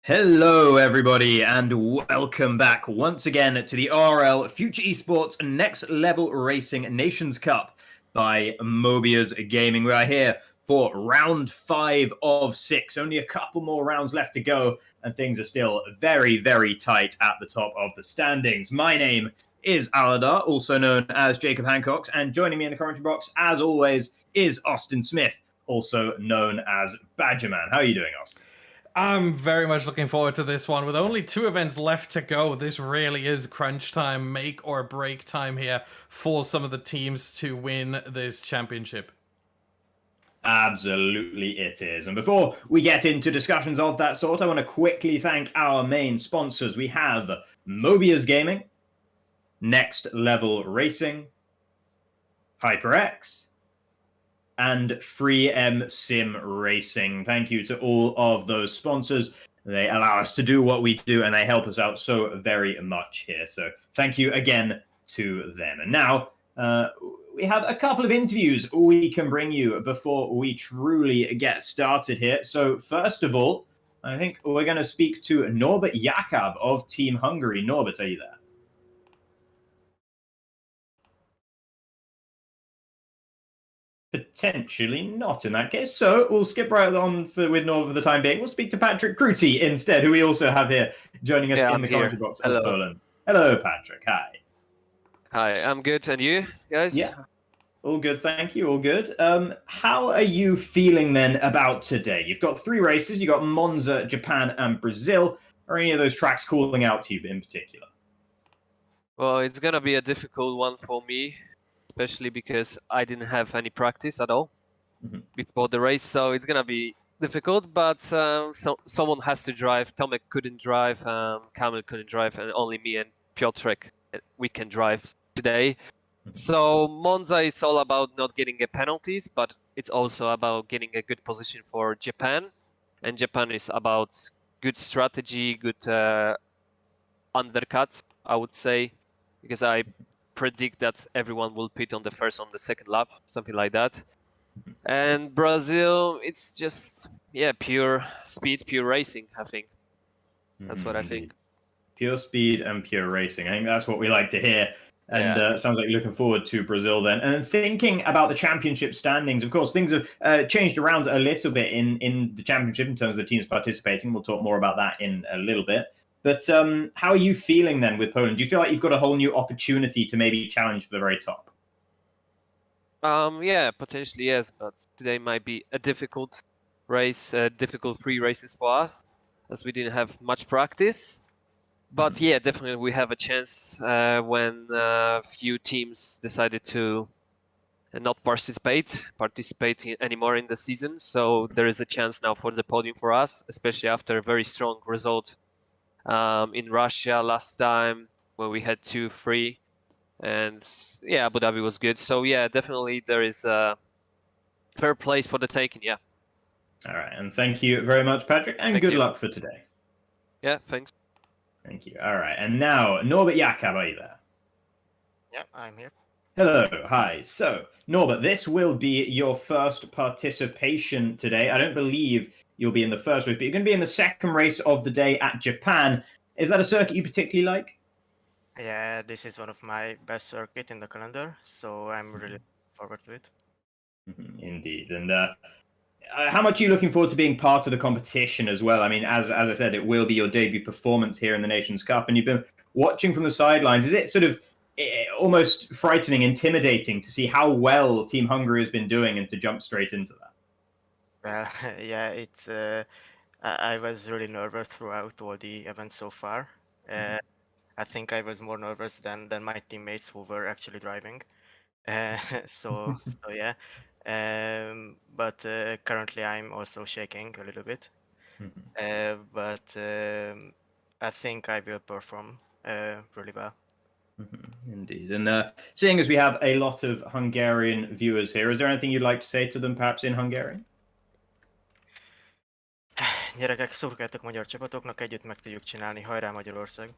Hello, everybody, and welcome back once again to the ORL FuturEsports Next Level Racing Nations Cup by Mobiuz Gaming. We are here for round 5 of 6. Only a couple more rounds left to go, and things are still very, very tight at the top of the standings. My name is Aladar, also known as Jacob Hancock, and joining me in the commentary box, as always, is Austin Smith, also known as Badgerman. How are you doing, Austin? I'm very much looking forward to this one. With only 2 events left to go, this really is crunch time, make or break time here for some of the teams to win this championship. Absolutely it is. And before we get into discussions of that sort, I want to quickly thank our main sponsors. We have Mobiuz Gaming, Next Level Racing, HyperX, and FreeM Sim Racing. Thank you to all of those sponsors. They allow us to do what we do, and they help us out so very much here. So thank you again to them. And now we have a couple of interviews we can bring you before we truly get started here. So first of all, I think we're going to speak to Norbert Jakab of Team Hungary. Norbert, are you there? Potentially not in that case. So we'll skip right on with Norbert for the time being. We'll speak to Patrick Kruti instead, who we also have here joining us in the commentary box of Poland. Hello, Patrick. Hi. Hi, I'm good. And you guys? Yeah. All good, thank you. All good. How are you feeling then about today? You've got 3 races. You've got Monza, Japan, and Brazil. Are any of those tracks calling out to you in particular? Well, it's going to be a difficult one for me, especially because I didn't have any practice at all before the race. So it's going to be difficult, but someone has to drive. Tomek couldn't drive, Kamil couldn't drive, and only me and Piotrek, we can drive today. So Monza is all about not getting penalties, but it's also about getting a good position for Japan. And Japan is about good strategy, good undercut, I would say, because I predict that everyone will pit on the first, on the second lap, something like that. And Brazil, it's just, pure speed, pure racing, I think. That's what I think. Pure speed and pure racing. I think that's what we like to hear. And sounds like you're looking forward to Brazil then. And thinking about the championship standings, of course, things have changed around a little bit in the championship in terms of the teams participating. We'll talk more about that in a little bit. But how are you feeling then with Poland? Do you feel like you've got a whole new opportunity to maybe challenge for the very top? Yeah, potentially yes, but today might be a difficult race, difficult 3 races for us, as we didn't have much practice. But yeah, definitely we have a chance when a few teams decided to not participate anymore in the season. So there is a chance now for the podium for us, especially after a very strong result in Russia last time when we had 2-3. And yeah, Abu Dhabi was good. So yeah, definitely there is a fair place for the taking, yeah. All right, and thank you very much, Patrick, and good luck for today. Yeah, thanks. Thank you. All right, and now, Norbert Jakab, are you there? Yeah, I'm here. Hello, hi. So, Norbert, this will be your first participation today. I don't believe you'll be in the first race, but you're going to be in the second race of the day at Japan. Is that a circuit you particularly like? Yeah, this is one of my best circuit in the calendar, so I'm really looking forward to it. Indeed. And how much are you looking forward to being part of the competition as well? I mean, as I said, it will be your debut performance here in the Nations Cup, and you've been watching from the sidelines. Is it sort of almost frightening, intimidating to see how well Team Hungary has been doing and to jump straight into that? Yeah, it's. I was really nervous throughout all the events so far. I think I was more nervous than my teammates who were actually driving. So yeah. But currently I'm also shaking a little bit. But I think I will perform really well. Indeed. And seeing as we have a lot of Hungarian viewers here, is there anything you'd like to say to them, perhaps in Hungarian? Gyerekek, szurkáltok magyar csapatoknak, együtt meg tudjuk csinálni. Hajrá Magyarország!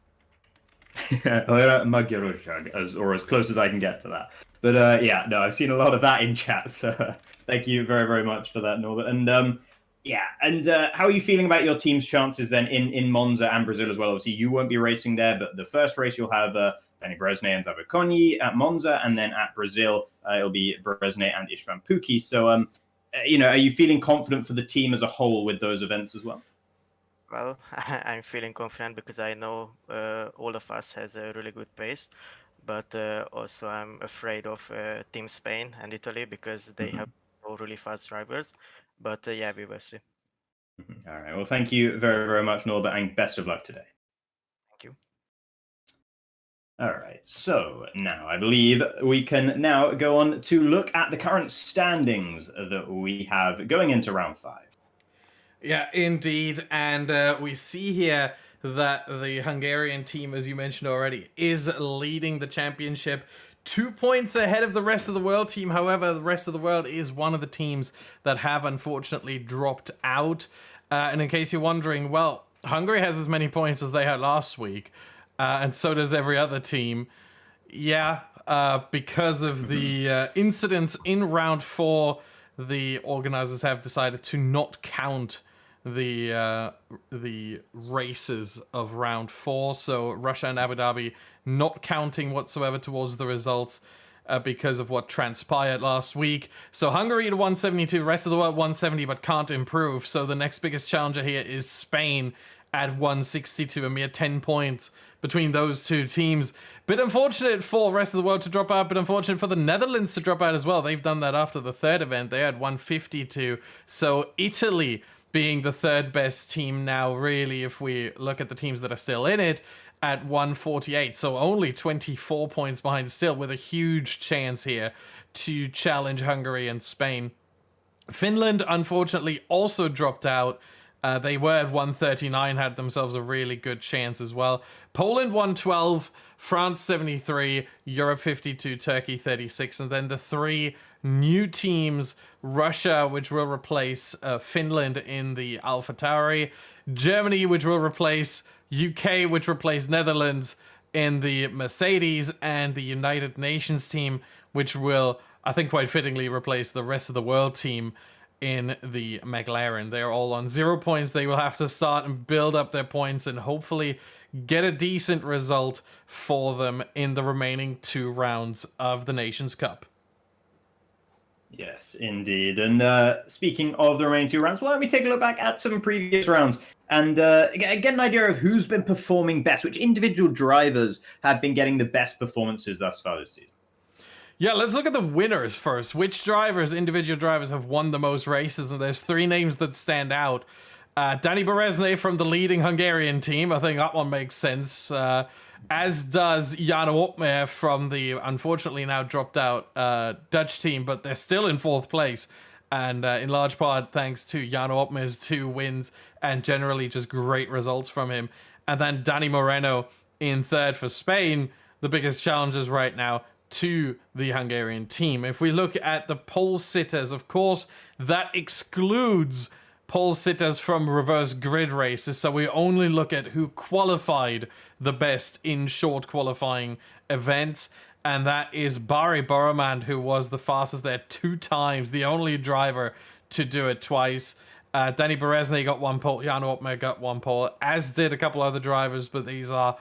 Hajrá Magyarország, or as close as I can get to that. But yeah, no, I've seen a lot of that in chat, so thank you very, very much for that, Norbert. And Yeah, and how are you feeling about your team's chances then in Monza and Brazil as well? Obviously, you won't be racing there, but the first race you'll have Danny Bresnay and Zabakonyi at Monza, and then at Brazil it'll be Bresnay and Istvan Puki. So, are you feeling confident for the team as a whole with those events as well? Well, I'm feeling confident because I know all of us has a really good pace, but also I'm afraid of Team Spain and Italy because they have really fast drivers. But yeah, we will see. All right. Well, thank you very, very much, Norbert, and best of luck today. Thank you. All right. So now I believe we can now go on to look at the current standings that we have going into round 5. Yeah, indeed. And we see here that the Hungarian team, as you mentioned already, is leading the championship. 2 points ahead of the rest of the world team. However, the rest of the world is one of the teams that have unfortunately dropped out. And in case you're wondering, well, Hungary has as many points as they had last week. And so does every other team. Yeah, because of the incidents in round 4, the organizers have decided to not count the races of round 4. So Russia and Abu Dhabi not counting whatsoever towards the results because of what transpired last week. So Hungary at 172, the rest of the world 170, but can't improve. So the next biggest challenger here is Spain at 162, a mere 10 points between those two teams. Bit unfortunate for the rest of the world to drop out, but unfortunate for the Netherlands to drop out as well. They've done that after the third event. They had 152. So Italy being the third best team now, really, if we look at the teams that are still in it, at 148. So only 24 points behind still, with a huge chance here to challenge Hungary and Spain. Finland, unfortunately, also dropped out. They were at 139, had themselves a really good chance as well. Poland 112, France 73, Europe 52, Turkey 36, and then the 3 new teams, Russia, which will replace Finland in the AlphaTauri, Germany, which will replace UK, which replaced Netherlands in the Mercedes, and the United Nations team, which will, I think quite fittingly, replace the rest of the world team in the McLaren. They're all on 0 points. They will have to start and build up their points and hopefully get a decent result for them in the remaining 2 rounds of the Nations Cup. Yes, indeed. And speaking of the remaining 2 rounds, why don't we take a look back at some previous rounds and get an idea of who's been performing best, which individual drivers have been getting the best performances thus far this season. Yeah, let's look at the winners first. Which individual drivers, have won the most races? And there's 3 names that stand out. Danny Bresnay from the leading Hungarian team. I think that one makes sense. As does Jano Opmeer from the, unfortunately now dropped out, Dutch team, but they're still in 4th place. And in large part thanks to Jano Opmeer's 2 wins and generally just great results from him. And then Dani Moreno in 3rd for Spain, the biggest challengers right now to the Hungarian team. If we look at the pole sitters, of course, that excludes pole sitters from reverse grid races, so we only look at who qualified the best in short qualifying events, and that is Barry Boromand, who was the fastest there 2 times, the only driver to do it twice. Danny Bresnay got 1 pole, Jano Opmeer got 1 pole, as did a couple other drivers, but these are,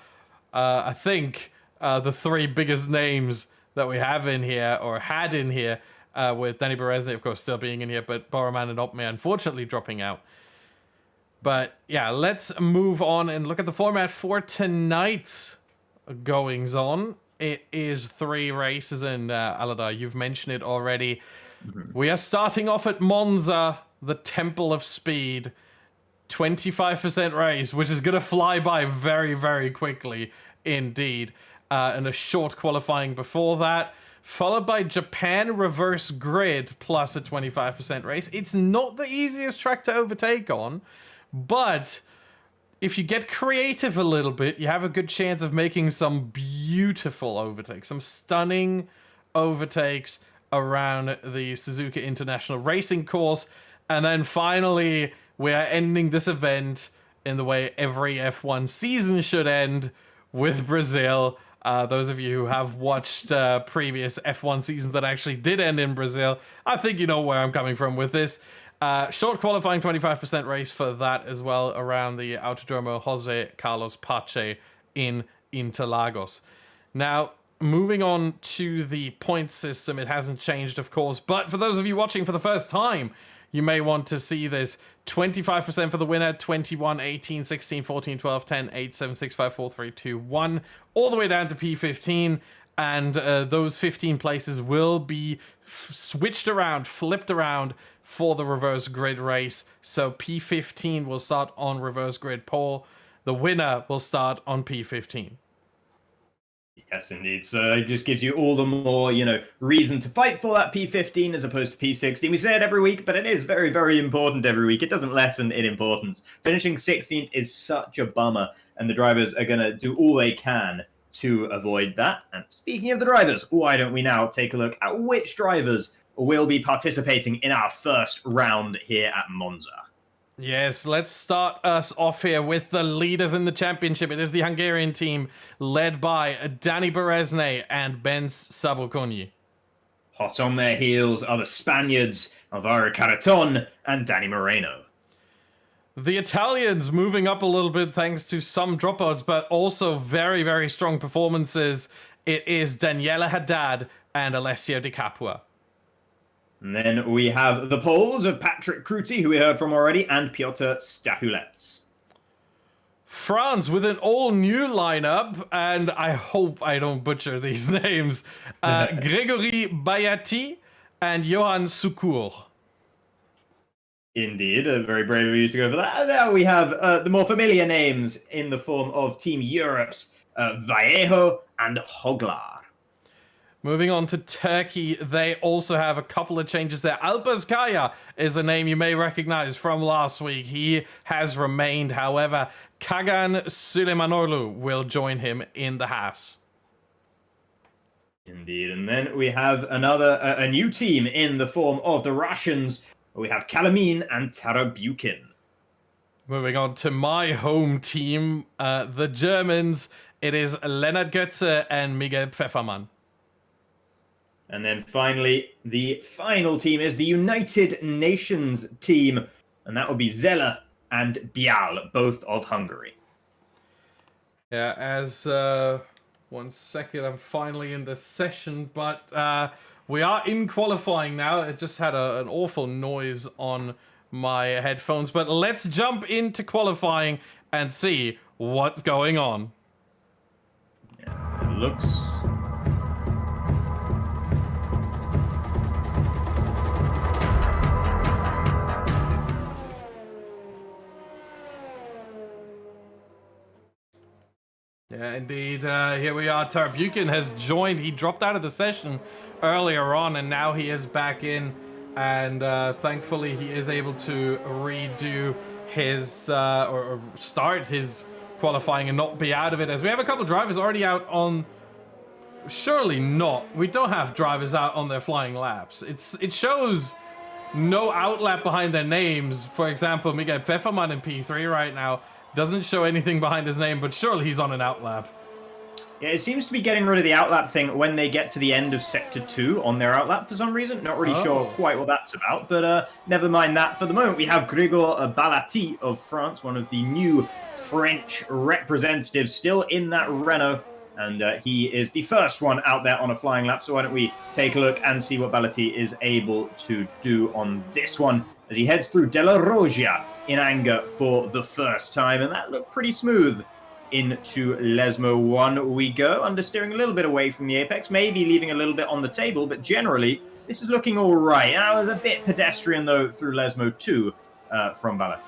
I think, the 3 biggest names that we have in here, or had in here, with Danny Bresnay, of course, still being in here, but Boromand and Opmeer unfortunately dropping out. But yeah, let's move on and look at the format for tonight's goings on. It is 3 races, and Aladar, you've mentioned it already. We are starting off at Monza, the Temple of Speed. 25% race, which is going to fly by very, very quickly indeed. And a short qualifying before that, followed by Japan reverse grid plus a 25% race. It's not the easiest track to overtake on, but if you get creative a little bit, you have a good chance of making some beautiful overtakes, some stunning overtakes around the Suzuka International Racing Course. And then finally, we are ending this event in the way every F1 season should end, with Brazil. Those of you who have watched previous F1 seasons that actually did end in Brazil, I think you know where I'm coming from with this. Short qualifying 25% race for that as well around the Autodromo Jose Carlos Pache in Interlagos. Now, moving on to the point system, it hasn't changed, of course, but for those of you watching for the first time, you may want to see this. 25% for the winner, 21, 18, 16, 14, 12, 10, 8, 7, 6, 5, 4, 3, 2, 1, all the way down to P15. And those 15 places will be switched around, flipped around for the reverse grid race. So P15 will start on reverse grid pole. The winner will start on P15. Yes, indeed. So it just gives you all the more, reason to fight for that P15 as opposed to P16. We say it every week, but it is very, very important every week. It doesn't lessen in importance. Finishing 16th is such a bummer, and the drivers are going to do all they can to avoid that. And speaking of the drivers, why don't we now take a look at which drivers will be participating in our first round here at Monza. Yes, let's start us off here with the leaders in the championship. It is the Hungarian team led by Dani Berezne and Ben Szabolcsonyi. Hot on their heels are the Spaniards, Alvaro Caraton and Danny Moreno. The Italians moving up a little bit thanks to some dropouts, but also very, very strong performances. It is Daniela Haddad and Alessio Di Capua. And then we have the Poles of Patrick Kruti, who we heard from already, and Piotr Stachulec. France with an all-new lineup, and I hope I don't butcher these names. Grigor Balati and Johan Sukur. Indeed, very brave of you to go for that. And there we have the more familiar names in the form of Team Europe's Vallejo and Hoglar. Moving on to Turkey, they also have a couple of changes there. Alpers Kaya is a name you may recognize from last week. He has remained. However, Kagan Süleymanoglu will join him in the Haas. Indeed, and then we have a new team in the form of the Russians. We have Kalamin and Tarabukin. Moving on to my home team, the Germans. It is Lennart Götze and Miguel Pfeffermann. And then finally, the final team is the United Nations team. And that will be Zeller and Bial, both of Hungary. Yeah, as... one second, I'm finally in the session, but we are in qualifying now. It just had an awful noise on my headphones, but let's jump into qualifying and see what's going on. Yeah, it looks... Yeah, indeed. Here we are. Tarabukin has joined. He dropped out of the session earlier on, and now he is back in. And thankfully, he is able to redo his or start his qualifying and not be out of it. As we have a couple of drivers already out on. Surely not. We don't have drivers out on their flying laps. It shows no outlap behind their names. For example, Miguel Pfeffermann in P3 right now. Doesn't show anything behind his name, but surely he's on an outlap. Yeah, it seems to be getting rid of the outlap thing when they get to the end of Sector 2 on their outlap for some reason. Not really sure quite what that's about, but never mind that. For the moment, we have Grigor Balati of France, one of the new French representatives still in that Renault. And he is the first one out there on a flying lap. So why don't we take a look and see what Balati is able to do on this one as he heads through Della Roggia in anger for the first time. And that looked pretty smooth. Into Lesmo 1 we go, understeering a little bit away from the apex, maybe leaving a little bit on the table, but generally this is looking all right. Now, it was a bit pedestrian, though, through Lesmo 2 from Balati.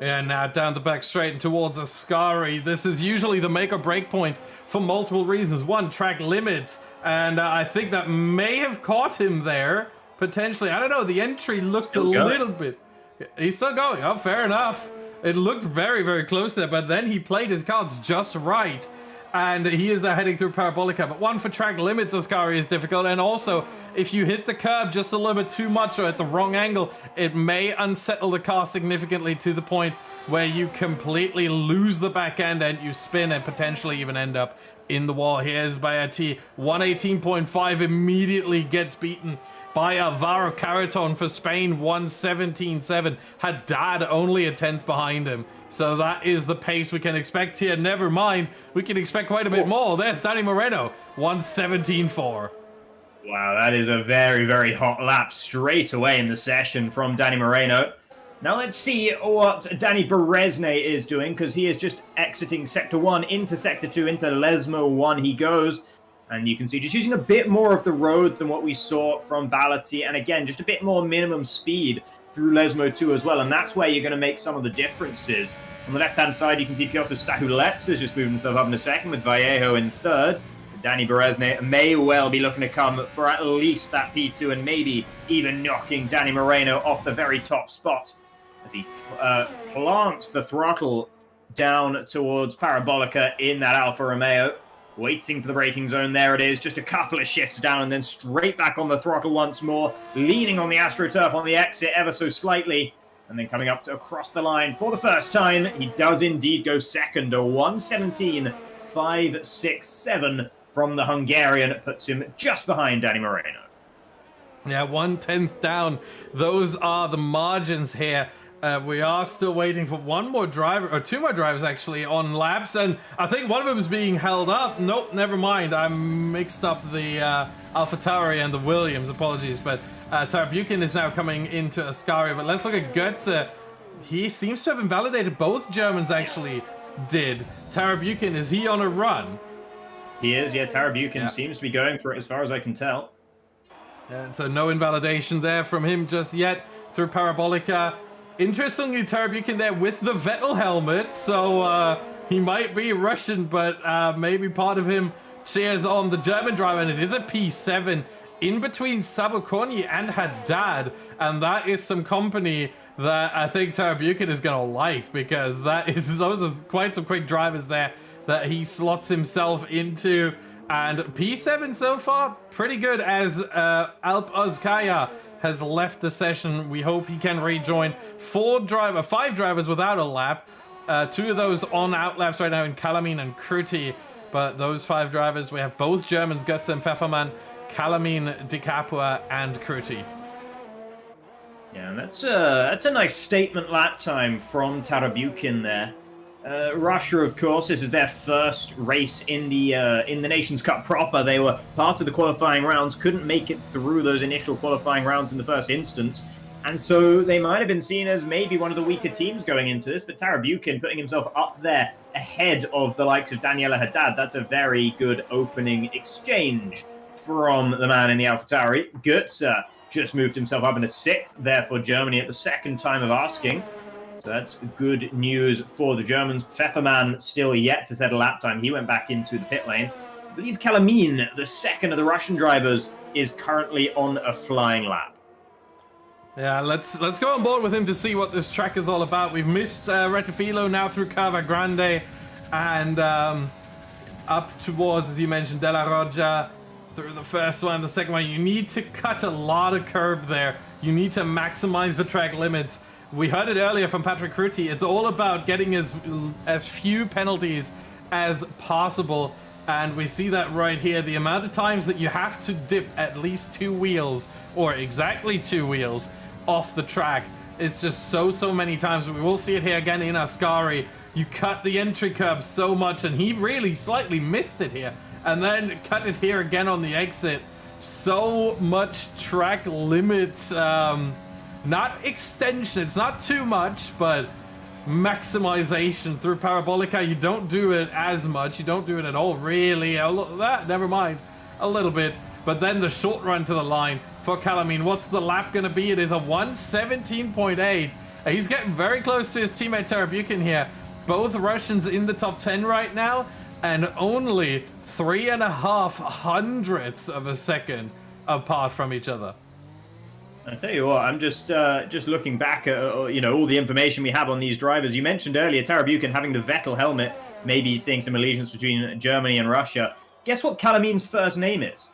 Yeah, now down the back straight and towards Ascari. This is usually the make or break point for multiple reasons. One, track limits, and I think that may have caught him there, potentially. I don't know, the entry looked a little bit... He's still going. Oh, fair enough. It looked very, very close there, but then he played his cards just right. And he is now heading through Parabolica. But one, for track limits, Ascari is difficult. And also, if you hit the curb just a little bit too much or at the wrong angle, it may unsettle the car significantly to the point where you completely lose the back end and you spin and potentially even end up in the wall. Here's Balati, 118.5, immediately gets beaten by Alvaro Caraton for Spain, 117.7. Haddad only a 10th behind him. So that is the pace we can expect here. Never mind, we can expect quite a bit more. There's Danny Moreno, 117.4. Wow, that is a very, very hot lap straight away in the session from Danny Moreno. Now let's see what Danny Berezne is doing, because he is just exiting Sector 1 into Sector 2, into Lesmo 1 he goes. And you can see just using a bit more of the road than what we saw from Balati. And again, just a bit more minimum speed through Lesmo 2 as well. And that's where you're going to make some of the differences. On the left-hand side, you can see Piotr Stahulets has just moved himself up in a second with Vallejo in third. Danny Berezne may well be looking to come for at least that P2 and maybe even knocking Danny Moreno off the very top spot as he plants the throttle down towards Parabolica in that Alfa Romeo. Waiting for the braking zone. There it is. Just a couple of shifts down and then straight back on the throttle once more. Leaning on the AstroTurf on the exit ever so slightly. And then coming up to across the line for the first time. He does indeed go second. A 1:17.567 from the Hungarian. It puts him just behind Danny Moreno. Yeah, 1/10 down. Those are the margins here. We are still waiting for one more driver, or two more drivers actually, on laps, and I think one of them is being held up. Nope, never mind. I mixed up the AlphaTauri and the Williams. Apologies, but Tarabukin is now coming into Ascari. But let's look at Goetze. He seems to have invalidated. Both Germans actually did. Tarabukin, is he on a run? He is, yeah. Tarabukin seems to be going for it as far as I can tell. And so no invalidation there from him just yet through Parabolica. Interestingly, Tarabukin there with the Vettel helmet, so he might be Russian, but maybe part of him cheers on the German driver, and it is a P7 in between Sabokorny and Haddad, and that is some company that I think Tarabukin is going to like, because those are quite some quick drivers there that he slots himself into. And P7 so far, pretty good, as Alp Ozkaya has left the session. We hope he can rejoin. Five drivers without a lap. Two of those on out laps right now in Kalamin and Kruti. But those 5 drivers, we have both Germans, Götze and Pfeffermann, Kalamin, Di Capua, and Kruti. Yeah, and that's a nice statement lap time from Tarabukin there. Russia, of course, this is their first race in the Nations Cup proper. They were part of the qualifying rounds, couldn't make it through those initial qualifying rounds in the first instance, and so they might have been seen as maybe one of the weaker teams going into this, but Tarabukin putting himself up there ahead of the likes of Daniela Haddad. That's a very good opening exchange from the man in the AlphaTauri. Goetze just moved himself up in a 6th there for Germany at the second time of asking. So that's good news for the Germans. Pfeffermann still yet to set a lap time. He went back into the pit lane. I believe Kalamin, the second of the Russian drivers, is currently on a flying lap. Yeah, let's go on board with him to see what this track is all about. We've missed Rettifilo now through Cava Grande and up towards, as you mentioned, De La Roggia through the first one, the second one. You need to cut a lot of curb there. You need to maximize the track limits. We heard it earlier from Patrick Kruti. It's all about getting as few penalties as possible. And we see that right here. The amount of times that you have to dip at least 2 wheels, or exactly 2 wheels, off the track. It's just so many times. We will see it here again in Ascari. You cut the entry curb so much, and he really slightly missed it here. And then cut it here again on the exit. So much track limit, not extension, it's not too much, but maximization through Parabolica. You don't do it as much, you don't do it at all, really. Never mind, a little bit. But then the short run to the line for Kalamin. What's the lap going to be? It is a 1:17.8. He's getting very close to his teammate Tarabukin here. Both Russians in the top 10 right now, and only 3.5 hundredths of a second apart from each other. I tell you what, I'm just looking back at all the information we have on these drivers. You mentioned earlier Tarabukin having the Vettel helmet, maybe seeing some allegiance between Germany and Russia. Guess what Kalamin's first name is?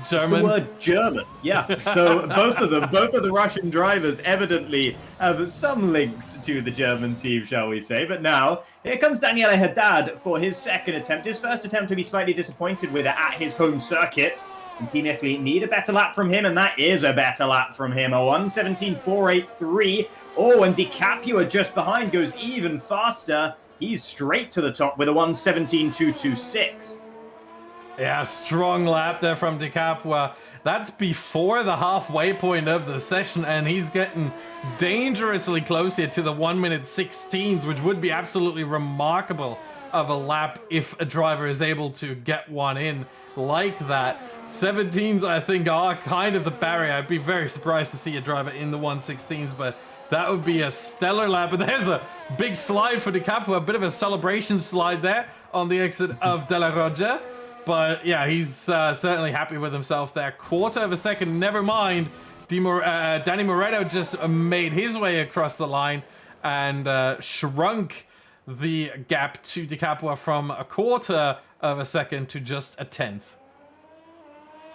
German. It's the word German. Yeah. So both of the Russian drivers evidently have some links to the German team, shall we say. But now, here comes Daniela Haddad for his second attempt. His first attempt to be slightly disappointed with it at his home circuit. And Team Italy need a better lap from him, and that is a better lap from him. A 1:17.483. Oh, and DiCaprio just behind goes even faster. He's straight to the top with a 1:17.226. Yeah, strong lap there from DiCaprio. That's before the halfway point of the session, and he's getting dangerously close here to the 1:16s, which would be absolutely remarkable of a lap if a driver is able to get one in like that. 17s, I think, are kind of the barrier. I'd be very surprised to see a driver in the 1:16s, but that would be a stellar lap. And there's a big slide for DiCaprio, a bit of a celebration slide there on the exit of De La Roja. But yeah, he's certainly happy with himself there. Quarter of a second, never mind. Danny Moreno just made his way across the line and shrunk the gap to DiCaprio from a quarter of a second to just a tenth.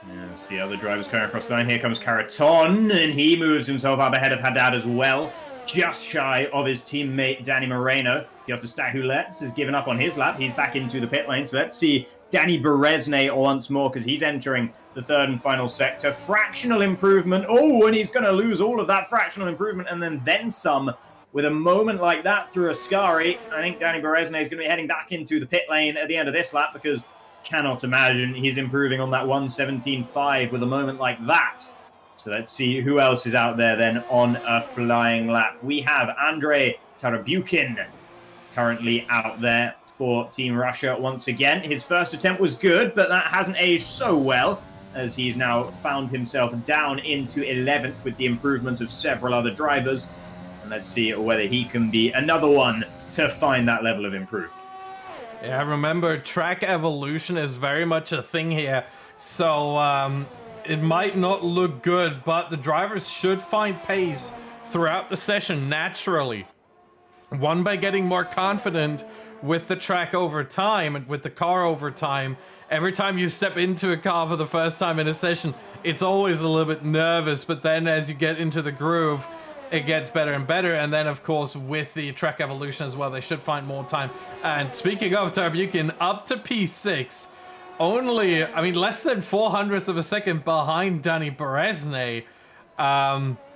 Yes, the other drivers coming across the line. Here comes Caraton, and he moves himself up ahead of Haddad as well, just shy of his teammate Danny Moreno. Piotr Stachulets has given up on his lap. He's back into the pit lane. So let's see Danny Berezne once more, because he's entering the third and final sector. Fractional improvement. Oh, and he's going to lose all of that fractional improvement and then some. With a moment like that through Ascari, I think Danny Berezne is going to be heading back into the pit lane at the end of this lap, because cannot imagine he's improving on that 1:17.5 with a moment like that. So let's see who else is out there then on a flying lap. We have Andrei Tarabukin currently out there for Team Russia once again. His first attempt was good, but that hasn't aged so well, as he's now found himself down into 11th with the improvement of several other drivers. And let's see whether he can be another one to find that level of improvement. Yeah, remember, track evolution is very much a thing here. So it might not look good, but the drivers should find pace throughout the session naturally. One, by getting more confident with the track over time and with the car over time. Every time you step into a car for the first time in a session, it's always a little bit nervous, but then as you get into the groove, it gets better and better. And then, of course, with the track evolution as well, they should find more time. And speaking of Tarabukin, up to P6, only, I mean, less than 400ths of a second behind Danny Berezne.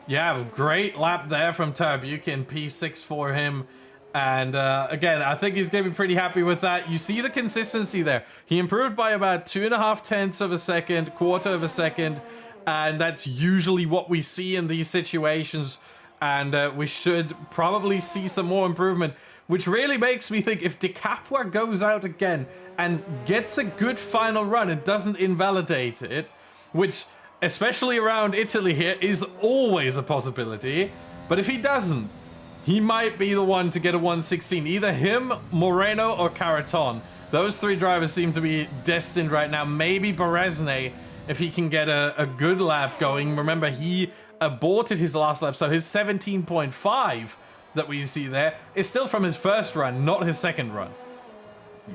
Yeah, great lap there from Tarabukin, P6 for him. And again, I think he's going to be pretty happy with that. You see the consistency there. He improved by about 2.5 tenths of a second, quarter of a second. And that's usually what we see in these situations. And we should probably see some more improvement, which really makes me think if DiCaprio goes out again and gets a good final run and doesn't invalidate it, which, especially around Italy here, is always a possibility. But if he doesn't, he might be the one to get a 1:16. Either him, Moreno, or Caraton. Those three drivers seem to be destined right now. Maybe Berezne, if he can get a good lap going. Remember, he aborted his last lap, so his 17.5 that we see there is still from his first run, not his second run.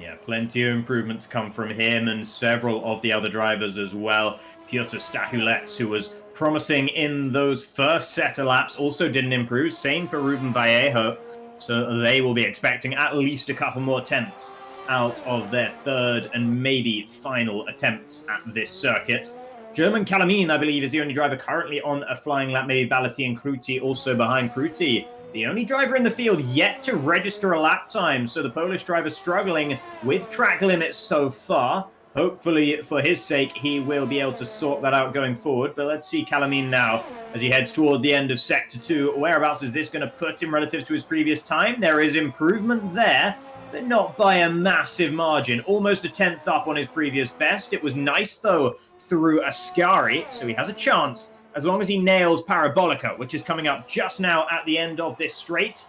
Yeah, plenty of improvement to come from him and several of the other drivers as well. Piotr Stachulets, who was promising in those first set of laps, also didn't improve. Same for Ruben Vallejo. So they will be expecting at least a couple more tenths out of their third and maybe final attempts at this circuit. German Kalamin, I believe, is the only driver currently on a flying lap. Maybe Balati and Kruti also behind Kruti. The only driver in the field yet to register a lap time. So the Polish driver struggling with track limits so far. Hopefully, for his sake, he will be able to sort that out going forward. But let's see Kalamin now as he heads toward the end of Sector 2. Whereabouts is this going to put him relative to his previous time? There is improvement there, but not by a massive margin. Almost a tenth up on his previous best. It was nice, though, through Ascari, so he has a chance as long as he nails Parabolica, which is coming up just now at the end of this straight.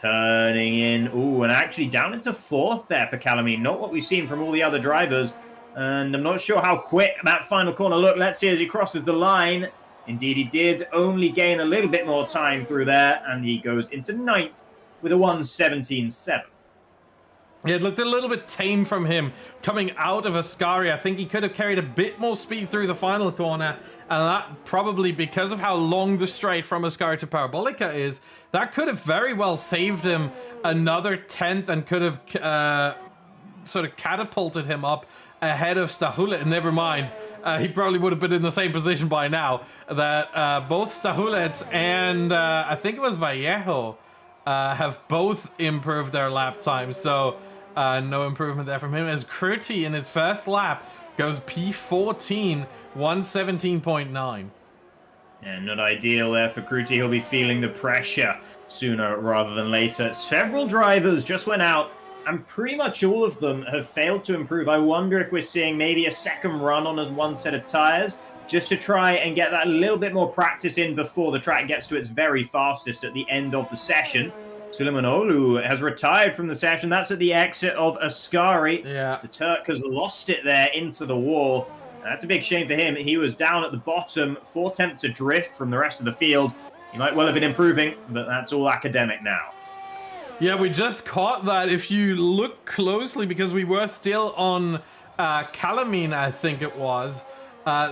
Turning in, ooh, and actually down into fourth there for Kalamin. Not what we've seen from all the other drivers, and I'm not sure how quick that final corner looked. Let's see as he crosses the line. Indeed, he did only gain a little bit more time through there, and he goes into ninth with a 1:17.7. It looked a little bit tame from him coming out of Ascari. I think he could have carried a bit more speed through the final corner, and that probably because of how long the straight from Ascari to Parabolica is, that could have very well saved him another 10th and could have sort of catapulted him up ahead of Stahulec. Never mind. He probably would have been in the same position by now. That both Stahulec and I think it was Vallejo have both improved their lap time. So no improvement there from him. As Kruti in his first lap goes P14, 117.9. Yeah, not ideal there for Kruti. He'll be feeling the pressure sooner rather than later. Several drivers just went out, and pretty much all of them have failed to improve. I wonder if we're seeing maybe a second run on one set of tires, just to try and get that little bit more practice in before the track gets to its very fastest at the end of the session. Suleimanoglu has retired from the session. That's at the exit of Ascari. Yeah. The Turk has lost it there into the wall. That's a big shame for him. He was down at the bottom, 4/10 adrift from the rest of the field. He might well have been improving, but that's all academic now. Yeah, we just caught that. If you look closely, because we were still on Calamine, I think it was.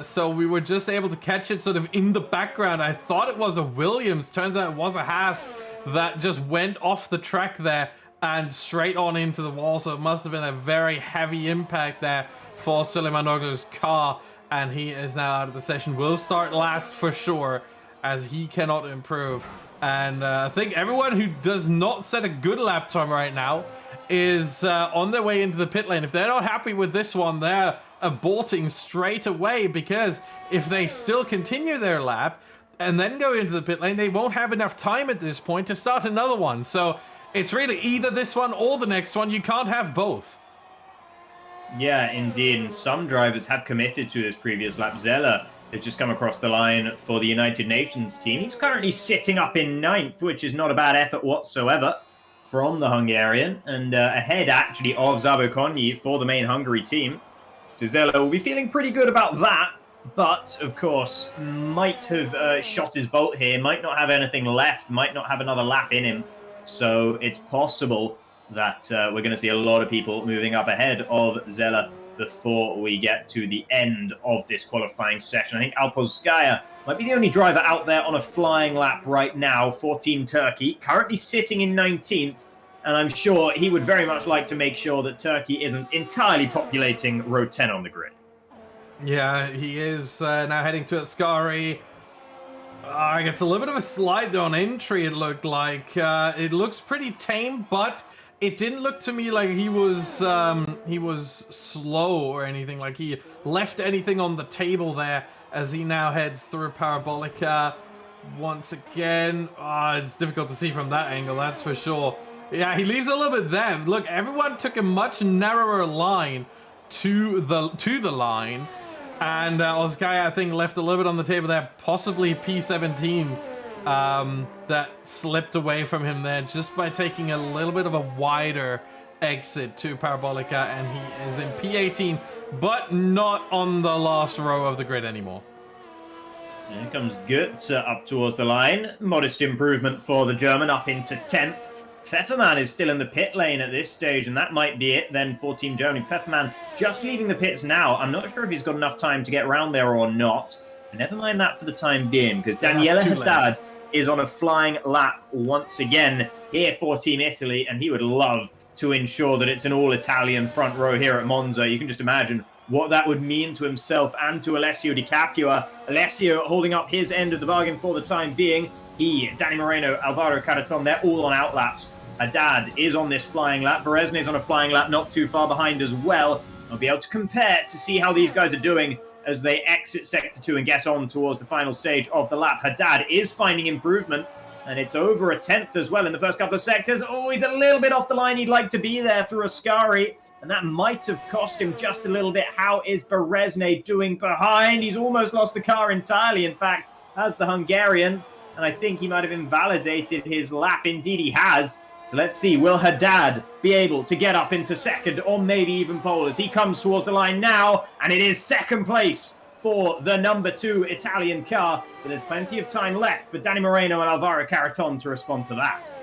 So we were just able to catch it sort of in the background. I thought it was a Williams. Turns out it was a Haas that just went off the track there and straight on into the wall. So it must have been a very heavy impact there for Suleimanoglu's car. And he is now out of the session. Will start last for sure, as he cannot improve. And I think everyone who does not set a good lap time right now is on their way into the pit lane. If they're not happy with this one, they're aborting straight away, because if they still continue their lap and then go into the pit lane, they won't have enough time at this point to start another one. So it's really either this one or the next one. You can't have both. Yeah, indeed. And some drivers have committed to this previous lap. Zeller has just come across the line for the United Nations team. He's currently sitting up in 9th, which is not a bad effort whatsoever from the Hungarian, and ahead actually of Szabo Konyi for the main Hungary team. So Zeller will be feeling pretty good about that, but of course might have shot his bolt here, might not have anything left, might not have another lap in him. So it's possible that we're going to see a lot of people moving up ahead of Zeller before we get to the end of this qualifying session. I think Alpolskaya might be the only driver out there on a flying lap right now for Team Turkey, currently sitting in 19th, and I'm sure he would very much like to make sure that Turkey isn't entirely populating row 10 on the grid. Yeah, he is now heading to Ascari. It's a little bit of a slide on entry, it looked like. It looks pretty tame, but it didn't look to me like he was slow or anything, like he left anything on the table there as he now heads through Parabolica once again. It's difficult to see from that angle, that's for sure. Yeah, he leaves a little bit there. Look, everyone took a much narrower line to the line, and Oskaya, I think, left a little bit on the table there, possibly P17. That slipped away from him there just by taking a little bit of a wider exit to Parabolica, and he is in P18, but not on the last row of the grid anymore. Here comes Goetz up towards the line. Modest improvement for the German, up into 10th. Pfefferman is still in the pit lane at this stage, and that might be it then for Team Germany. Pfefferman just leaving the pits now. I'm not sure if he's got enough time to get around there or not. But never mind that for the time being, because Daniela Haddad is on a flying lap once again here for Team Italy, and he would love to ensure that it's an all-Italian front row here at Monza. You can just imagine what that would mean to himself and to Alessio Di Capua. Alessio holding up his end of the bargain for the time being. He, Danny Moreno, Alvaro Caraton, they're all on outlaps. Haddad is on this flying lap. Berezne is on a flying lap, not too far behind as well. I'll be able to compare to see how these guys are doing as they exit Sector 2 and get on towards the final stage of the lap. Haddad is finding improvement, and it's over a 10th as well in the first couple of sectors. Oh, he's a little bit off the line. He'd like to be there through Ascari, and that might have cost him just a little bit. How is Berezne doing behind? He's almost lost the car entirely, in fact, as the Hungarian, and I think he might have invalidated his lap. Indeed, he has. So let's see, will Haddad be able to get up into second or maybe even pole as he comes towards the line now, and it is second place for the number 2 Italian car, but there's plenty of time left for Danny Moreno and Alvaro Caraton to respond to that.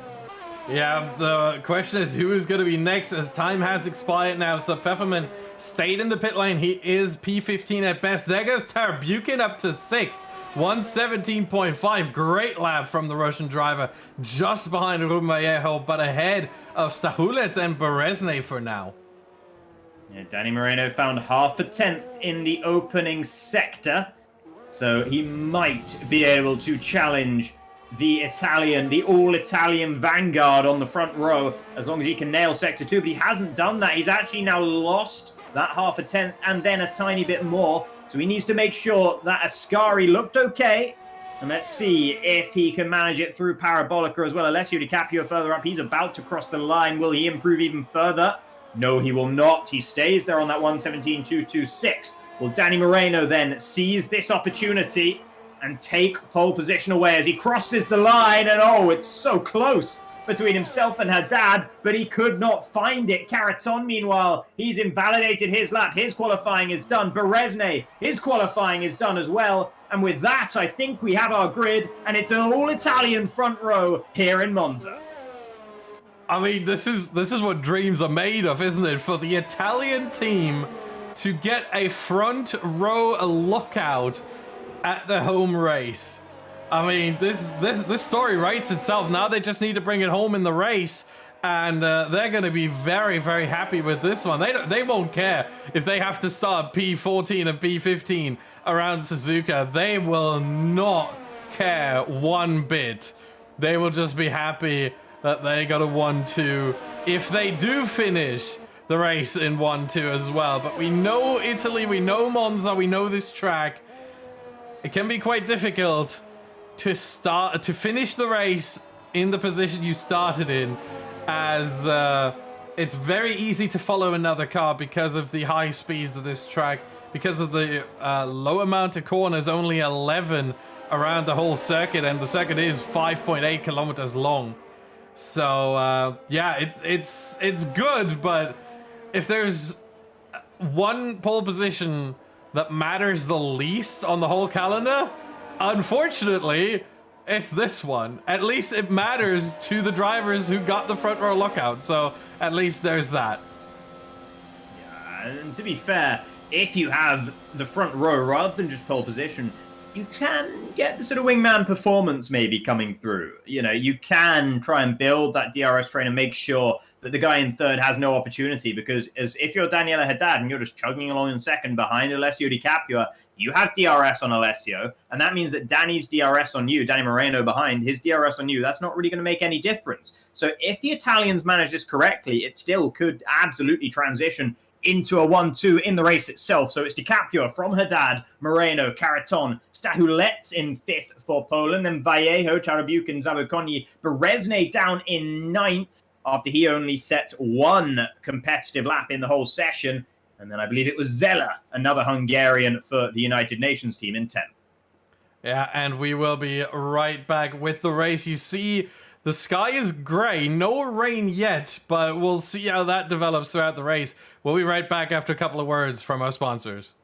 Yeah, the question is who is going to be next as time has expired now. So Pfefferman stayed in the pit lane. He is P15 at best. There goes Tarabukin up to 6th. 117.5. Great lap from the Russian driver. Just behind Ruben Vallejo, but ahead of Stahulets and Berezne for now. Yeah, Danny Moreno found half a tenth in the opening sector. So he might be able to challenge the all-Italian vanguard on the front row, as long as he can nail Sector 2, but he hasn't done that. He's actually now lost that half a tenth and then a tiny bit more. So he needs to make sure that Ascari looked okay. And let's see if he can manage it through Parabolica as well. Alessio Di Caprio further up. He's about to cross the line. Will he improve even further? No, he will not. He stays there on that 117.226. Will Danny Moreno then seize this opportunity and take pole position away as he crosses the line? And oh, it's so close between himself and Haddad, but he could not find it. Caraton, meanwhile, he's invalidated his lap. His qualifying is done. Berezne, his qualifying is done as well. And with that, I think we have our grid, and it's an all-Italian front row here in Monza. I mean, this is what dreams are made of, isn't it? For the Italian team to get a front row lookout at the home race. I mean, this story writes itself. Now they just need to bring it home in the race, and they're going to be very, very happy with this one. They won't care if they have to start P14 and P15 around Suzuka. They will not care one bit. They will just be happy that they got a 1-2 if they do finish the race in 1-2 as well. But we know Italy, we know Monza, we know this track. It can be quite difficult to finish the race in the position you started in, as it's very easy to follow another car because of the high speeds of this track, because of the low amount of corners, only 11 around the whole circuit, and the circuit is 5.8 kilometers long. So yeah, it's good, but if there's one pole position that matters the least on the whole calendar, unfortunately, it's this one. At least it matters to the drivers who got the front row lookout, so at least there's that. Yeah, and to be fair, if you have the front row rather than just pole position, you can get the sort of wingman performance maybe coming through. You know, you can try and build that DRS train and make sure that the guy in third has no opportunity, because if you're Daniela Haddad and you're just chugging along in second behind Alessio Di Capua, you have DRS on Alessio, and that means that Danny's DRS on you, Danny Moreno behind, his DRS on you, that's not really going to make any difference. So if the Italians manage this correctly, it still could absolutely transition into a 1-2 in the race itself. So it's Di Capua from Haddad, Moreno, Caraton, Stahulets in 5th for Poland, then Vallejo, Tarabukin, Zabukonyi, Berezne down in 9th after he only set one competitive lap in the whole session. And then I believe it was Zeller, another Hungarian for the United Nations team, in 10th. Yeah, and we will be right back with the race. You see, the sky is grey, no rain yet, but we'll see how that develops throughout the race. We'll be right back after a couple of words from our sponsors.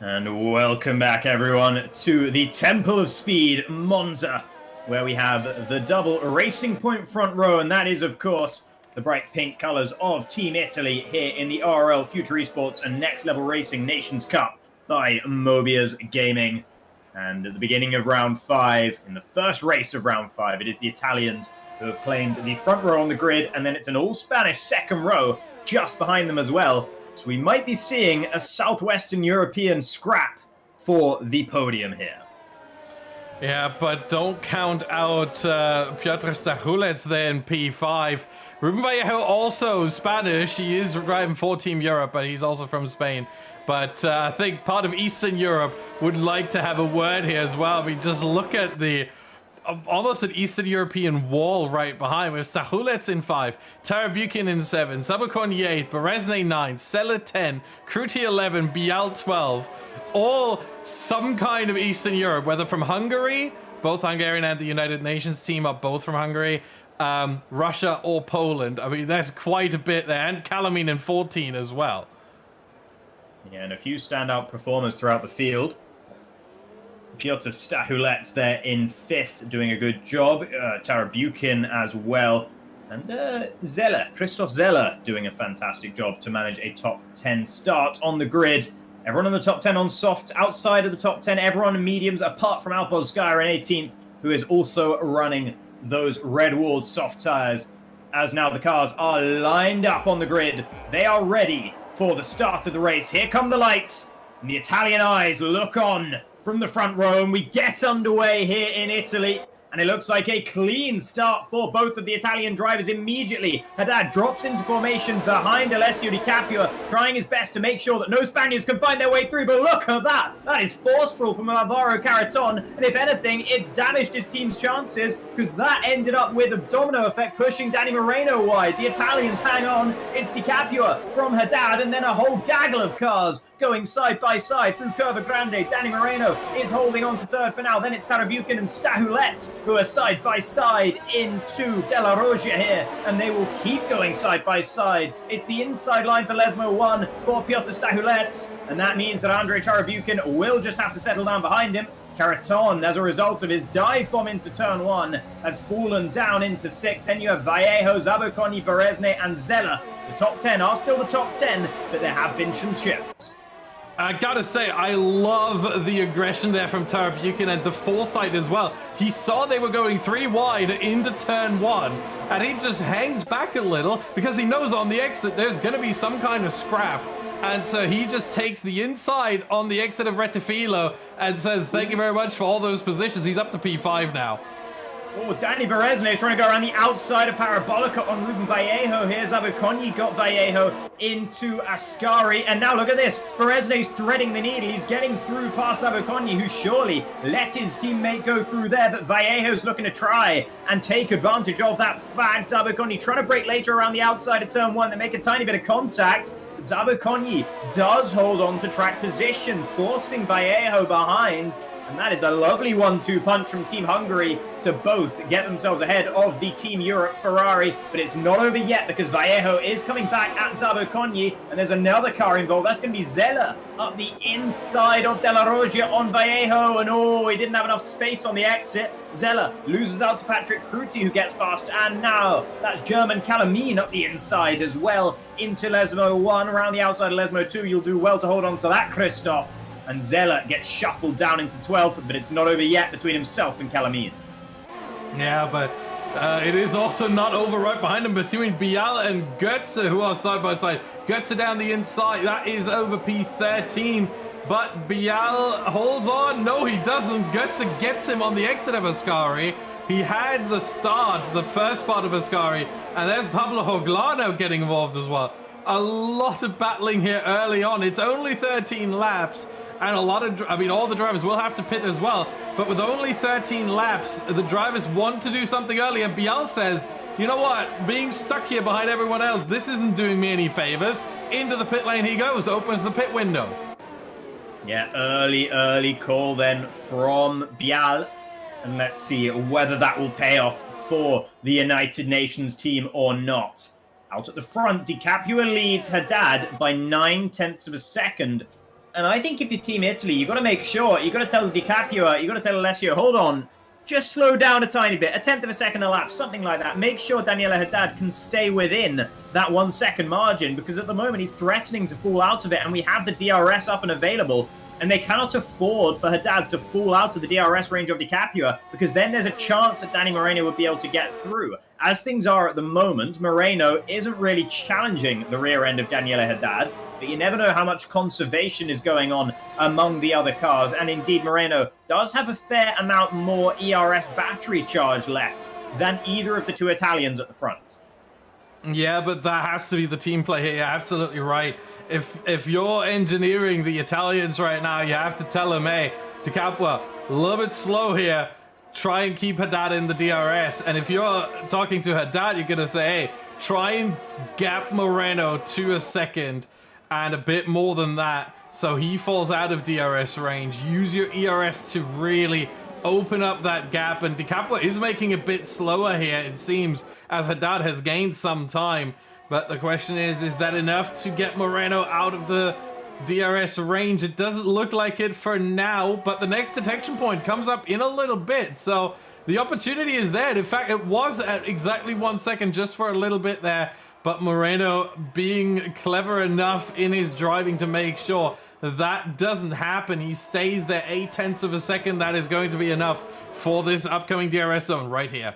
And welcome back, everyone, to the Temple of Speed, Monza. where we have the double Racing Point front row, and that is, of course, the bright pink colours of Team Italy here in the ORL FuturEsports and Next Level Racing Nations Cup by Mobiuz Gaming. And at the beginning of round 5, in the first race of round 5, it is the Italians who have claimed the front row on the grid, and then it's an all-Spanish second row just behind them as well. So we might be seeing a Southwestern European scrap for the podium here. Yeah, but don't count out Piotr Stachulec there in P5. Ruben Vallejo also Spanish. He is driving for Team Europe, but he's also from Spain. But I think part of Eastern Europe would like to have a word here as well. I mean, just look at the almost an Eastern European wall right behind with Stachulec in 5, Tarabukin in 7, Zabukon 8, Berezne 9, Sella 10, Kruti 11, Bial 12. All some kind of Eastern Europe, whether from Hungary, both Hungarian and the United Nations team are both from Hungary, Russia or Poland. I mean, there's quite a bit there, and Calamine in 14 as well. Yeah, and a few standout performers throughout the field. Piotr Stachulec there in 5th, doing a good job. Tarabukin as well. And Christoph Zeller doing a fantastic job to manage a top 10 start on the grid. Everyone in the top 10 on softs, outside of the top 10, everyone in mediums, apart from Alpozskaya in 18th, who is also running those red-walled soft tyres. As now the cars are lined up on the grid, they are ready for the start of the race. Here come the lights, and the Italian eyes look on from the front row, and we get underway here in Italy. And it looks like a clean start for both of the Italian drivers immediately. Haddad drops into formation behind Alessio Di Capua, trying his best to make sure that no Spaniards can find their way through. But look at that. That is forceful from Alvaro Caraton. And if anything, it's damaged his team's chances, because that ended up with a domino effect pushing Danny Moreno wide. The Italians hang on. It's Di Capua from Haddad, and then a whole gaggle of cars going side by side through Curva Grande. Danny Moreno is holding on to 3rd for now. Then it's Tarabukin and Stachulec who are side by side into Della Roggia here, and they will keep going side by side. It's the inside line for Lesmo 1 for Piotr Stachulec, and that means that Andrei Tarabukin will just have to settle down behind him. Caraton, as a result of his dive bomb into turn 1, has fallen down into 6th. Then you have Vallejo, Zabukoni, Berezne, and Zeller. The top 10 are still the top 10, but there have been some shifts. I gotta say, I love the aggression there from Tarabukin and the foresight as well. He saw they were going 3 wide into turn 1, and he just hangs back a little because he knows on the exit there's gonna be some kind of scrap. And so he just takes the inside on the exit of Retifilo and says, thank you very much for all those positions. He's up to P5 now. Oh, Danny Berezne trying to go around the outside of Parabolica on Ruben Vallejo. Here's Zabukoni, got Vallejo into Ascari. And now look at this. Berezne's threading the needle. He's getting through past Zabukoni, who surely let his teammate go through there. But Vallejo's looking to try and take advantage of that fact. Zabukoni trying to break later around the outside of turn 1. They make a tiny bit of contact. Zabukoni does hold on to track position, forcing Vallejo behind. And that is a lovely 1-2 punch from Team Hungary to both get themselves ahead of the Team Europe Ferrari. But it's not over yet, because Vallejo is coming back at Zabukoni, and there's another car involved. That's going to be Zeller up the inside of Della Roggia on Vallejo. And oh, he didn't have enough space on the exit. Zeller loses out to Patrick Kruti, who gets past. And now that's German Calamine up the inside as well into Lesmo 1. Around the outside of Lesmo 2, you'll do well to hold on to that, Christoph. And Zeller gets shuffled down into 12th, but it's not over yet between himself and Calamine. Yeah, but it is also not over right behind him between Bial and Goetze, who are side by side. Goetze down the inside, that is over P13, but Bial holds on. No, he doesn't. Goetze gets him on the exit of Ascari. He had the start, the first part of Ascari, and there's Pablo Joglano getting involved as well. A lot of battling here early on. It's only 13 laps. And a lot of, all the drivers will have to pit as well. But with only 13 laps, the drivers want to do something early. And Bial says, you know what? Being stuck here behind everyone else, this isn't doing me any favors. Into the pit lane he goes, opens the pit window. Yeah, early call then from Bial. And let's see whether that will pay off for the United Nations team or not. Out at the front, Di Capua leads Haddad by 9/10 of a second. And I think if you're Team Italy, you've got to make sure, you've got to tell Di Capua, you've got to tell Alessio, hold on, just slow down a tiny bit, a tenth of a second a lap, something like that. Make sure Daniela Haddad can stay within that 1 second margin, because at the moment he's threatening to fall out of it, and we have the DRS up and available, and they cannot afford for Haddad to fall out of the DRS range of DiCaprio, because then there's a chance that Danny Moreno would be able to get through. As things are at the moment, Moreno isn't really challenging the rear end of Daniela Haddad, but you never know how much conservation is going on among the other cars. And indeed, Moreno does have a fair amount more ERS battery charge left than either of the two Italians at the front. Yeah, but that has to be the team play here. You're absolutely right. If you're engineering the Italians right now, you have to tell them, hey, Di Capua, a little bit slow here. Try and keep Haddad in the DRS. And if you're talking to Haddad, you're going to say, hey, try and gap Moreno to a second and a bit more than that, so he falls out of DRS range. Use your ERS to really open up that gap, and Di Capua is making a bit slower here, it seems, as Haddad has gained some time. But the question is that enough to get Moreno out of the DRS range? It doesn't look like it for now, but the next detection point comes up in a little bit, so the opportunity is there. In fact, it was at exactly 1 second just for a little bit there. But Moreno being clever enough in his driving to make sure that doesn't happen. He stays there 0.8 of a second. That is going to be enough for this upcoming DRS zone right here.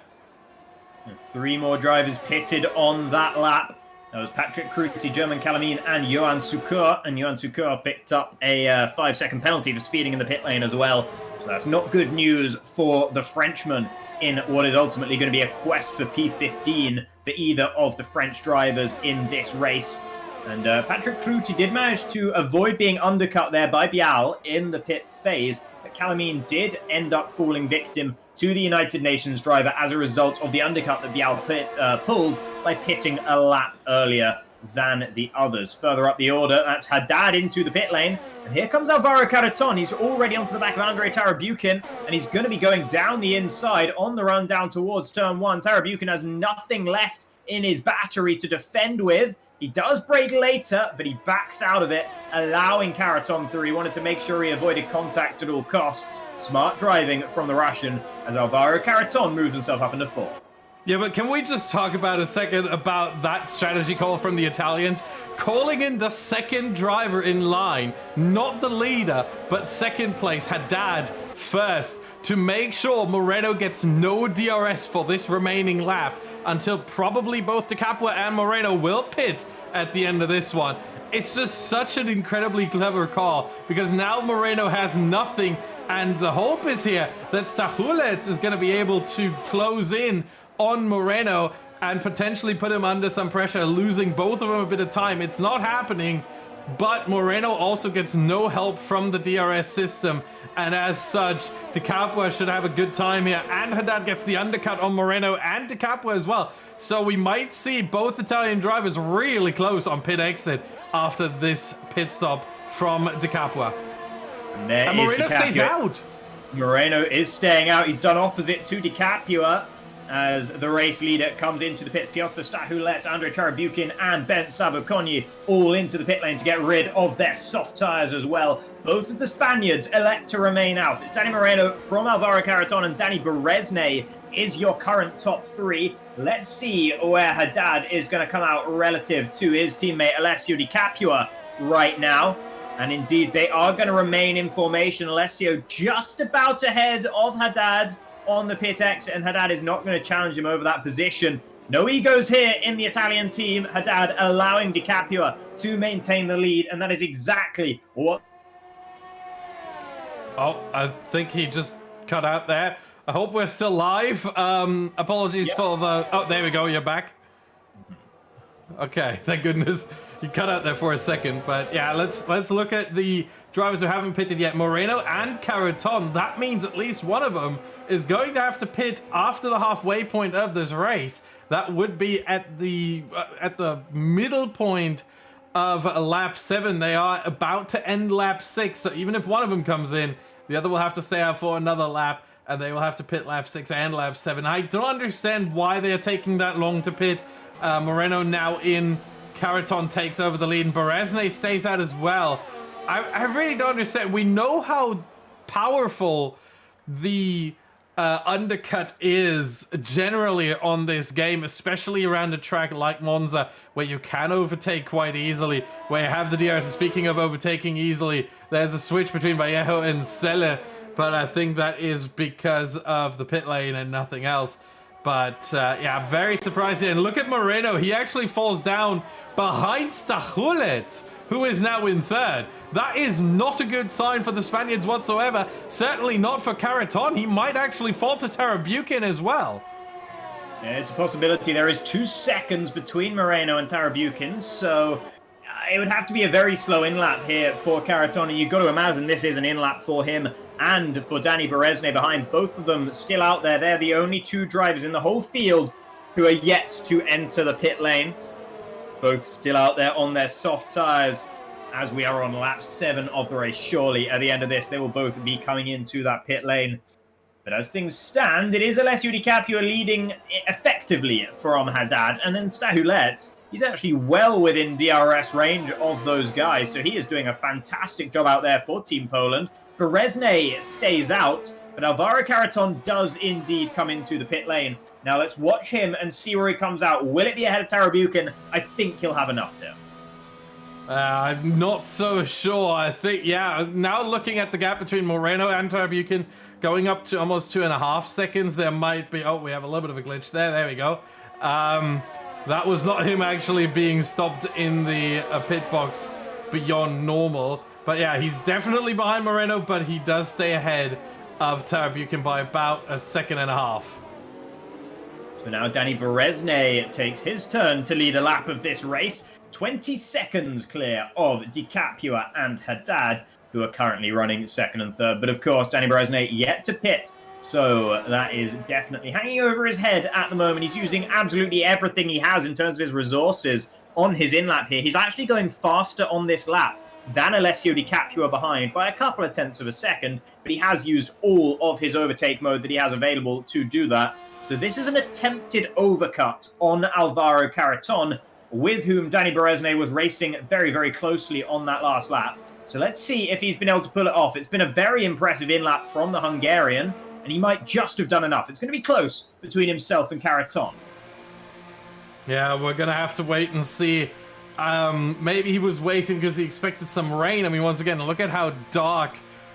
3 more drivers pitted on that lap. That was Patrick Kruti, German Calamine, and Johan Sukur. And Johan Sukur picked up a 5-second penalty for speeding in the pit lane as well. So that's not good news for the Frenchman in what is ultimately going to be a quest for P15 for either of the French drivers in this race. And Patrick Kruti did manage to avoid being undercut there by Bial in the pit phase, but Calamine did end up falling victim to the United Nations driver as a result of the undercut that Bial pulled by pitting a lap earlier than the others. Further up the order, that's Haddad into the pit lane. And here comes Alvaro Caraton. He's already onto the back of Andrei Tarabukin, and he's going to be going down the inside on the run down towards turn 1. Tarabukin has nothing left in his battery to defend with. He does brake later, but he backs out of it, allowing Caraton through. He wanted to make sure he avoided contact at all costs. Smart driving from the Russian as Alvaro Caraton moves himself up into 4th. Yeah, but can we just talk about a second about that strategy call from the Italians? Calling in the second driver in line, not the leader, but second place, Haddad, first, to make sure Moreno gets no DRS for this remaining lap until probably both Di Capua and Moreno will pit at the end of this one. It's just such an incredibly clever call, because now Moreno has nothing, and the hope is here that Stachulec is going to be able to close in on Moreno and potentially put him under some pressure, losing both of them a bit of time. It's not happening, but Moreno also gets no help from the DRS system, and as such, Di Capua should have a good time here, and Haddad gets the undercut on Moreno and Di Capua as well. So we might see both Italian drivers really close on pit exit after this pit stop from Di Capua. And Moreno stays out. Moreno is staying out. He's done opposite to Di Capua as the race leader comes into the pits. Piotr Stachulec, Andrei Tarabukin, and Ben Sabukonyi all into the pit lane to get rid of their soft tyres as well. Both of the Spaniards elect to remain out. It's Danny Moreno from Alvaro Caraton, and Danny Beresne is your current top 3. Let's see where Haddad is going to come out relative to his teammate Alessio Di Capua right now. And indeed, they are going to remain in formation. Alessio just about ahead of Haddad on the pit exit, and Haddad is not going to challenge him over that position. No egos here in the Italian team. Haddad allowing Di Capua to maintain the lead, and that is exactly what... Oh, I think he just cut out there. I hope we're still live. Apologies for the... Oh, there we go. You're back. Okay, thank goodness. You cut out there for a second, but yeah, let's look at the drivers who haven't pitted yet. Moreno and Caraton. That means at least one of them is going to have to pit after the halfway point of this race. That would be at the middle point of lap 7. They are about to end lap 6, so even if one of them comes in, the other will have to stay out for another lap, and they will have to pit lap 6 and lap 7. I don't understand why they are taking that long to pit. Moreno now in. Caraton takes over the lead, and Beresne stays out as well. I really don't understand. We know how powerful the undercut is generally on this game, especially around a track like Monza, where you can overtake quite easily, where you have the DRS. Speaking of overtaking easily, there's a switch between Vallejo and Selle, but I think that is because of the pit lane and nothing else. But yeah, very surprising. And look at Moreno. He actually falls down behind Stachulec, who is now in third. That is not a good sign for the Spaniards whatsoever. Certainly not for Caraton. He might actually fall to Tarabukin as well. Yeah, it's a possibility. There is 2 seconds between Moreno and Tarabukin, so it would have to be a very slow in-lap here for Caraton, and you've got to imagine this is an in-lap for him and for Danny Berezne behind. Both of them still out there. They're the only 2 drivers in the whole field who are yet to enter the pit lane. Both still out there on their soft tyres as we are on lap 7 of the race. Surely at the end of this, they will both be coming into that pit lane. But as things stand, it is Alessio Di Capua leading effectively from Haddad, and then Stachulec, he's actually well within DRS range of those guys, so he is doing a fantastic job out there for Team Poland. Berezne stays out, but Alvaro Caraton does indeed come into the pit lane. Now let's watch him and see where he comes out. Will it be ahead of Tarabukin? I think he'll have enough there. I'm not so sure. I think, yeah, now looking at the gap between Moreno and Tarabukin, going up to almost 2.5 seconds, there might be... Oh, we have a little bit of a glitch there. There we go. That was not him actually being stopped in the pit box beyond normal. But yeah, he's definitely behind Moreno, but he does stay ahead of Tarabukin by about 1.5 seconds. So now Danny Berezne takes his turn to lead a lap of this race. 20 seconds clear of Di Capua and Haddad, who are currently running 2nd and 3rd. But of course, Danny Berezne yet to pit. So that is definitely hanging over his head at the moment. He's using absolutely everything he has in terms of his resources on his in-lap here. He's actually going faster on this lap than Alessio Di Capua behind by a couple of tenths of a second, but he has used all of his overtake mode that he has available to do that. So this is an attempted overcut on Alvaro Caraton, with whom Danny Berezne was racing very, very closely on that last lap. So let's see if he's been able to pull it off. It's been a very impressive in-lap from the Hungarian, and he might just have done enough. It's going to be close between himself and Caraton. Yeah, we're going to have to wait and see. Maybe he was waiting because he expected some rain. I mean, once again, look at how dark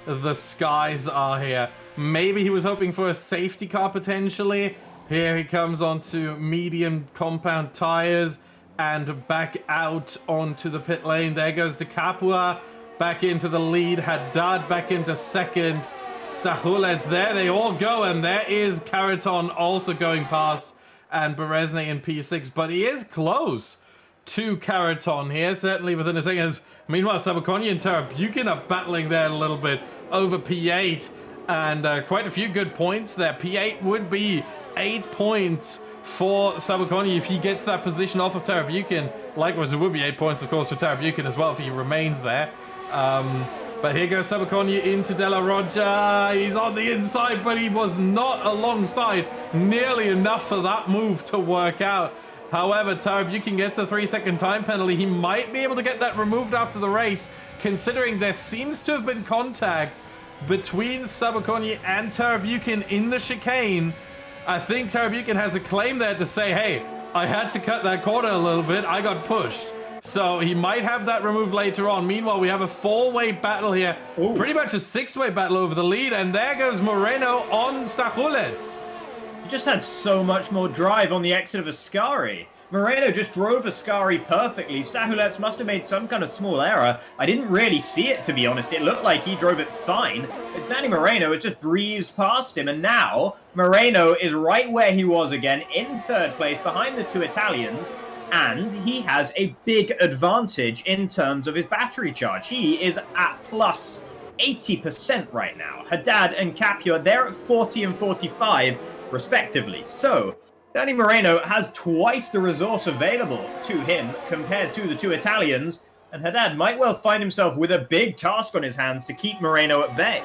the skies are here. Maybe he was hoping for a safety car potentially. Here he comes onto medium compound tires and back out onto the pit lane. There goes Di Capua back into the lead. Haddad back into 2nd. Stachulec there. They all go, and there is Caraton also going past, and Berezne in P6, but he is close to Caraton here, certainly within a second. Meanwhile, Sabakonya and Tarabukin are battling there a little bit over P8, and quite a few good points there. P8 would be 8 points for Sabakonya if he gets that position off of Tarabukin. Likewise, it would be 8 points, of course, for Tarabukin as well if he remains there. But here goes Sabakonya into Della Roggia. He's on the inside, but he was not alongside nearly enough for that move to work out. However, Tarabukin gets a 3-second time penalty. He might be able to get that removed after the race, considering there seems to have been contact between Sabakonya and Tarabukin in the chicane. I think Tarabukin has a claim there to say, hey, I had to cut that corner a little bit. I got pushed. So he might have that removed later on. Meanwhile, we have a 4-way battle here. Ooh. Pretty much a 6-way battle over the lead. And there goes Moreno on Stachulec. He just had so much more drive on the exit of Ascari. Moreno just drove Ascari perfectly. Stachulec must have made some kind of small error. I didn't really see it, to be honest. It looked like he drove it fine. But Danny Moreno has just breezed past him. And now Moreno is right where he was again, in 3rd place, behind the 2 Italians. And he has a big advantage in terms of his battery charge. He is at plus 80% right now. Haddad and Capua, they're at 40 and 45, respectively. So Danny Moreno has twice the resource available to him compared to the 2 Italians, and Haddad might well find himself with a big task on his hands to keep Moreno at bay.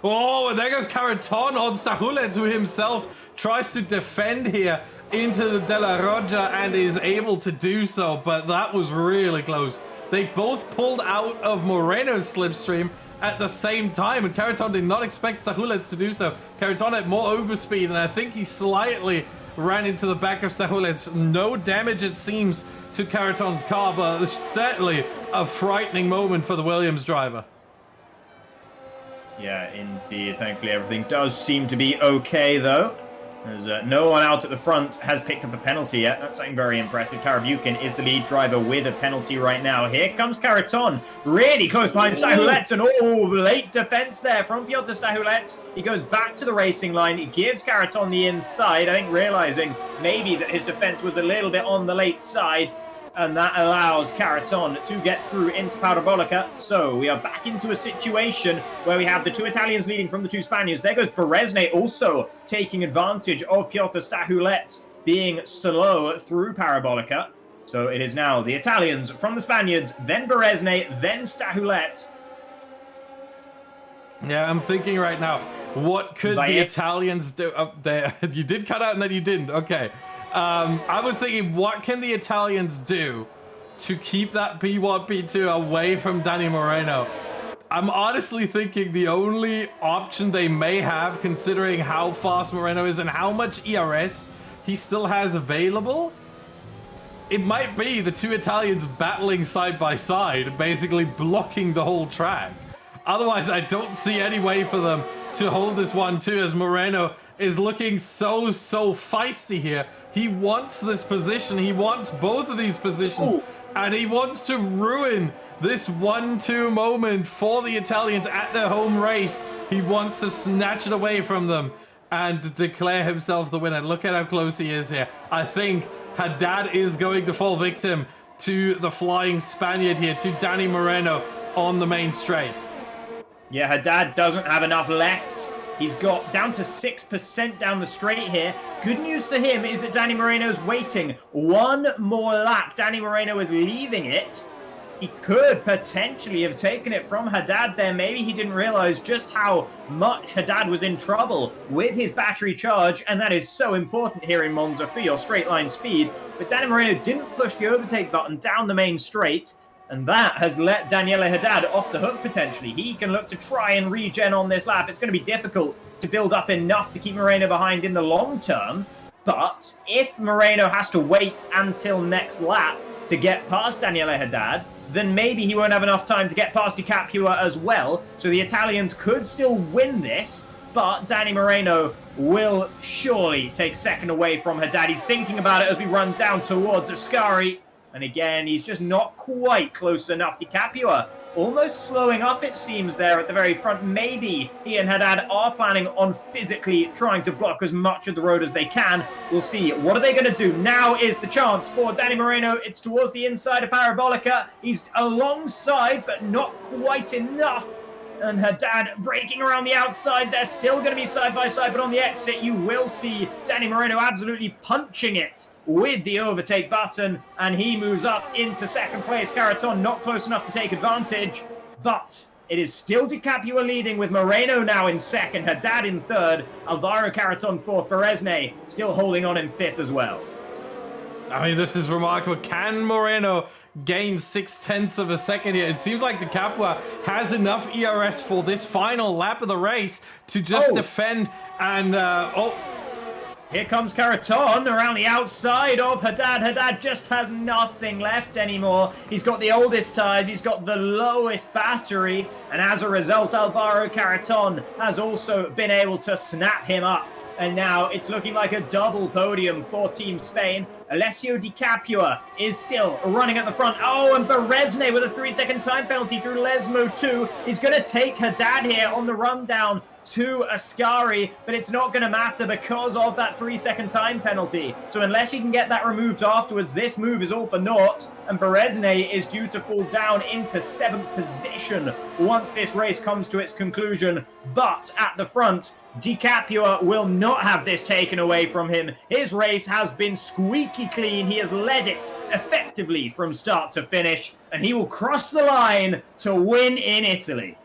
Oh, and there goes Caraton on Stachulec, who himself tries to defend here into the Della Roggia and is able to do so, but that was really close. They both pulled out of Moreno's slipstream, at the same time, and Karaton did not expect Stachulets to do so. Karaton had more overspeed, and I think he slightly ran into the back of Stachulets. No damage, it seems, to Karaton's car, but certainly a frightening moment for the Williams driver. Yeah, indeed. Thankfully, everything does seem to be okay, though. As no one out at the front has picked up a penalty yet. That's something very impressive. Karabukin is the lead driver with a penalty right now. Here comes Karaton, really close behind Stachulets, and late defense there from Piotr Stachulets. He goes back to the racing line. He gives Karaton the inside, I think realizing maybe that his defense was a little bit on the late side, and that allows Karaton to get through into Parabolica. So we are back into a situation where we have the two Italians leading from the two Spaniards. There goes Berezne also taking advantage of Piotr Stachulets being slow through Parabolica. So it is now the Italians from the Spaniards, then Berezne, then Stachulets. Yeah, I'm thinking right now, what could the Italians do? Oh, you did cut out and then you didn't. Okay. I was thinking, what can the Italians do to keep that P1, P2 away from Danny Moreno? I'm honestly thinking the only option they may have, considering how fast Moreno is and how much ERS he still has available, it might be the two Italians battling side by side, basically blocking the whole track. Otherwise, I don't see any way for them to hold this 1-2, as Moreno is looking so feisty here. He wants this position. He wants both of these positions. Ooh. And he wants to ruin this 1-2 moment for the Italians at their home race. He wants to snatch it away from them and declare himself the winner. Look at how close he is here. I think Haddad is going to fall victim to the flying Spaniard here, to Danny Moreno on the main straight. Yeah, Haddad doesn't have enough left. He's got down to 6% down the straight here. Good news for him is that Danny Moreno's waiting one more lap. Danny Moreno is leaving it. He could potentially have taken it from Haddad there. Maybe he didn't realize just how much Haddad was in trouble with his battery charge, and that is so important here in Monza for your straight line speed. But Danny Moreno didn't push the overtake button down the main straight, and that has let Daniela Haddad off the hook potentially. He can look to try and regen on this lap. It's going to be difficult to build up enough to keep Moreno behind in the long term. But if Moreno has to wait until next lap to get past Daniela Haddad, then maybe he won't have enough time to get past DiCapua as well. So the Italians could still win this, but Danny Moreno will surely take second away from Haddad. He's thinking about it as we run down towards Ascari. And again, he's just not quite close enough. DiCapua almost slowing up, it seems, there at the very front. Maybe he and Haddad are planning on physically trying to block as much of the road as they can. We'll see. What are they going to do? Now is the chance for Danny Moreno. It's towards the inside of Parabolica. He's alongside, but not quite enough. And Haddad breaking around the outside. They're still going to be side by side, but on the exit, you will see Danny Moreno absolutely punching it with the overtake button, and he moves up into second place. Karaton not close enough to take advantage, but it is still DiCapua leading with Moreno now in second, Haddad in third, Alvaro Karaton fourth, Berezne still holding on in fifth as well. I mean, this is remarkable. Can Moreno gain 0.6 of a second here? It seems like DiCapua has enough ERS for this final lap of the race to just defend and... Here comes Karaton around the outside of Haddad. Haddad just has nothing left anymore. He's got the oldest tyres, he's got the lowest battery, and as a result, Alvaro Karaton has also been able to snap him up. And now it's looking like a double podium for Team Spain. Alessio DiCapua is still running at the front. Oh, and Berezne with a 3-second time penalty through Lesmo 2 is going to take Haddad here on the rundown to Ascari, but it's not going to matter because of that 3-second time penalty. So unless he can get that removed afterwards, this move is all for naught, and Berezne is due to fall down into 7th position once this race comes to its conclusion. But at the front, DiCapua will not have this taken away from him. His race has been squeaky clean. He has led it effectively from start to finish, and he will cross the line to win in Italy.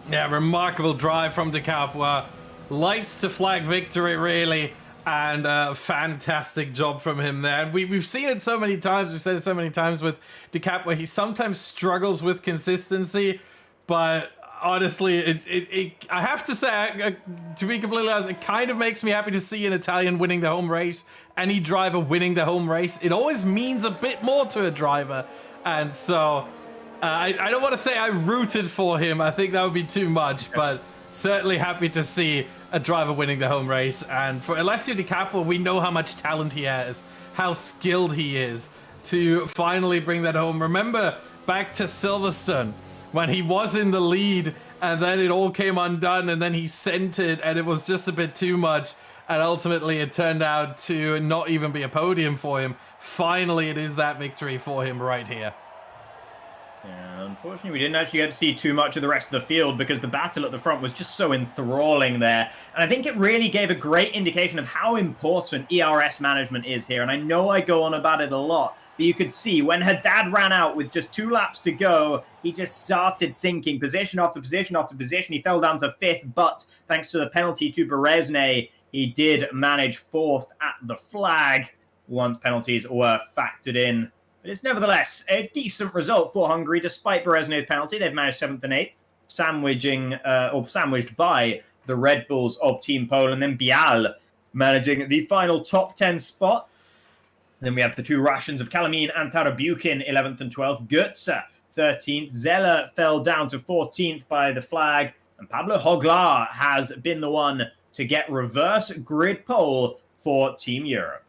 Yeah, remarkable drive from DiCapua. Lights to flag victory, really, and a fantastic job from him there. And we've seen it so many times. We've said it so many times with DiCapua. He sometimes struggles with consistency, but honestly, I have to say, to be completely honest, it kind of makes me happy to see an Italian winning the home race, any driver winning the home race. It always means a bit more to a driver, and so I don't want to say I rooted for him. I think that would be too much, but certainly happy to see a driver winning the home race. And for Alessio Di Capo, we know how much talent he has, how skilled he is to finally bring that home. Remember back to Silverstone when he was in the lead and then it all came undone and then he sent it and it was just a bit too much, and ultimately it turned out to not even be a podium for him. Finally, it is that victory for him right here. Yeah, unfortunately, we didn't actually get to see too much of the rest of the field because the battle at the front was just so enthralling there. And I think it really gave a great indication of how important ERS management is here. And I know I go on about it a lot, but you could see when Haddad ran out with just 2 laps to go, he just started sinking position after position after position. He fell down to 5th, but thanks to the penalty to Berezne, he did manage 4th at the flag once penalties were factored in. But it's nevertheless a decent result for Hungary, despite Berezne's penalty. They've managed 7th and 8th, sandwiched by the Red Bulls of Team Poland. Then Bial managing the final top 10 spot. Then we have the 2 Russians of Kalamin and Tarabukin, 11th and 12th. Goetze, 13th. Zeller fell down to 14th by the flag. And Pablo Hoglar has been the one to get reverse grid pole for Team Europe.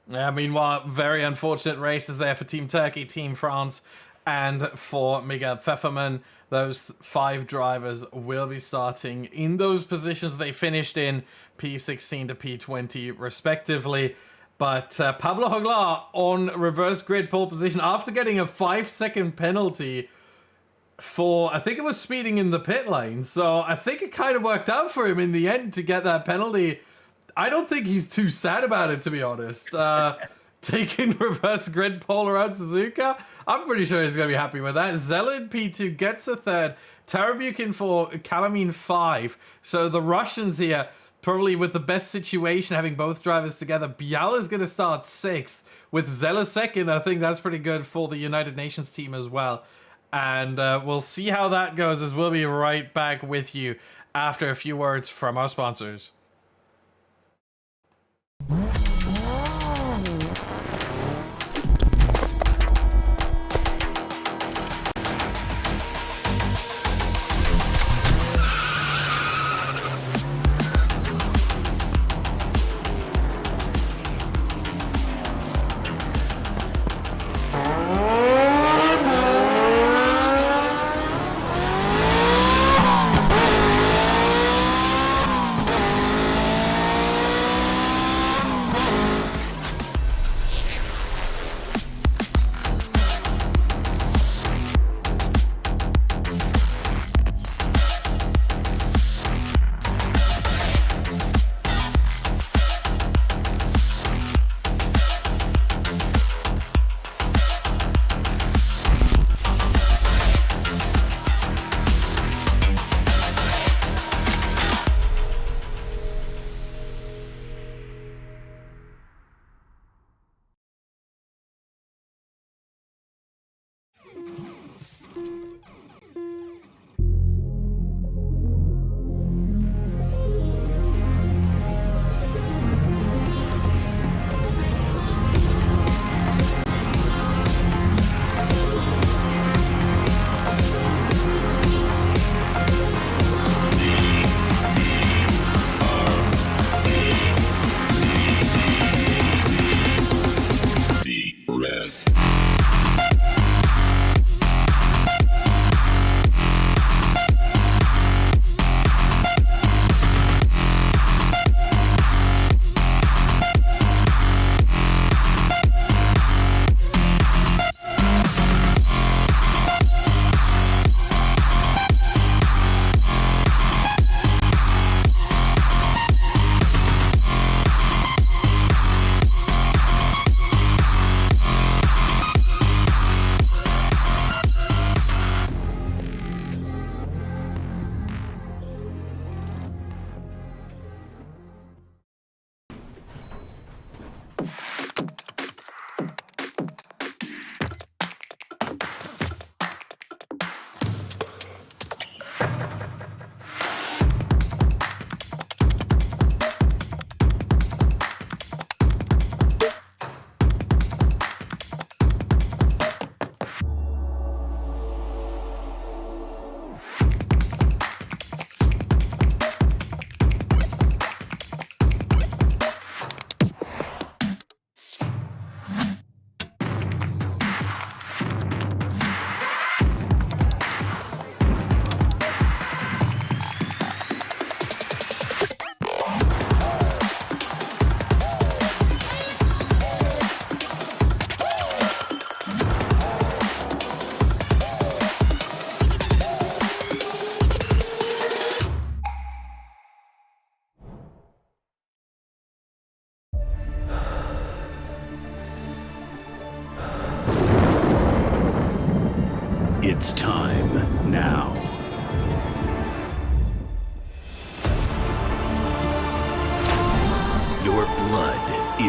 Yeah, meanwhile, very unfortunate races there for Team Turkey, Team France, and for Miguel Pfefferman. Those 5 drivers will be starting in those positions they finished in, P16 to P20 respectively. But Pablo Hoglar on reverse grid pole position after getting a 5-second penalty for, I think it was speeding in the pit lane. So I think it kind of worked out for him in the end to get that penalty. I don't think he's too sad about it, to be honest. Taking reverse grid pole around Suzuka, I'm pretty sure he's going to be happy with that. Zelin P2 gets a 3rd. Tarabukin for Kalamin 5. So the Russians here, probably with the best situation, having both drivers together. Bial is going to start 6th with Zeller 2nd. I think that's pretty good for the United Nations team as well. And we'll see how that goes, as we'll be right back with you after a few words from our sponsors.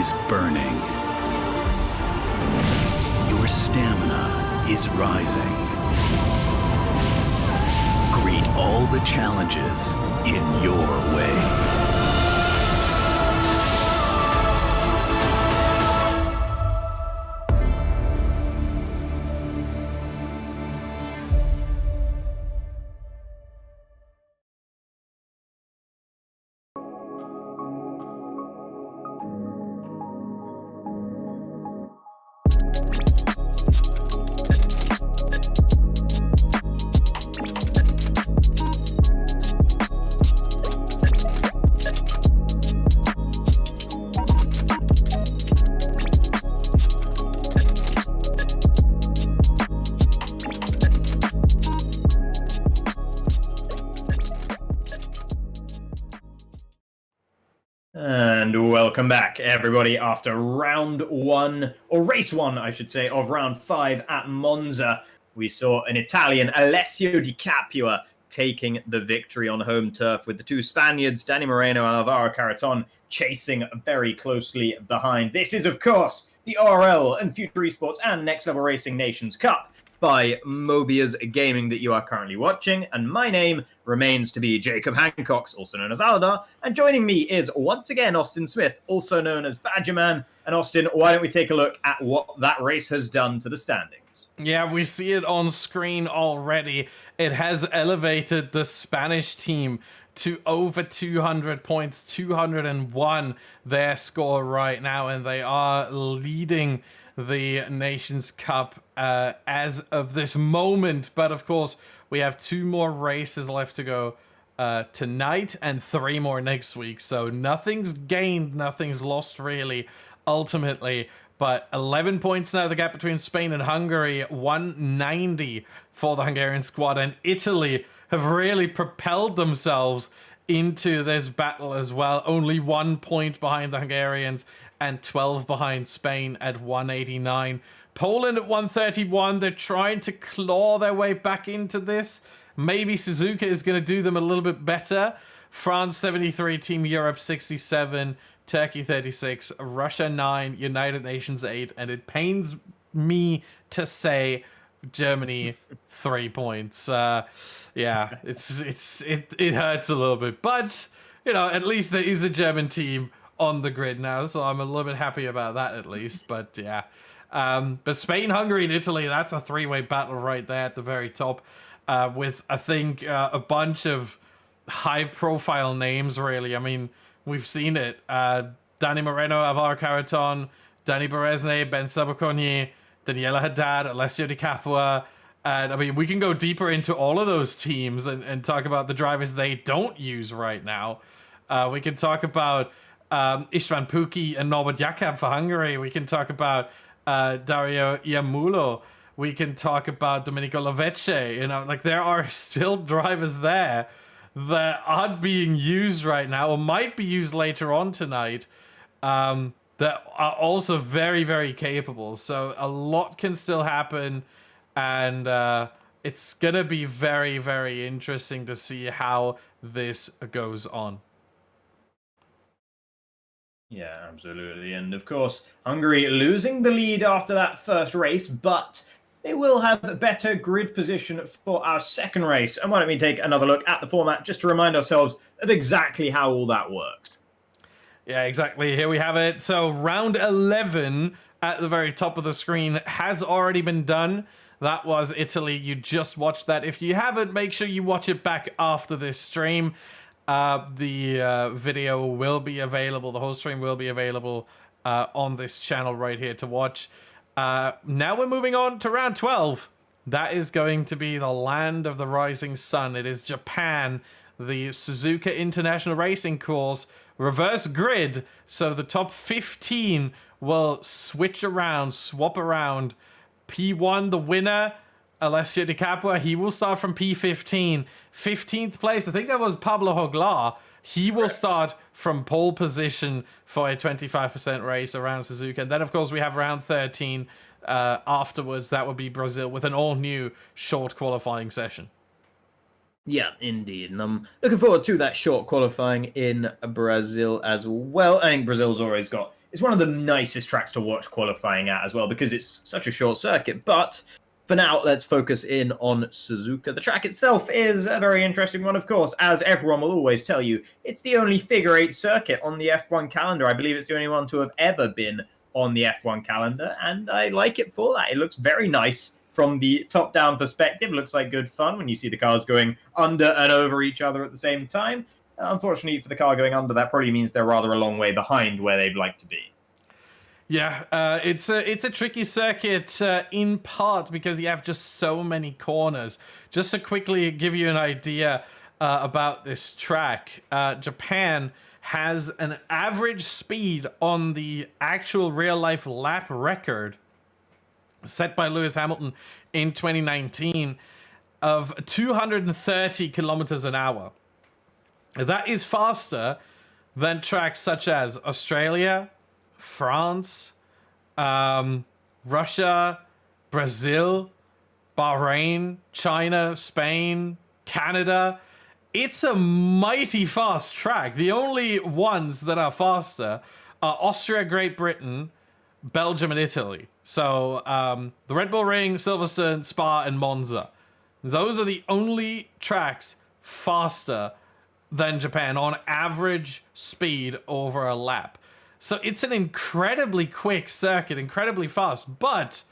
is burning. Your stamina is rising. Greet all the challenges in your way. And welcome back, everybody, after round one, or race one, I should say, of round 5 at Monza. We saw an Italian, Alessio Di Capua, taking the victory on home turf, with the two Spaniards, Dani Moreno and Alvaro Carreton, chasing very closely behind. This is, of course, the ORL and FuturEsports and Next Level Racing Nations Cup by Mobiuz Gaming that you are currently watching, and my name remains to be Jacob Hancox, also known as Aldar, and joining me is once again Austin Smith, also known as Badgerman. And Austin, why don't we take a look at what that race has done to the standings? Yeah, we see it on screen already. It has elevated the Spanish team to over 200 points, 201 their score right now, and they are leading the Nations Cup as of this moment. But of course, we have 2 more races left to go tonight and 3 more next week. So nothing's gained, nothing's lost really, ultimately. But 11 points now, the gap between Spain and Hungary, 190 for the Hungarian squad. And Italy have really propelled themselves into this battle as well. Only 1 point behind the Hungarians and 12 behind Spain at 189. Poland at 131. They're trying to claw their way back into this. Maybe Suzuka is going to do them a little bit better. France 73, Team Europe 67, Turkey 36, Russia 9, United Nations 8, and it pains me to say Germany 3 points. Yeah, it hurts a little bit, but you know, at least there is a German team on the grid now, so I'm a little bit happy about that at least. But yeah, but Spain, Hungary, and Italy, that's a 3-way battle right there at the very top, with I think a bunch of high-profile names. Really, I mean, we've seen it. Dani Moreno, Alvaro Carreton, Dani Berezne, Ben Sabaconyi, Daniela Haddad, Alessio Di Capua. And I mean, we can go deeper into all of those teams and talk about the drivers they don't use right now. We can talk about Istvan Puki and Norbert Jakab for Hungary. We can talk about Dario Iamulo. We can talk about Domenico Lovece. You know, like, there are still drivers there that aren't being used right now, or might be used later on tonight, that are also very, very capable. So a lot can still happen, and it's gonna be very, very interesting to see how this goes on. Yeah, absolutely. And of course, Hungary losing the lead after that first race, but they will have better grid position for our second race. And why don't we take another look at the format just to remind ourselves of exactly how all that works. Yeah, exactly. Here we have it. So round 11 at the very top of the screen has already been done. That was Italy. You just watched that. If you haven't, make sure you watch it back after this stream. The video will be available. The whole stream will be available on this channel right here to watch. Now we're moving on to round 12. That is going to be the land of the rising sun. It is Japan, the Suzuka International Racing Course, reverse grid. So the top 15 will switch around, swap around. P1, the winner, Alessio Di Capua, he will start from P15. 15th place, I think that was Pablo Joglar. He will start from pole position for a 25% race around Suzuka. And then, of course, we have round 13 afterwards. That would be Brazil with an all-new short qualifying session. Yeah, indeed. And I'm looking forward to that short qualifying in Brazil as well. I think Brazil's always got it's one of the nicest tracks to watch qualifying at as well, because it's such a short circuit. But for now, let's focus in on Suzuka. The track itself is a very interesting one, of course, as everyone will always tell you. It's the only figure-8 circuit on the F1 calendar. I believe it's the only one to have ever been on the F1 calendar, and I like it for that. It looks very nice from the top-down perspective. It looks like good fun when you see the cars going under and over each other at the same time. Unfortunately, for the car going under, that probably means they're rather a long way behind where they'd like to be. Yeah, it's a tricky circuit in part because you have just so many corners. Just to quickly give you an idea about this track, Japan has an average speed on the actual real-life lap record set by Lewis Hamilton in 2019 of 230 kilometers an hour. That is faster than tracks such as Australia, France, Russia, Brazil, Bahrain, China, Spain, Canada. It's a mighty fast track. The only ones that are faster are Austria, Great Britain, Belgium, and Italy. So the Red Bull Ring, Silverstone, Spa, and Monza. Those are the only tracks faster than Japan on average speed over a lap. So it's an incredibly quick circuit, incredibly fast, but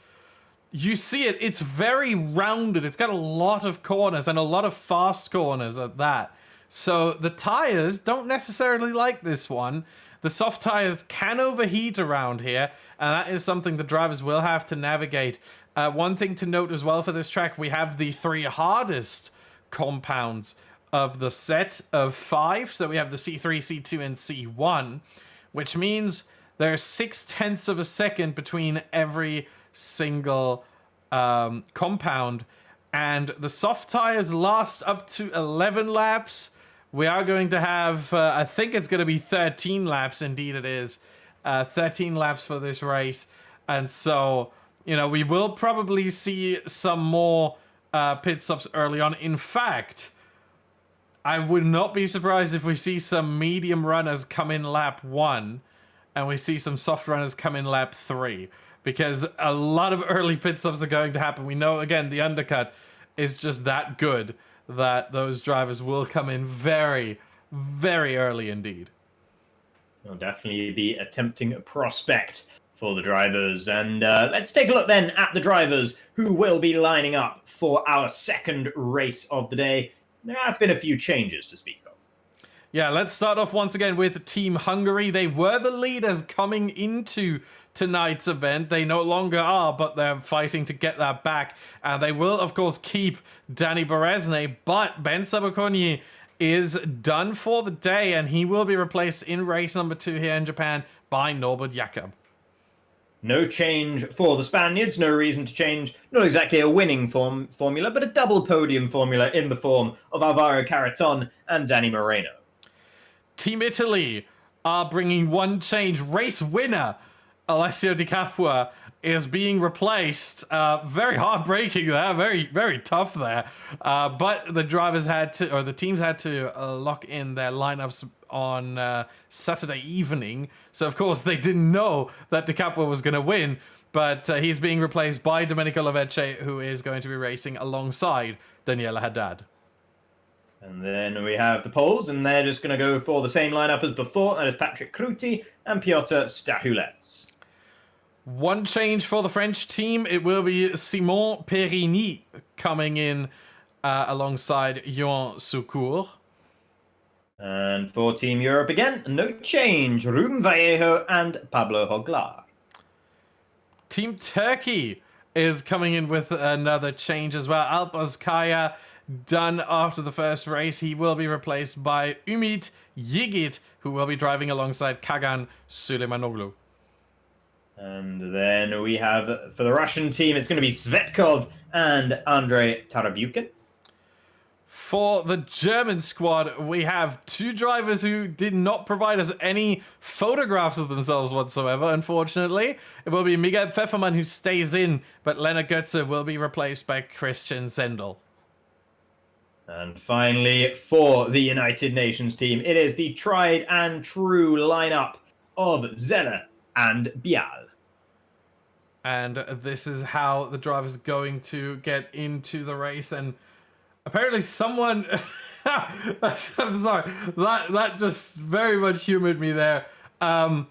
you see it, it's very rounded. It's got a lot of corners and a lot of fast corners at that. So the tires don't necessarily like this one. The soft tires can overheat around here, and that is something the drivers will have to navigate. One thing to note as well for this track, we have the 3 hardest compounds of the set of 5. So we have the C3, C2, and C1, which means there's 0.6 of a second between every single compound. And the soft tires last up to 11 laps. We are going to have, I think it's going to be 13 laps. Indeed it is. 13 laps for this race. And so, you know, we will probably see some more pit stops early on. In fact, I would not be surprised if we see some medium runners come in lap 1 and we see some soft runners come in lap 3, because a lot of early pit stops are going to happen. We know, again, the undercut is just that good that those drivers will come in very, very early indeed. It'll definitely be a tempting prospect for the drivers. And let's take a look then at the drivers who will be lining up for our second race of the day. There have been a few changes to speak of. Yeah, let's start off once again with Team Hungary. They were the leaders coming into tonight's event. They no longer are, but they're fighting to get that back. And they will, of course, keep Dani Berezne, but Ben Sabakonyi is done for the day, and he will be replaced in race number 2 here in Japan by Norbert Jakob. No change for the Spaniards, no reason to change, not exactly a winning formula, but a double podium formula in the form of Alvaro Caraton and Danny Moreno. Team Italy are bringing one change. Race winner Alessio Di Capua is being replaced. Very heartbreaking there, very, very tough there. But the drivers had to, or the teams had to lock in their lineups on Saturday evening. So, of course, they didn't know that Di Capua was going to win. But he's being replaced by Domenico Lavecce, who is going to be racing alongside Daniela Haddad. And then we have the Poles, and they're just going to go for the same lineup as before. That is Patrick Kruti and Piotr Stachulets. One change for the French team. It will be Simon Perigny coming in alongside Johan Soucourt. And for Team Europe again, no change. Ruben Vallejo and Pablo Hoglar. Team Turkey is coming in with another change as well. Alp Özkaya done after the first race. He will be replaced by Ümit Yigit, who will be driving alongside Kagan Süleymanoglu. And then we have, for the Russian team, it's going to be Svetkov and Andrei Tarabukin. For the German squad, we have 2 drivers who did not provide us any photographs of themselves whatsoever, unfortunately. It will be Miguel Pfeffermann who stays in, but Lennart Götze will be replaced by Christian Zendel. And finally, for the United Nations team, it is the tried and true lineup of Zeller, and Bial. And this is how the driver's going to get into the race. And apparently someone... I'm sorry. That just very much humored me there. I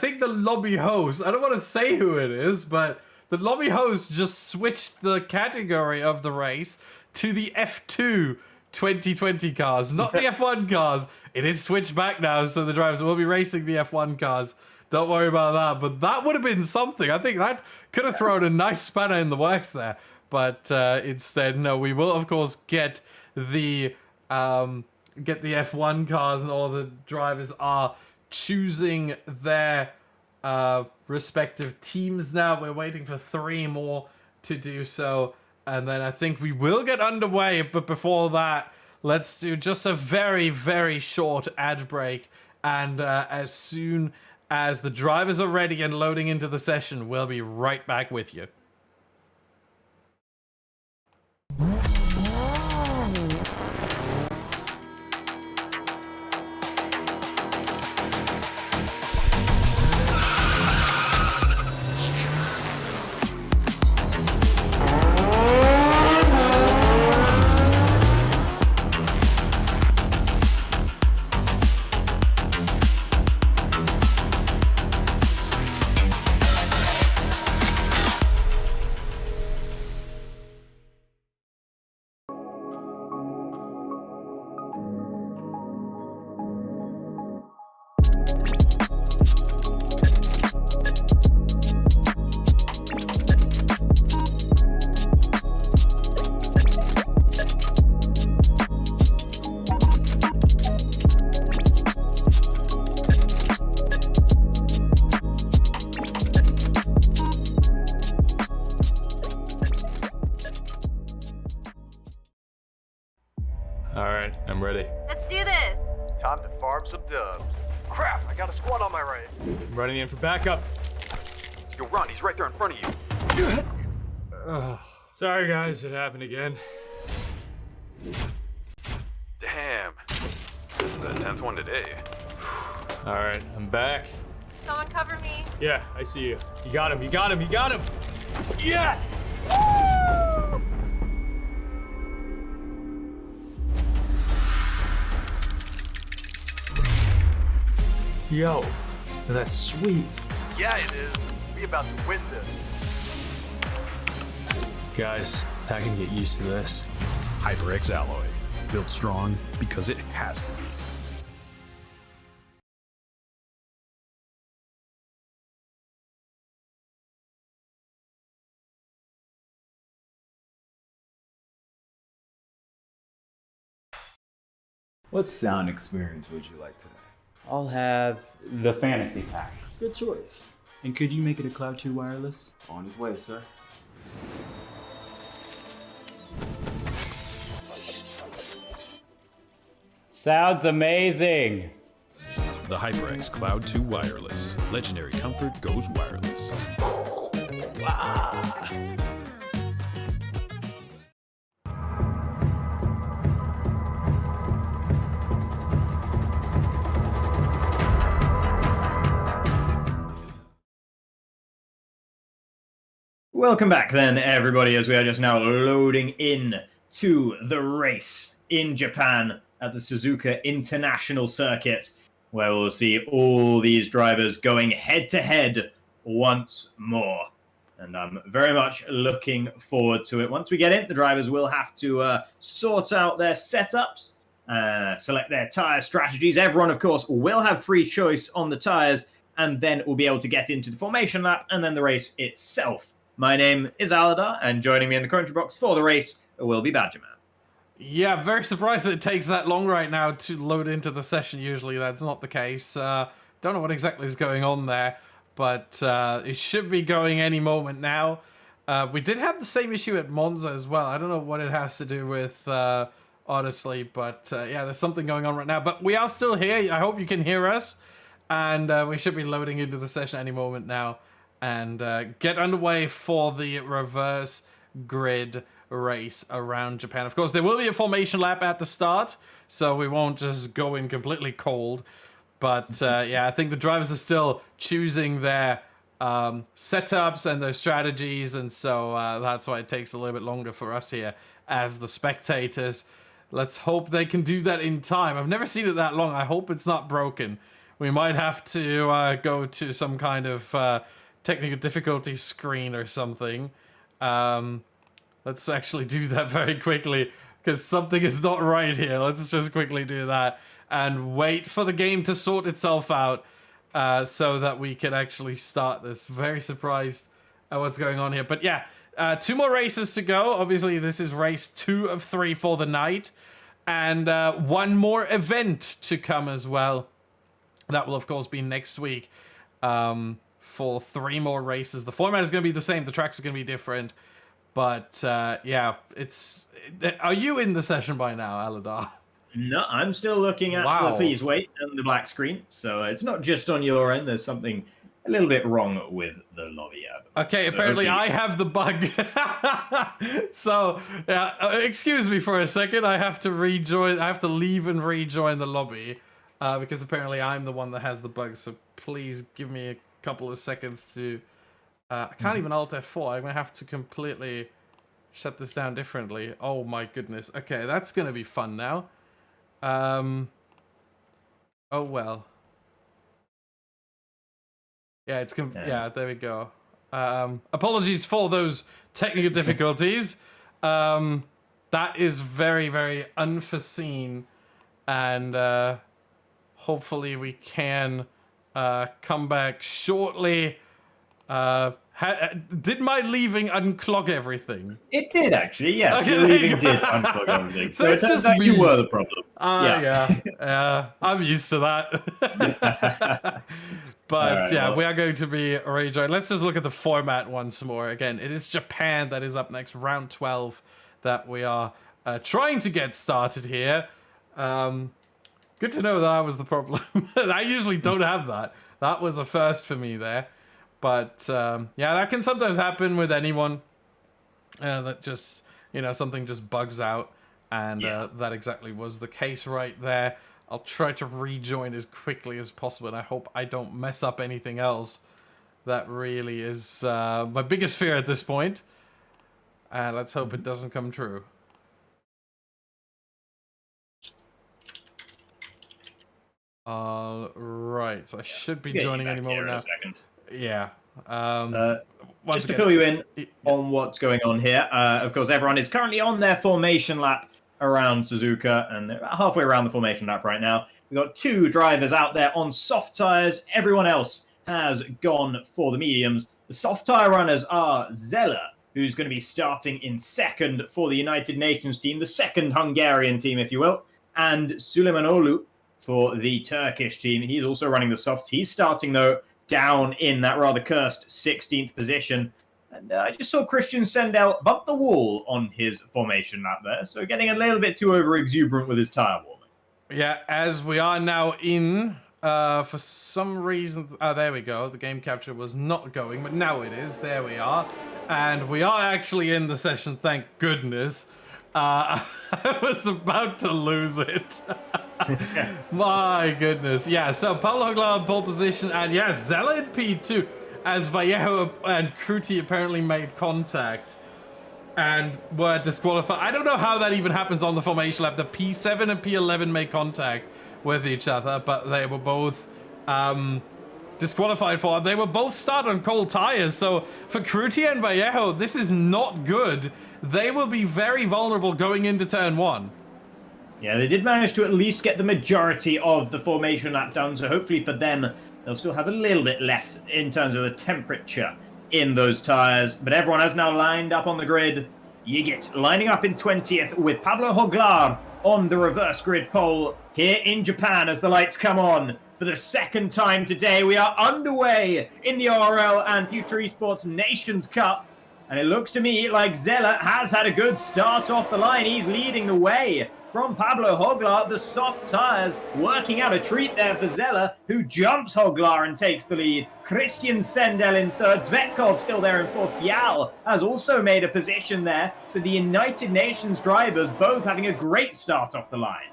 think the lobby host, I don't want to say who it is, but the lobby host just switched the category of the race to the F2 2020 cars, not the F1 cars. It is switched back now, so the drivers will be racing the F1 cars. Don't worry about that. But that would have been something. I think that could have thrown a nice spanner in the works there. But instead, no, we will, of course, get the F1 cars, and all the drivers are choosing their respective teams now. We're waiting for 3 more to do so, and then I think we will get underway. But before that, let's do just a very, very short ad break, and as soon as the drivers are ready and loading into the session, we'll be right back with you. Alright, I'm ready. Let's do this! Time to farm some dubs. Crap, I got a squad on my right. I'm running in for backup. Yo, Ron, he's right there in front of you. Sorry guys, it happened again. Damn. This is the 10th one today. Alright, I'm back. Someone cover me. Yeah, I see you. You got him, you got him, you got him! Yes! Yo, that's sweet. Yeah, it is. We about to win this. Guys, I can get used to this. HyperX alloy. Built strong because it has to be. What sound experience would you like today? I'll have the fantasy pack. Good choice. And could you make it a Cloud 2 wireless? On his way, sir. Sounds amazing! The HyperX Cloud 2 wireless. Legendary comfort goes wireless. Welcome back then, everybody, as we are just now loading in to the race in Japan at the Suzuka International Circuit, where we'll see all these drivers going head-to-head once more. And I'm very much looking forward to it. Once we get in, the drivers will have to sort out their setups, select their tyre strategies. Everyone, of course, will have free choice on the tyres, and then we'll be able to get into the formation lap and then the race itself. My name is Aladar, and joining me in the commentary box for the race will be Badgerman. Yeah, very surprised that it takes that long right now to load into the session. Usually that's not the case. Don't know what exactly is going on there, but it should be going any moment now. We did have the same issue at Monza as well. I don't know what it has to do with, honestly, but yeah, there's something going on right now. But we are still here. I hope you can hear us, and we should be loading into the session any moment now. And get underway for the reverse grid race around Japan. Of course, there will be a formation lap at the start, so we won't just go in completely cold. But yeah, I think the drivers are still choosing their setups and their strategies, and so that's why it takes a little bit longer for us here as the spectators. Let's hope they can do that in time. I've never seen it that long. I hope it's not broken. We might have to go to some kind of technical difficulty screen or something. Let's actually do that very quickly, because something is not right here. Let's just quickly do that and wait for the game to sort itself out so that we can actually start this. Very surprised at what's going on here. But yeah, 2 more races to go. Obviously, this is race 2 of 3 for the night. And 1 more event to come as well. That will, of course, be next week for 3 more races. The format is going to be the same. The tracks are going to be different. But yeah, it's... Are you in the session by now, Aladar? No, I'm still looking at the please wait and the black screen. So it's not just on your end. There's something a little bit wrong with the lobby app. Okay, so apparently I have the bug. So, excuse me for a second. I have to rejoin. I have to leave and rejoin the lobby because apparently I'm the one that has the bug. So please give me a couple of seconds to... I can't even Alt F4. I'm going to have to completely shut this down differently. Oh my goodness. Okay, that's going to be fun now. Oh well. Yeah, it's yeah, there we go. Apologies for those technical difficulties. That is very, very unforeseen, and hopefully we can come back shortly. Did my leaving unclog everything? It did, actually, yes. Your leaving did unclog everything. So it's just like you were the problem. Yeah. I'm used to that. But right, yeah, well, we are going to be rejoined. Let's just look at the format once more. Again, it is Japan that is up next, round 12, that we are trying to get started here. Good to know that I was the problem. I usually don't have that. That was a first for me there. But yeah, that can sometimes happen with anyone. That just, you know, something just bugs out. And that exactly was the case right there. I'll try to rejoin as quickly as possible, and I hope I don't mess up anything else. That really is my biggest fear at this point. And let's hope it doesn't come true. Right, so I should be joining any moment now. Yeah. Just to fill you in on what's going on here, of course, everyone is currently on their formation lap around Suzuka, and they're about halfway around the formation lap right now. We've got 2 drivers out there on soft tires. Everyone else has gone for the mediums. The soft tire runners are Zella, who's going to be starting in 2nd for the United Nations team, the 2nd Hungarian team, if you will, and Süleymanoglu for the Turkish team. He's also running the softs. He's starting, though, down in that rather cursed 16th position. And I just saw Christian Sendel bump the wall on his formation lap there, so getting a little bit too over-exuberant with his tyre warming. Yeah, as we are now in, for some reason... Oh, there we go. The game capture was not going, but now it is. There we are. And we are actually in the session, thank goodness. I was about to lose it. My goodness. Yeah, so Pablo Hoglar in pole position, and yes, Zella in P2, as Vallejo and Kruti apparently made contact and were disqualified. I don't know how that even happens on the formation lap. The P7 and P11 made contact with each other, but they were both disqualified for it. They were both start on cold tires, so for Kruti and Vallejo, this is not good. They will be very vulnerable going into turn 1. Yeah, they did manage to at least get the majority of the formation lap done, so hopefully for them, they'll still have a little bit left in terms of the temperature in those tires. But everyone has now lined up on the grid. Yigit lining up in 20th with Pablo Hoglar on the reverse grid pole here in Japan as the lights come on. For the 2nd time today, we are underway in the ORL and FuturEsports Nations Cup. And it looks to me like Zella has had a good start off the line. He's leading the way from Pablo Hoglar. The soft tires working out a treat there for Zella, who jumps Hoglar and takes the lead. Christian Sendel in 3rd. Zvetkov still there in 4th. Bial has also made a position there. So the United Nations drivers both having a great start off the line.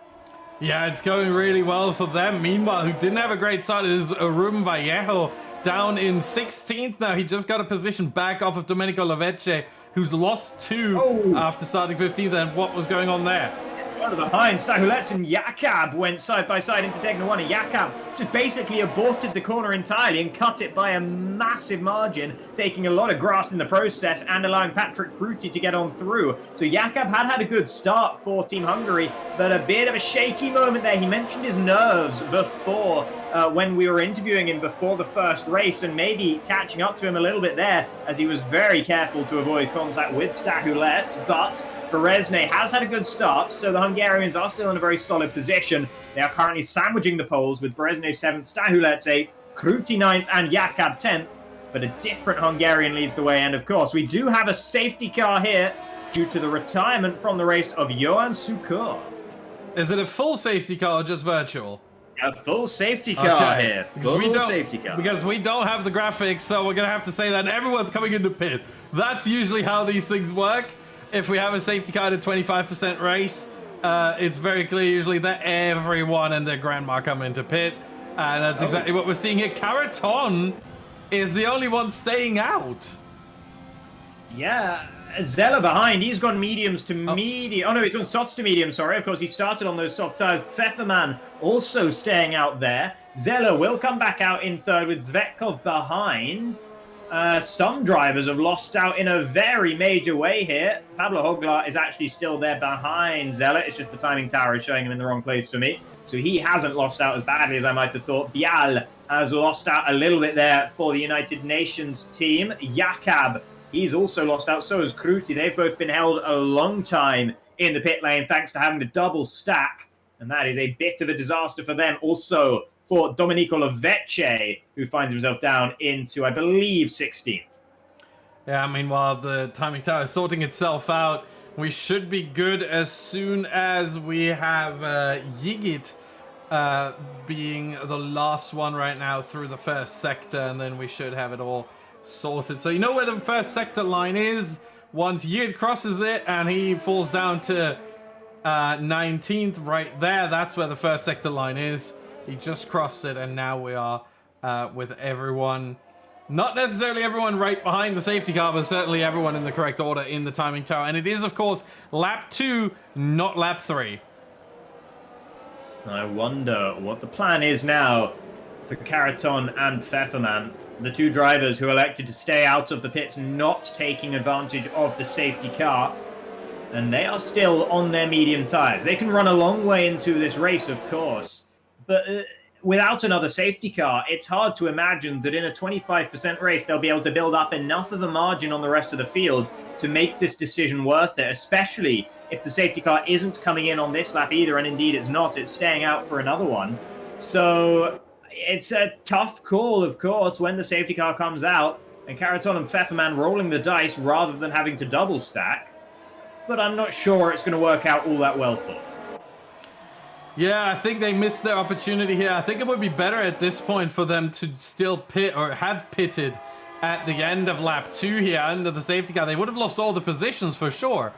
Yeah, it's going really well for them. Meanwhile, who didn't have a great start is Ruben Vallejo, down in 16th now. He just got a position back off of Domenico Lovece, who's lost 2 after starting 15th. And what was going on there? Further behind, Stahulet and Jakab went side by side into Degna 1, and Jakab just basically aborted the corner entirely and cut it by a massive margin, taking a lot of grass in the process and allowing Patrick Kruti to get on through. So Jakab had a good start for Team Hungary, but a bit of a shaky moment there. He mentioned his nerves before when we were interviewing him before the first race, and maybe catching up to him a little bit there as he was very careful to avoid contact with Stahulet, but Berezne has had a good start, so the Hungarians are still in a very solid position. They are currently sandwiching the poles with Berezne 7th, Stahulet 8th, Kruti 9th, and Jakab 10th. But a different Hungarian leads the way, and of course, we do have a safety car here due to the retirement from the race of Johan Suzuka. Is it a full safety car or just virtual? A full safety car here. Full safety car. Because we don't have the graphics, so we're going to have to say that everyone's coming into pit. That's usually how these things work. If we have a safety car at a 25% race, it's very clear usually that everyone and their grandma come into pit. And that's exactly what we're seeing here. Caraton is the only one staying out. Yeah, Zella behind. He's gone mediums to medium. Oh, no, he's gone softs to medium, sorry. Of course, he started on those soft tires. Pfefferman also staying out there. Zella will come back out in third with Zvetkov behind. Some drivers have lost out in a very major way here. Pablo Hoglar is actually still there behind Zella. It's just the timing tower is showing him in the wrong place for me. So he hasn't lost out as badly as I might have thought. Bial has lost out a little bit there for the United Nations team. Jakab, he's also lost out. So has Kruti. They've both been held a long time in the pit lane thanks to having to double stack. And that is a bit of a disaster for them. Also, for Domenico Lovece, who finds himself down into, I believe, 16th. Yeah, meanwhile, the timing tower is sorting itself out. We should be good as soon as we have Yigit being the last one right now through the first sector, and then we should have it all sorted. So you know where the first sector line is? Once Yigit crosses it and he falls down to 19th right there, that's where the first sector line is. He just crossed it, and now we are with everyone. Not necessarily everyone right behind the safety car, but certainly everyone in the correct order in the timing tower. And it is, of course, lap 2, not lap 3. I wonder what the plan is now for Caraton and Pfefferman, the two drivers who elected to stay out of the pits, not taking advantage of the safety car. And they are still on their medium tires. They can run a long way into this race, of course. But without another safety car, it's hard to imagine that in a 25% race, they'll be able to build up enough of a margin on the rest of the field to make this decision worth it, especially if the safety car isn't coming in on this lap either, and indeed it's not. It's staying out for another one. So it's a tough call, of course, when the safety car comes out, and Caraton and Pfefferman rolling the dice rather than having to double stack. But I'm not sure it's going to work out all that well for them. Yeah, I think they missed their opportunity here. I think it would be better at this point for them to still pit or have pitted at the end of lap 2 here under the safety car. They would have lost all the positions for sure,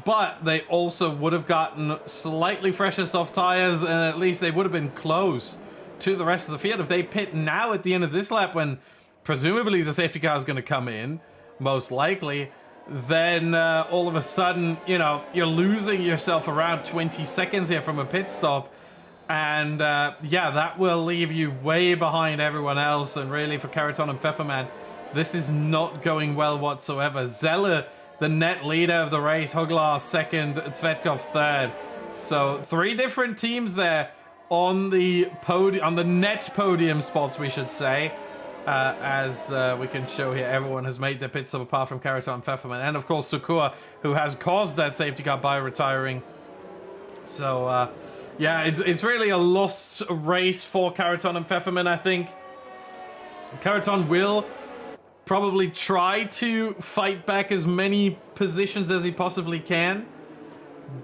but they also would have gotten slightly fresher soft tires, and at least they would have been close to the rest of the field. If they pit now at the end of this lap, when presumably the safety car is going to come in, most likely, then all of a sudden, you know, you're losing yourself around 20 seconds here from a pit stop. And yeah, that will leave you way behind everyone else. And really for Caraton and Pfefferman, this is not going well whatsoever. Zeller, the net leader of the race, Hoglar second, Zvetkov third. So 3 different teams there on the podium, on the net podium spots, we should say. As we can show here, everyone has made their pit stop apart from Caraton and Pfefferman. And of course, Suzuka, who has caused that safety car by retiring. So, yeah, it's really a lost race for Caraton and Pfefferman, I think. Caraton will probably try to fight back as many positions as he possibly can.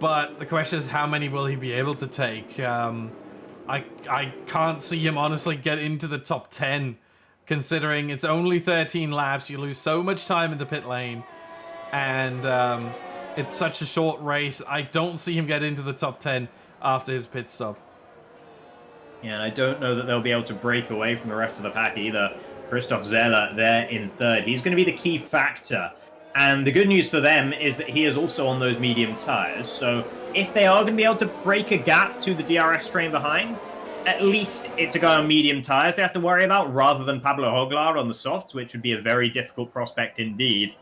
But the question is, how many will he be able to take? I can't see him, honestly, get into the top 10. Considering it's only 13 laps, you lose so much time in the pit lane, and it's such a short race. I don't see him get into the top 10. after his pit stop. Yeah, and I don't know that they'll be able to break away from the rest of the pack either. Christoph Zeller there in third. He's going to be the key factor. And the good news for them is that he is also on those medium tires. So if they are going to be able to break a gap to the DRS train behind, at least it's a guy on medium tires they have to worry about rather than Pablo Hoglar on the softs, which would be a very difficult prospect indeed.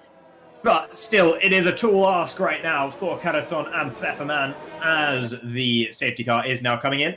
But still, it is a tall ask right now for Caraton and Pfefferman as the safety car is now coming in.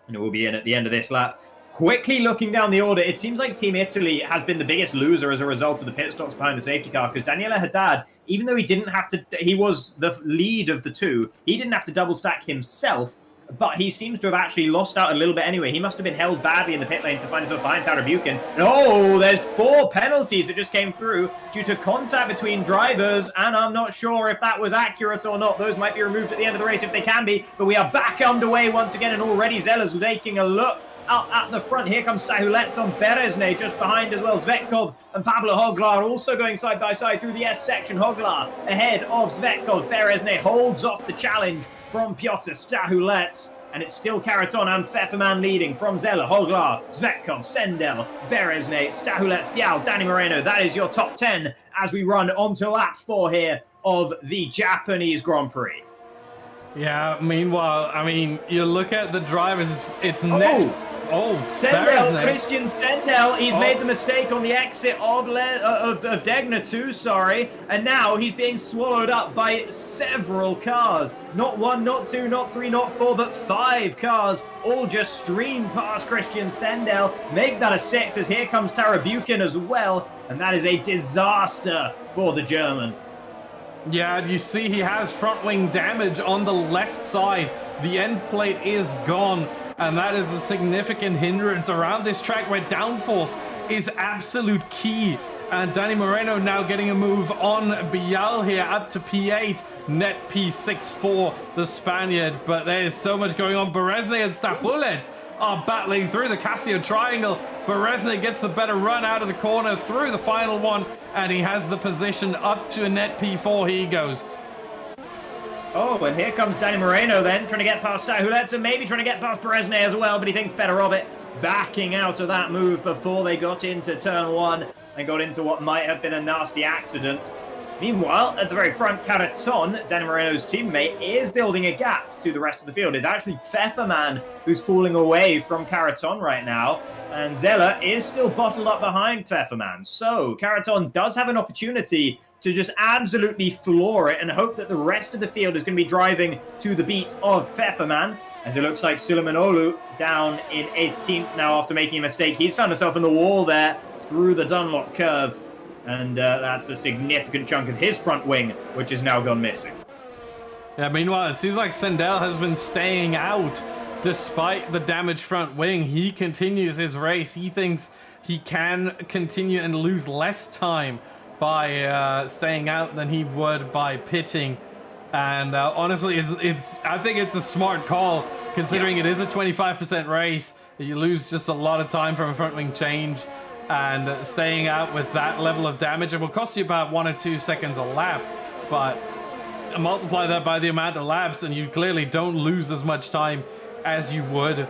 And it will be in at the end of this lap. Quickly looking down the order, it seems like Team Italy has been the biggest loser as a result of the pit stops behind the safety car, because Daniela Haddad, even though he was the lead of the two, he didn't have to double stack himself, but he seems to have actually lost out a little bit anyway. He must have been held badly in the pit lane to find himself behind Tarabukin. And oh, there's 4 penalties that just came through due to contact between drivers, and I'm not sure if that was accurate or not. Those might be removed at the end of the race if they can be, but we are back underway once again, and already Zeller's taking a look out at the front. Here comes Stahulet on Beresne just behind as well. Zvetkov and Pablo Hoglar also going side by side through the S section. Hoglar ahead of Zvetkov. Beresne holds off the challenge from Piotr Stahulet. And it's still Caraton and Pfefferman leading from Zeller, Hoglar, Zvetkov, Sendel, Beresne, Stahulet, Bial, Danny Moreno. That is your top 10 as we run onto lap 4 here of the Japanese Grand Prix. Yeah, meanwhile, I mean, you look at the drivers, it's Sendel, Christian Sendel, he's made the mistake on the exit of Degner too, and now he's being swallowed up by several cars. Not 1, not 2, not 3, not 4, but 5 cars all just stream past Christian Sendel. Make that a 6th as here comes Tarabukin as well, and that is a disaster for the German. Yeah, you see he has front wing damage on the left side. The end plate is gone, and that is a significant hindrance around this track where downforce is absolute key. And Danny Moreno now getting a move on Bial here up to P8, net P6 for the Spaniard. But there is so much going on. Beresne and Stahulet are battling through the Casio triangle. Beresne gets the better run out of the corner through the final one, and he has the position up to a net P4. Here he goes. Oh, and here comes Danny Moreno then, trying to get past Stahulet and maybe trying to get past Beresne as well, but he thinks better of it. Backing out of that move before they got into turn 1 and got into what might have been a nasty accident. Meanwhile, at the very front, Caraton, Danny Moreno's teammate, is building a gap to the rest of the field. It's actually Pfefferman who's falling away from Caraton right now, and Zeller is still bottled up behind Pfefferman. So Caraton does have an opportunity to just absolutely floor it and hope that the rest of the field is going to be driving to the beat of Pfefferman, as it looks like Suleimanoglu down in 18th now after making a mistake. He's found himself in the wall there through the Dunlop curve, and that's a significant chunk of his front wing, which has now gone missing. Yeah, meanwhile, it seems like Sendel has been staying out despite the damaged front wing. He continues his race. He thinks he can continue and lose less time by staying out than he would by pitting. And honestly, I think it's a smart call, considering it is a 25% race. You lose just a lot of time from a front wing change, and staying out with that level of damage, it will cost you about 1 or 2 seconds a lap, but multiply that by the amount of laps and you clearly don't lose as much time as you would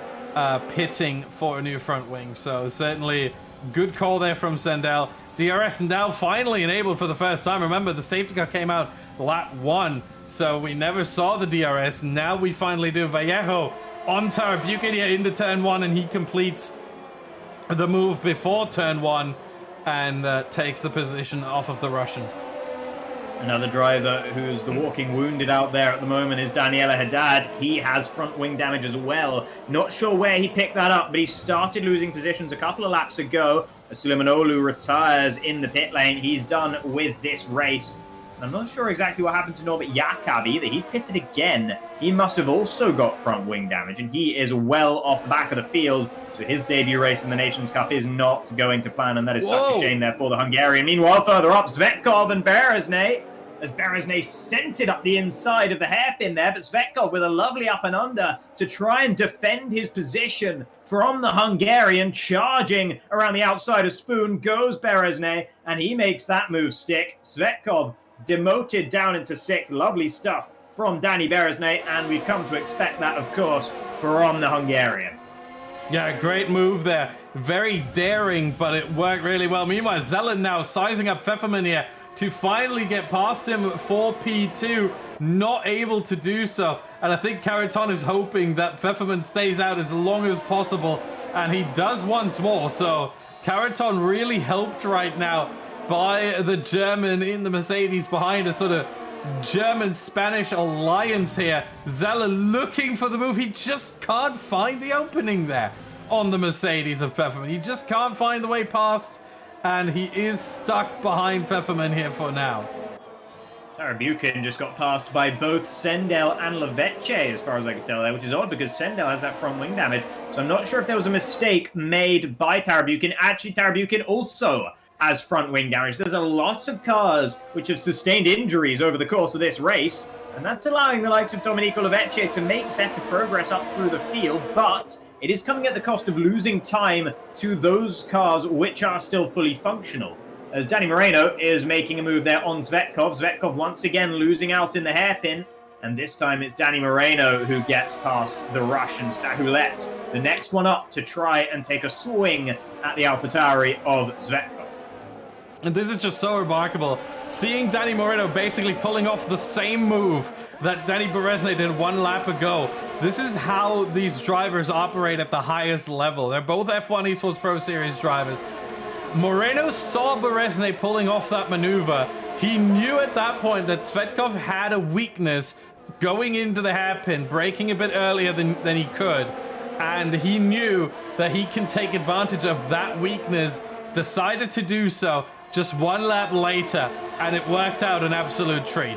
pitting for a new front wing. So certainly good call there from Sendel. DRS now finally enabled for the first time. Remember, the safety car came out lap 1, so we never saw the DRS. Now we finally do. Vallejo on Tarabukin into turn 1, and he completes the move before turn 1 and takes the position off of the Russian. Another driver who's the walking wounded out there at the moment is Daniela Haddad. He has front wing damage as well. Not sure where he picked that up, but he started losing positions a couple of laps ago. Suleimanoglu retires in the pit lane. He's done with this race. I'm not sure exactly what happened to Norbert Jakab either. He's pitted again. He must have also got front wing damage, and he is well off the back of the field. So his debut race in the Nations Cup is not going to plan, and that is such a shame there for the Hungarian. Meanwhile, further up, Zvetkov and Beresne, as Beresne sent it up the inside of the hairpin there, but Zvetkov with a lovely up and under to try and defend his position from the Hungarian. Charging around the outside of Spoon goes Beresne, and he makes that move stick. Zvetkov demoted down into 6th. Lovely stuff from Danny Berezne, and we've come to expect that, of course, from the Hungarian. Yeah, great move there. Very daring, but it worked really well. Meanwhile, Zelen now sizing up Pfefferman here to finally get past him for P2. Not able to do so. And I think Karaton is hoping that Pfefferman stays out as long as possible. And he does once more. So Karaton really helped right now by the German in the Mercedes behind a sort of German-Spanish alliance here. Zeller looking for the move. He just can't find the opening there on the Mercedes of Pfefferman. He just can't find the way past, and he is stuck behind Pfefferman here for now. Tarabukin just got passed by both Sendel and Levece, as far as I can tell there, which is odd because Sendel has that front wing damage. So I'm not sure if there was a mistake made by Tarabukin. Actually, Tarabukin also has front wing damage. There's a lot of cars which have sustained injuries over the course of this race, and that's allowing the likes of Domenico Levece to make better progress up through the field, but it is coming at the cost of losing time to those cars which are still fully functional. As Danny Moreno is making a move there on Zvetkov. Zvetkov once again losing out in the hairpin, and this time it's Danny Moreno who gets past the Russian Stahulet. The next one up to try and take a swing at the AlphaTauri of Zvetkov. And this is just so remarkable. Seeing Danny Moreno basically pulling off the same move that Danny Berezne did one lap ago. This is how these drivers operate at the highest level. They're both F1 Esports Pro Series drivers. Moreno saw Berezne pulling off that maneuver. He knew at that point that Zvetkov had a weakness going into the hairpin, braking a bit earlier than he could. And he knew that he can take advantage of that weakness, decided to do so just one lap later, and it worked out an absolute treat.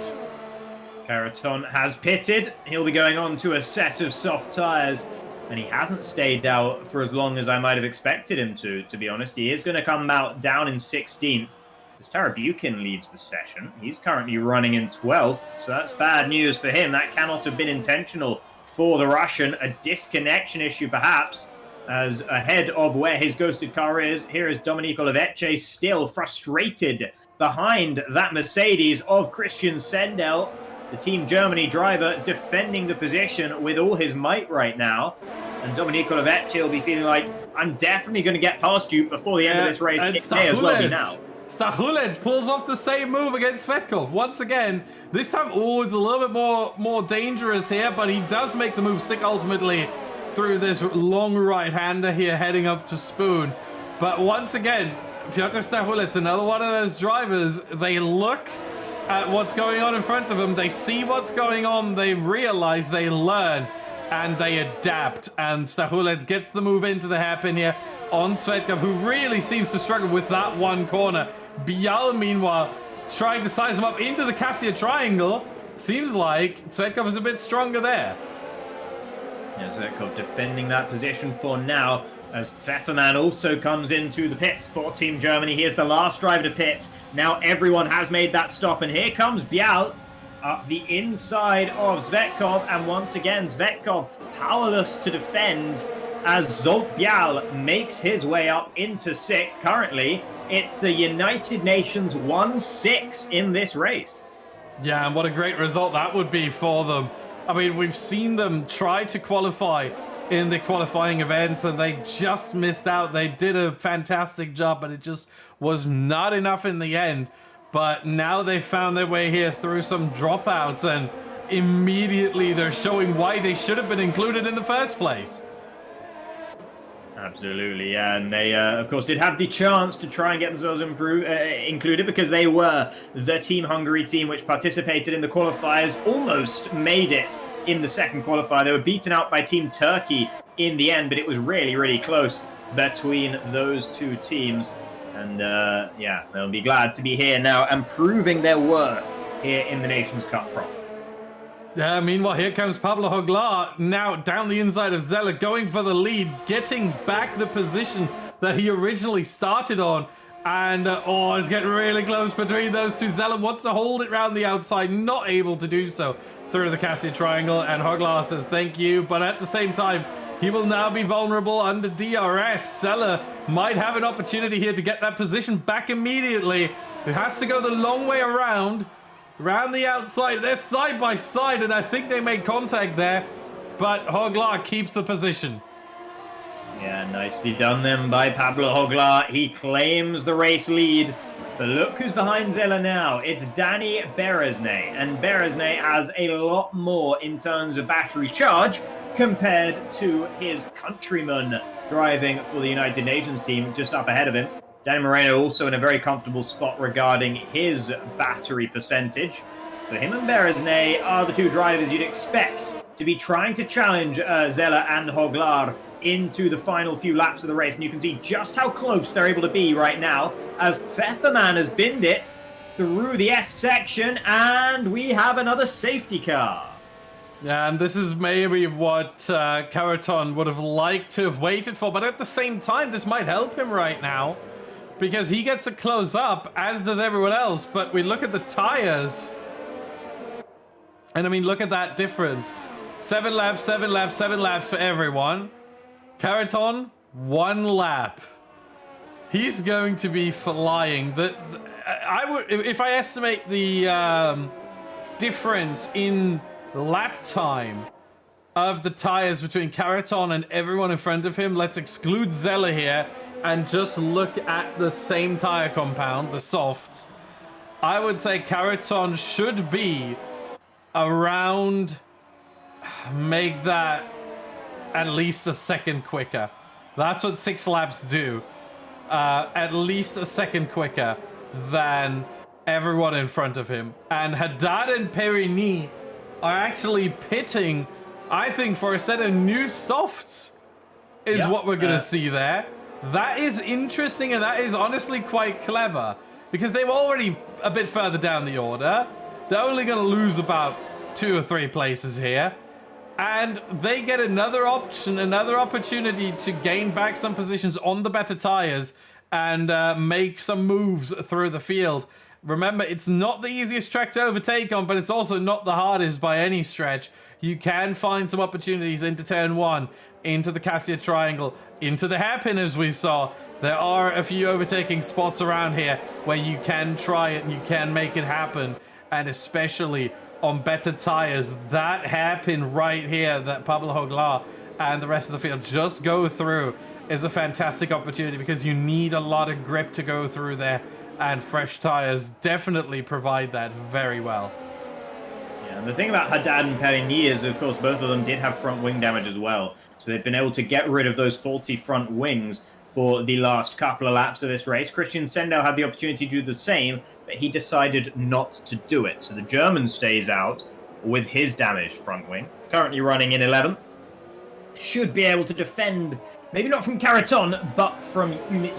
Karaton has pitted. He'll be going on to a set of soft tyres, and he hasn't stayed out for as long as I might have expected him to be honest. He is going to come out down in 16th as Tarabukin leaves the session. He's currently running in 12th, so that's bad news for him. That cannot have been intentional for the Russian. A disconnection issue, perhaps, as ahead of where his ghosted car is. Here is Domenico Levece still frustrated behind that Mercedes of Christian Sendel. The Team Germany driver defending the position with all his might right now. And Domenico Levece will be feeling like, I'm definitely going to get past you before the end of this race. It may as well be now. Stachulec pulls off the same move against Zvetkov. Once again, this time, it's a little bit more dangerous here, but he does make the move stick ultimately through this long right-hander here heading up to Spoon. But once again, Piotr Stachulec, another one of those drivers, they look at what's going on in front of them, they see what's going on, they realize, they learn, and they adapt. And Stachulec gets the move into the hairpin here on Zvetkov, who really seems to struggle with that one corner. Bial, meanwhile, trying to size him up into the Cassia triangle. Seems like Zvetkov is a bit stronger there. Yeah, Zvetkov defending that position for now, as Pfefferman also comes into the pits for Team Germany. He is the last driver to pit. Now everyone has made that stop, and here comes Bial up the inside of Zvetkov, and once again Zvetkov powerless to defend as Zsolt Bial makes his way up into 6th. Currently, it's a United Nations 1-6 in this race. Yeah, and what a great result that would be for them. I mean, we've seen them try to qualify in the qualifying events, and they just missed out. They did a fantastic job, but it just was not enough in the end. But now they found their way here through some dropouts, and immediately they're showing why they should have been included in the first place. Absolutely, yeah, and they, of course, did have the chance to try and get themselves included because they were the Team Hungary team which participated in the qualifiers, almost made it in the second qualifier. They were beaten out by Team Turkey in the end, but it was really, really close between those two teams. And, yeah, they'll be glad to be here now and proving their worth here in the Nations Cup proper. Yeah, meanwhile, here comes Pablo Joglar, now down the inside of Zeller, going for the lead, getting back the position that he originally started on. And, it's getting really close between those two. Zeller wants to hold it round the outside, not able to do so through the Cassia triangle. And Joglar says thank you, but at the same time, he will now be vulnerable under DRS. Zeller might have an opportunity here to get that position back immediately. He has to go the long way around. Round the outside. They're side by side, and I think they made contact there. But Hoglar keeps the position. Yeah, nicely done then by Pablo Hoglar. He claims the race lead. But look who's behind Zella now. It's Danny Berezne. And Berezne has a lot more in terms of battery charge compared to his countryman driving for the United Nations team just up ahead of him. Danny Moreno also in a very comfortable spot regarding his battery percentage. So him and Berezne are the two drivers you'd expect to be trying to challenge Zella and Hoglar into the final few laps of the race. And you can see just how close they're able to be right now as Pfefferman has binned it through the S section, and we have another safety car. Yeah, and this is maybe what Caraton would have liked to have waited for, but at the same time, this might help him right now because he gets to close up, as does everyone else. But we look at the tires, and I mean, look at that difference. 7 laps, 7 laps, 7 laps for everyone. Caraton, 1 lap. He's going to be flying. I would, if I estimate the difference in lap time of the tires between Caraton and everyone in front of him, let's exclude Zella here and just look at the same tire compound, the softs. I would say Caraton should be around, make that at least a second quicker. That's what 6 laps do. At least a second quicker than everyone in front of him. And Haddad and Perigny are actually pitting, I think, for a set of new softs is what we're going to see there. That is interesting, and that is honestly quite clever because they were already a bit further down the order. They're only going to lose about 2 or 3 places here. And they get another option, another opportunity to gain back some positions on the better tires and make some moves through the field. Remember, it's not the easiest track to overtake on, but it's also not the hardest by any stretch. You can find some opportunities into turn 1, into the Cassia Triangle, into the hairpin as we saw. There are a few overtaking spots around here where you can try it and you can make it happen. And especially on better tires, that hairpin right here that Pablo Hoglar and the rest of the field just go through is a fantastic opportunity because you need a lot of grip to go through there, and fresh tires definitely provide that very well. Yeah, and the thing about Haddad and Perigny is, of course, both of them did have front wing damage as well. So they've been able to get rid of those faulty front wings for the last couple of laps of this race. Christian Sendel had the opportunity to do the same, but he decided not to do it. So the German stays out with his damaged front wing, currently running in 11th. Should be able to defend, maybe not from Caraton, but from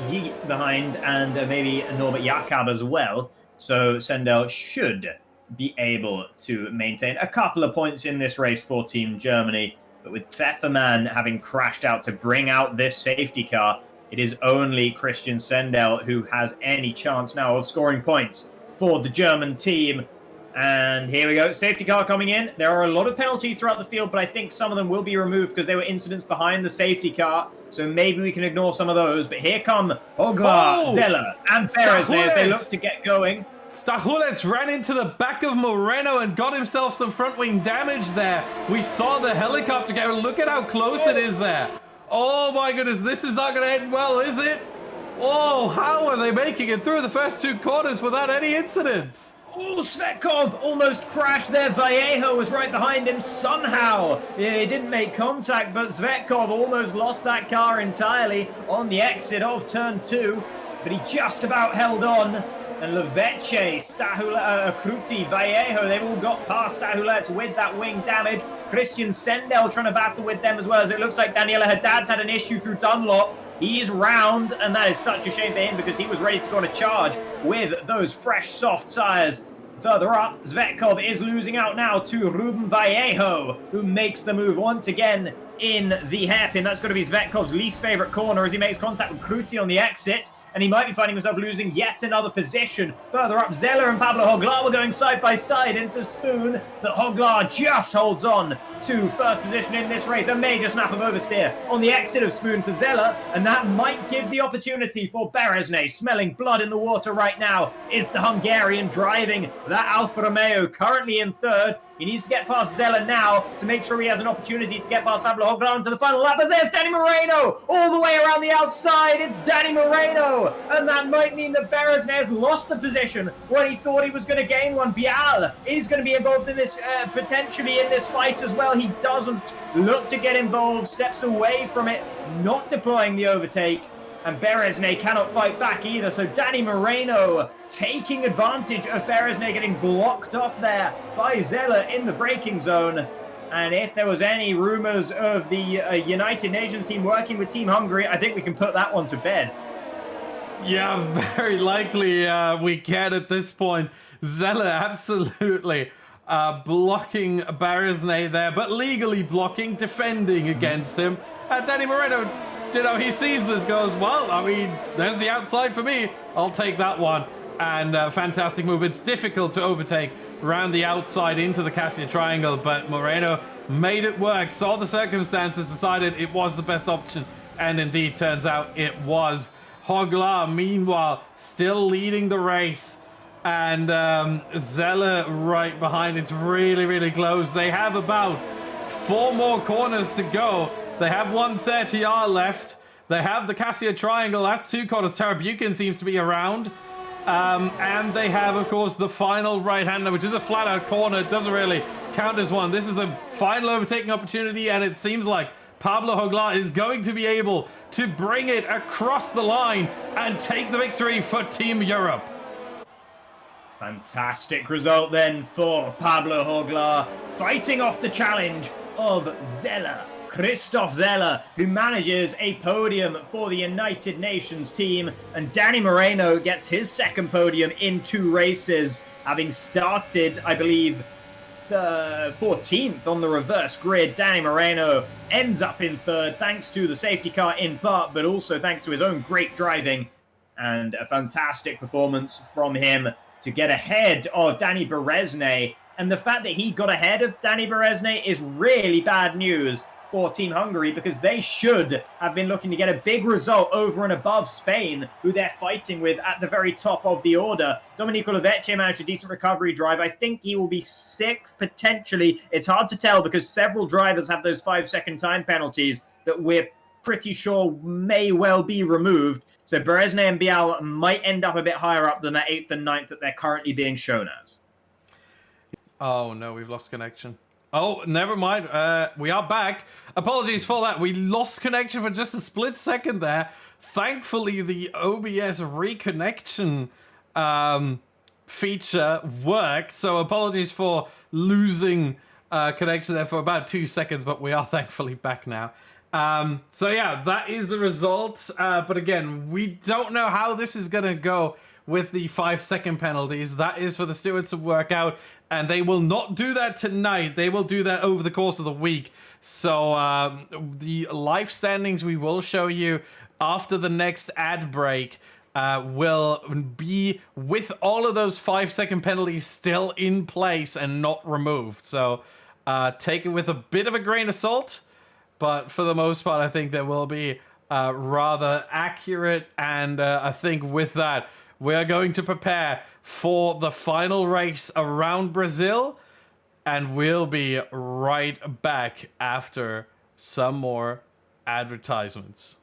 Yi behind, and maybe Norbert Jakob as well. So Sendel should be able to maintain a couple of points in this race for Team Germany. But with Pfefferman having crashed out to bring out this safety car, it is only Christian Sendel who has any chance now of scoring points for the German team. And here we go, safety car coming in. There are a lot of penalties throughout the field, but I think some of them will be removed because there were incidents behind the safety car. So maybe we can ignore some of those. But here come Hoglar, Zella, and Perez as they look to get going. Stachules ran into the back of Moreno and got himself some front wing damage there. We saw the helicopter go. Look at how close it is there. Oh my goodness, this is not going to end well, is it? Oh, how are they making it through the first 2 corners without any incidents? Oh, Svetkov almost crashed there. Vallejo was right behind him somehow. Yeah, he didn't make contact, but Svetkov almost lost that car entirely on the exit of turn 2. But he just about held on. And Leveche, Stahulet, Kruti, Vallejo, they've all got past Stahulet with that wing damage. Christian Sendel trying to battle with them as well, as it looks like Daniela Haddad's had an issue through Dunlop. He's round, and that is such a shame for him because he was ready to go on a charge with those fresh, soft tires. Further up, Svetkov is losing out now to Ruben Vallejo, who makes the move once again in the hairpin. That's going to be Svetkov's least favorite corner as he makes contact with Kruti on the exit. and he might be finding himself losing yet another position. Further up, Zeller and Pablo Hoglar were going side by side into Spoon, but Hoglar just holds on to first position in this race. A major snap of oversteer on the exit of Spoon for Zeller, and that might give the opportunity for Berezne. Smelling blood in the water right now is the Hungarian driving that Alfa Romeo, currently in third. He needs to get past Zeller now to make sure he has an opportunity to get past Pablo Hoglar into the final lap. But there's Danny Moreno all the way around the outside. It's Danny Moreno, and that might mean that Berezne has lost the position when he thought he was going to gain one. Bial is going to be involved in this, potentially in this fight as well. He doesn't look to get involved, steps away from it, not deploying the overtake. And Berezne cannot fight back either. So Danny Moreno taking advantage of Berezne getting blocked off there by Zeller in the braking zone. And if there was any rumors of the United Nations team working with Team Hungary, I think we can put that one to bed. Yeah, very likely we can at this point. Zeller absolutely blocking Berezne there, but legally blocking, defending against him. Danny Moreno, you know, he sees this, goes, well, I mean, there's the outside for me. I'll take that one. And fantastic move. It's difficult to overtake around the outside into the Cassia Triangle, but Moreno made it work, saw the circumstances, decided it was the best option, and indeed turns out it was. Hoglar, meanwhile, still leading the race, and Zeller right behind. It's really, really close. They have about 4 more corners to go. They have 130R left. They have the Cassia Triangle. That's 2 corners. Tarabukin seems to be around. And they have, of course, the final right-hander, which is a flat-out corner. It doesn't really count as one. This is the final overtaking opportunity, and it seems like Pablo Hoglar is going to be able to bring it across the line and take the victory for Team Europe. Fantastic result then for Pablo Hoglar, fighting off the challenge of Zeller. Christoph Zeller, who manages a podium for the United Nations team, and Danny Moreno gets his second podium in 2 races, having started, I believe, the 14th on the reverse grid. Danny Moreno ends up in third thanks to the safety car in part, but also thanks to his own great driving and a fantastic performance from him to get ahead of Danny Berezne. And the fact that he got ahead of Danny Berezne is really bad news for Team Hungary, because they should have been looking to get a big result over and above Spain, who they're fighting with at the very top of the order. Domenico Lovecchio managed a decent recovery drive. I think he will be 6th, potentially. It's hard to tell because several drivers have those 5-second time penalties that we're pretty sure may well be removed. So Berezne and Bial might end up a bit higher up than that 8th and 9th that they're currently being shown as. Oh no, we've lost connection. Oh, never mind. We are back. Apologies for that. We lost connection for just a split second there. Thankfully, the OBS reconnection feature worked. So apologies for losing connection there for about 2 seconds, but we are thankfully back now. So yeah, that is the result. But again, we don't know how this is going to go with the 5-second penalties. That is for the stewards to work out, and they will not do that tonight. They will do that over the course of the week. So the live standings we will show you after the next ad break will be with all of those 5-second penalties still in place and not removed. So take it with a bit of a grain of salt, but for the most part, I think there will be rather accurate, and I think with that, we're going to prepare for the final race around Brazil, and we'll be right back after some more advertisements.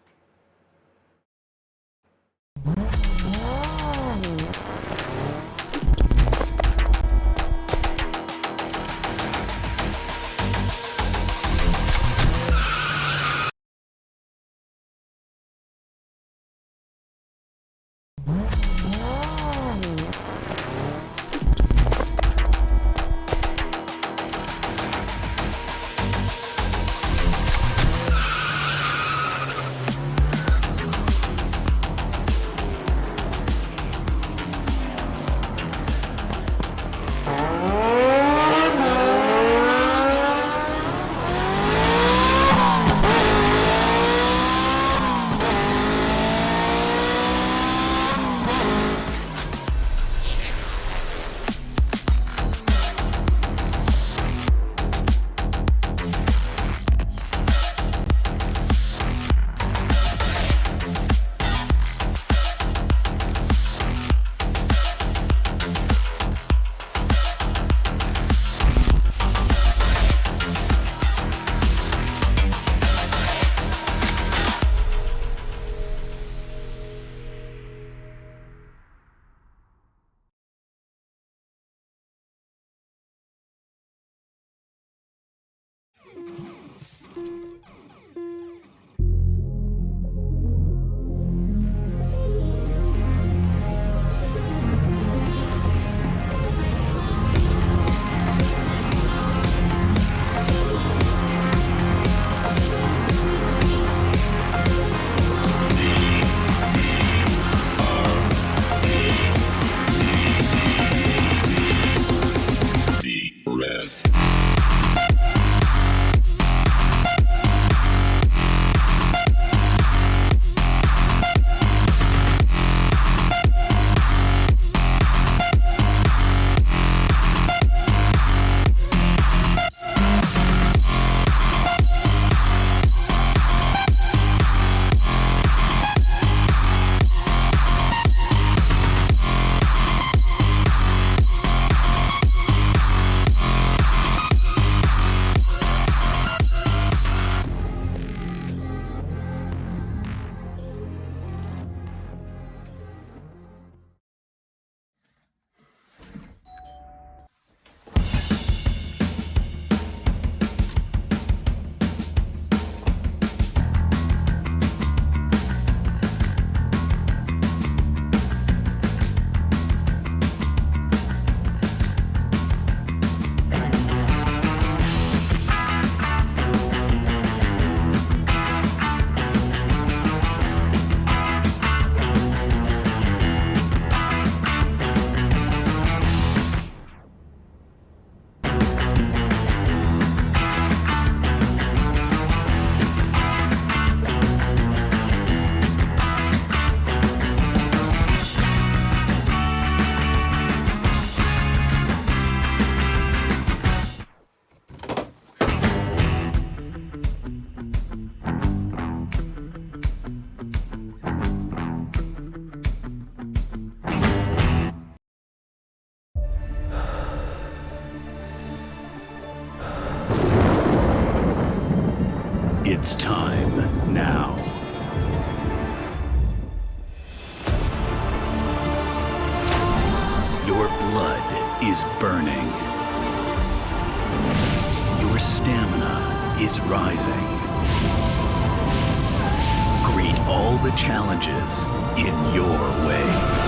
It's time now. Your blood is burning. Your stamina is rising. Greet all the challenges in your way.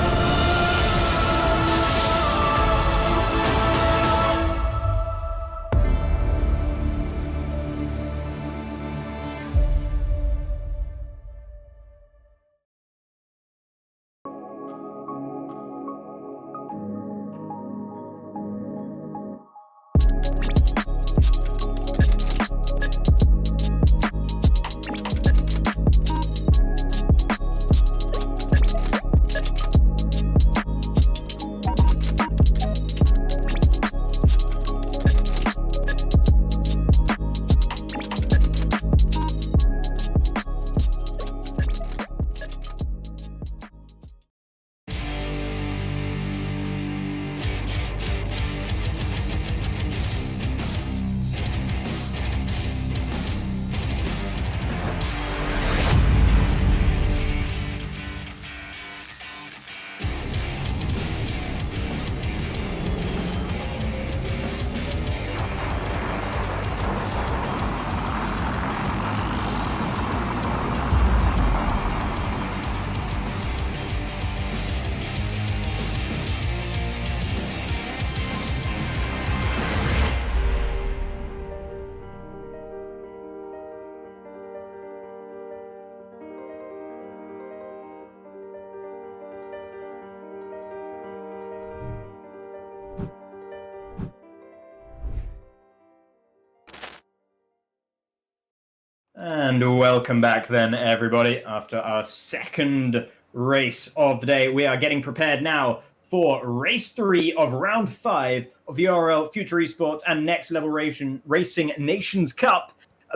And welcome back then, everybody. After our second race of the day, we are getting prepared now for race 3 of round 5 of the ORL FuturEsports and Next Level Racing Nations Cup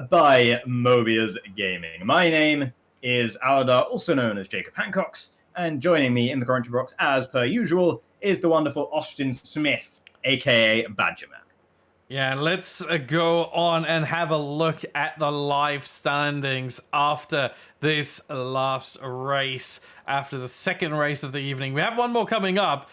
by Mobiuz Gaming. My name is Aladar, also known as Jacob Hancox, and joining me in the commentary box, as per usual, is the wonderful Austin Smith, aka Badgerman. Yeah, let's go on and have a look at the live standings after this last race, after the second race of the evening. We have one more coming up,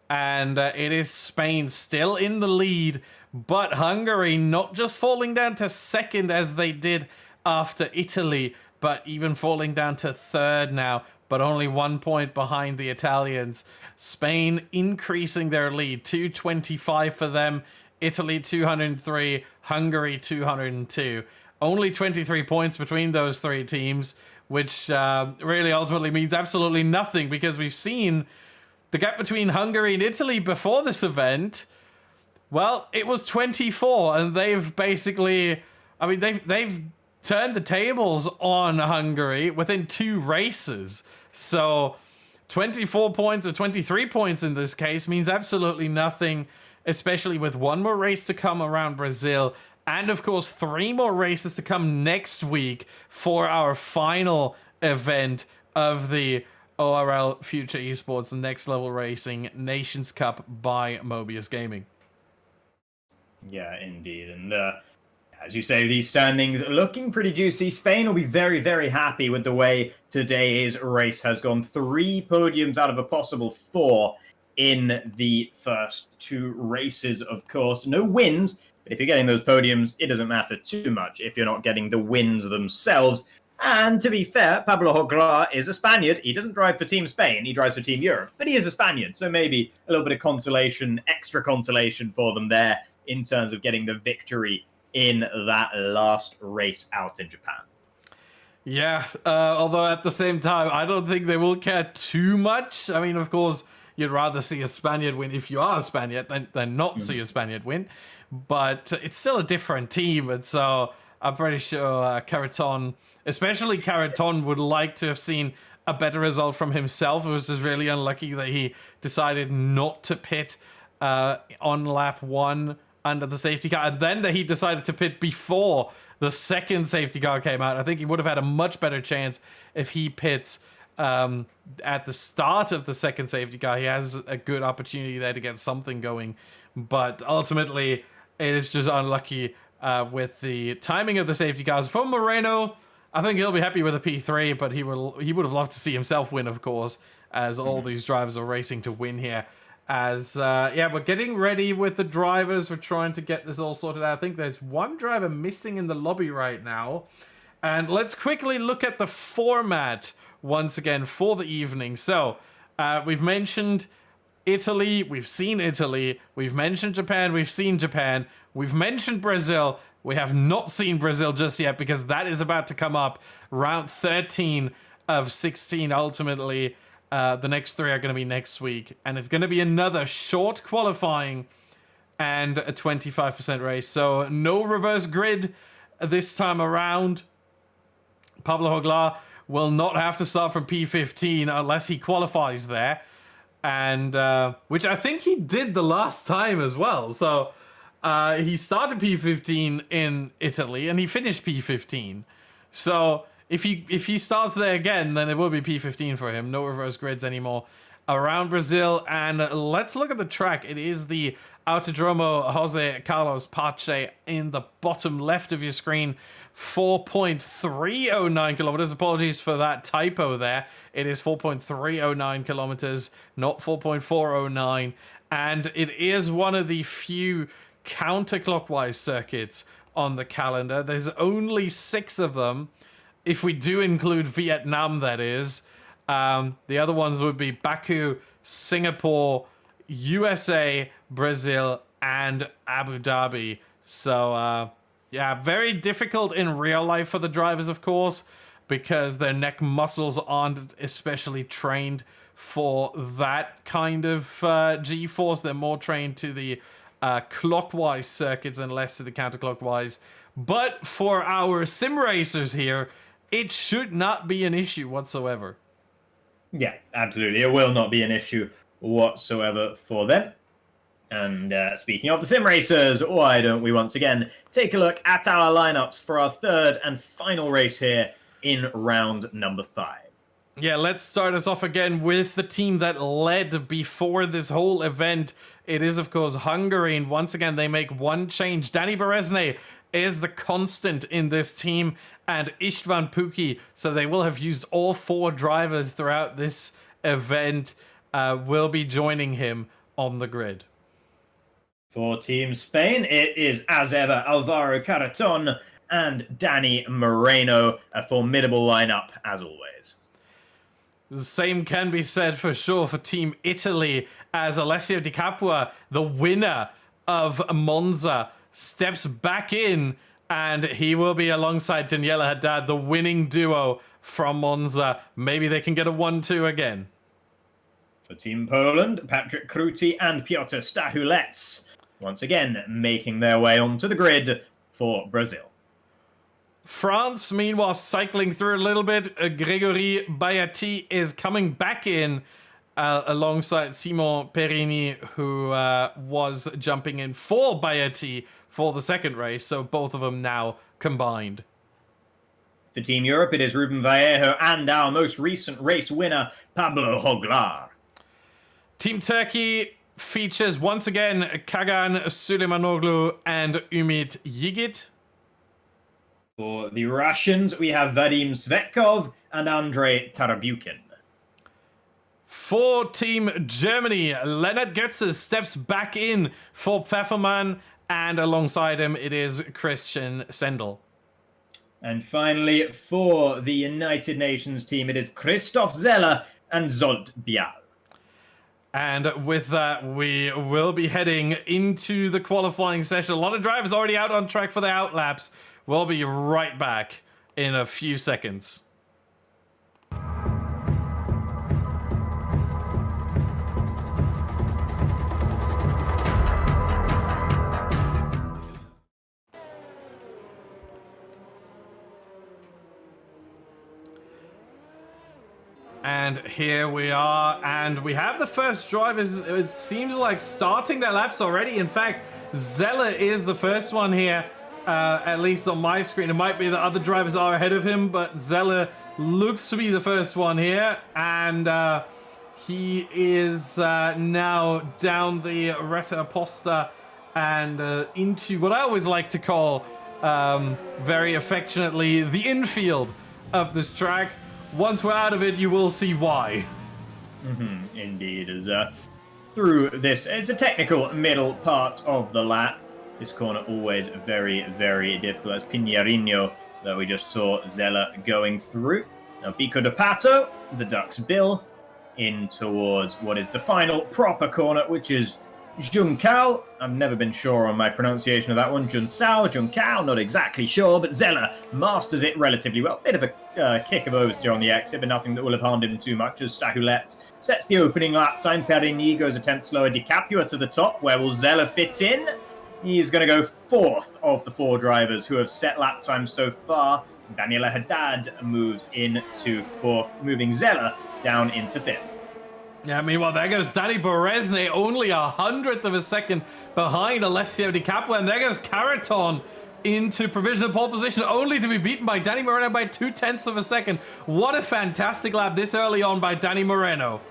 and it is Spain still in the lead, but Hungary not just falling down to second as they did after Italy, but even falling down to third now, but only 1 point behind the Italians. Spain increasing their lead, 225 for them. Italy 203, Hungary 202. Only 23 points between those three teams, which really ultimately means absolutely nothing, because we've seen the gap between Hungary and Italy before this event. Well, it was 24, and they've basically, I mean, they've turned the tables on Hungary within 2 races. So 24 points or 23 points in this case means absolutely nothing, especially with one more race to come around Brazil, and of course 3 more races to come next week for our final event of the ORL FuturEsports Next Level Racing Nations Cup by Mobiuz Gaming. Yeah, indeed. And as you say, these standings are looking pretty juicy. Spain will be very, very happy with the way today's race has gone. 3 podiums out of a possible 4 in the first 2 races, of course. No wins, but if you're getting those podiums, it doesn't matter too much if you're not getting the wins themselves. And to be fair, Pablo Joglar is a Spaniard. He doesn't drive for Team Spain, he drives for Team Europe, but he is a Spaniard, so maybe a little bit of consolation, extra consolation for them there in terms of getting the victory in that last race out in Japan. Yeah, although at the same time, I don't think they will care too much. I mean, of course, you'd rather see a Spaniard win if you are a Spaniard than not see a Spaniard win. But it's still a different team. And so I'm pretty sure Caraton, especially Caraton, would like to have seen a better result from himself. It was just really unlucky that he decided not to pit on lap 1 under the safety car. And then that he decided to pit before the second safety car came out. I think he would have had a much better chance if he pits at the start of the second safety car. He has a good opportunity there to get something going, but ultimately it is just unlucky with the timing of the safety cars. For Moreno, I think he'll be happy with a P3, but he would have loved to see himself win, of course, as all these drivers are racing to win here. As, yeah, we're getting ready with the drivers. We're trying to get this all sorted out. I think there's one driver missing in the lobby right now. And let's quickly look at the format once again for the evening. So, we've mentioned Italy. We've seen Italy. We've mentioned Japan. We've seen Japan. We've mentioned Brazil. We have not seen Brazil just yet because that is about to come up. Round 13 of 16 ultimately. The next 3 are going to be next week. And it's going to be another short qualifying and a 25% race. So no reverse grid this time around. Pablo Joglar will not have to start from P15 unless he qualifies there. And which I think he did the last time as well. So he started P15 in Italy and he finished P15. So if he starts there again, then it will be P15 for him. No reverse grids anymore around Brazil. And let's look at the track. It is the Autodromo Jose Carlos Pache in the bottom left of your screen. 4.309 kilometers. Apologies for that typo there. It is 4.309 kilometers, not 4.409. And it is one of the few counterclockwise circuits on the calendar. There's only 6 of them, if we do include Vietnam, that is. The other ones would be Baku, Singapore, USA, Brazil, and Abu Dhabi. So, yeah, very difficult in real life for the drivers, of course, because their neck muscles aren't especially trained for that kind of G-force. They're more trained to the clockwise circuits and less to the counterclockwise. But for our sim racers here, it should not be an issue whatsoever. Yeah, absolutely. It will not be an issue whatsoever for them. And speaking of the sim racers, why don't we once again take a look at our lineups for our 3rd and final race here in round number 5. Yeah, let's start us off again with the team that led before this whole event. It is, of course, Hungary, and once again, they make one change. Dani Berezne is the constant in this team, and Istvan Puki, so they will have used all 4 drivers throughout this event, will be joining him on the grid. For Team Spain, it is, as ever, Alvaro Caraton and Danny Moreno, a formidable lineup, as always. The same can be said for sure for Team Italy, as Alessio Di Capua, the winner of Monza, steps back in, and he will be alongside Daniela Haddad, the winning duo from Monza. Maybe they can get a 1-2 again. For Team Poland, Patrick Kruti and Piotr Stachulec, once again making their way onto the grid for Brazil. France, meanwhile, cycling through a little bit. Grigor Balati is coming back in alongside Simon Perini, who was jumping in for Balati for the second race. So both of them now combined. For Team Europe, it is Ruben Vallejo and our most recent race winner, Pablo Joglar. Team Turkey features once again Kagan Süleymanoglu and Ümit Yigit. For the Russians, we have Vadim Svetkov and Andrei Tarabukin. For Team Germany, Leonard Götze steps back in for Pfeffermann, and alongside him it is Christian Sendel. And finally, for the United Nations team, it is Christoph Zeller and Zsolt Bial. And with that, we will be heading into the qualifying session. A lot of drivers already out on track for the outlaps. We'll be right back in a few seconds. And here we are, and we have the first drivers, it seems like, starting their laps already. In fact, Zeller is the first one here, at least on my screen. It might be that other drivers are ahead of him, but Zeller looks to be the first one here, and he is now down the Retta Aposta and into what I always like to call, very affectionately, the infield of this track. Once we're out of it, you will see why. Indeed, as through this, it's a technical middle part of the lap. This corner always very, very difficult. As Pinheirino that we just saw Zella going through. Now Pico de Pato, the Duck's Bill, in towards what is the final proper corner, which is Juncao. I've never been sure on my pronunciation of that one. Juncao, not exactly sure, but Zella masters it relatively well. Bit of a kick of oversteer on the exit, but nothing that will have harmed him too much as Stahulet sets the opening lap time. Perigny goes a tenth slower. DiCapua to the top. Where will Zella fit in? He is going to go fourth of the 4 drivers who have set lap times so far. Daniela Haddad moves into fourth, moving Zella down into fifth. Yeah, meanwhile, there goes Danny Berezne, only 100th of a second behind Alessio Di Capua, and there goes Caraton into provisional pole position, only to be beaten by Danny Moreno by 0.2 of a second. What a fantastic lap this early on by Danny Moreno.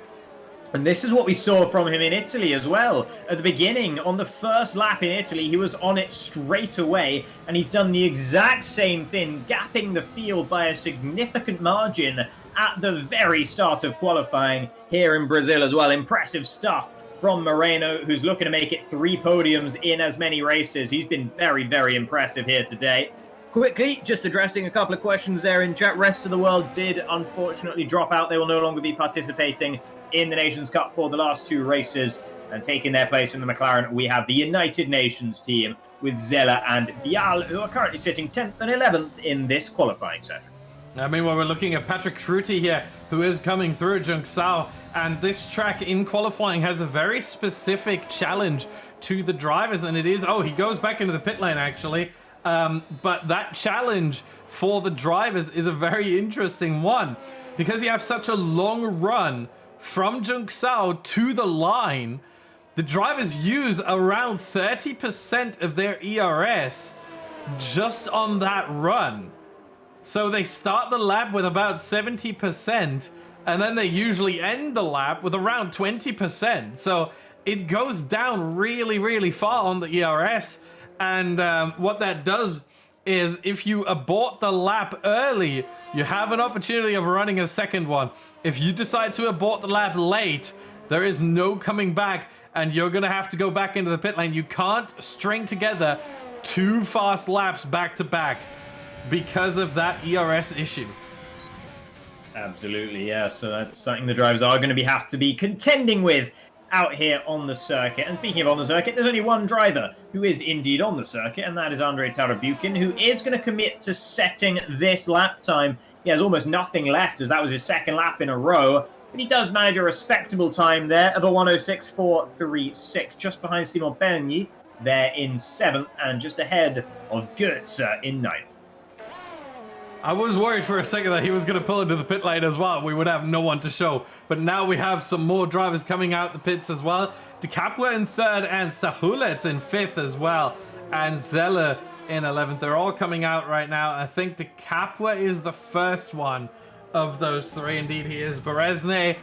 And this is what we saw from him in Italy as well. At the beginning, on the first lap in Italy, he was on it straight away, and he's done the exact same thing, gapping the field by a significant margin at the very start of qualifying here in Brazil as well. Impressive stuff from Moreno, who's looking to make it 3 podiums in as many races. He's been very, very impressive here today. Quickly, just addressing a couple of questions there in chat. Rest of the world did unfortunately drop out. They will no longer be participating in the Nations Cup for the last 2 races. And taking their place in the McLaren, we have the United Nations team with Zella and Bial, who are currently sitting 10th and 11th in this qualifying session. Meanwhile, we're looking at Patrick Kruti here, who is coming through Junksao, and this track in qualifying has a very specific challenge to the drivers, and it is, he goes back into the pit lane actually, but that challenge for the drivers is a very interesting one, because you have such a long run from Junksao to the line. The drivers use around 30% of their ERS just on that run. So they start the lap with about 70%, and then they usually end the lap with around 20%. So it goes down really, really far on the ERS. And what that does is if you abort the lap early, you have an opportunity of running a second one. If you decide to abort the lap late, there is no coming back, and you're going to have to go back into the pit lane. You can't string together 2 fast laps back to back because of that ERS issue. Absolutely, yeah. So that's something the drivers are going to have to be contending with out here on the circuit. And speaking of on the circuit, there's only one driver who is indeed on the circuit, and that is Andrei Tarabukin, who is going to commit to setting this lap time. He has almost nothing left, as that was his 2nd lap in a row, but he does manage a respectable time there of a 1:06.436, just behind Simon Perigny there in 7th, and just ahead of Goetze in 9th. I was worried for a second that he was going to pull into the pit lane as well. We would have no one to show. But now we have some more drivers coming out the pits as well. De Capua in 3rd and Sahulets in 5th as well. And Zella in 11th. They're all coming out right now. I think De Capua is the first one of those 3. Indeed, he is. Berezne,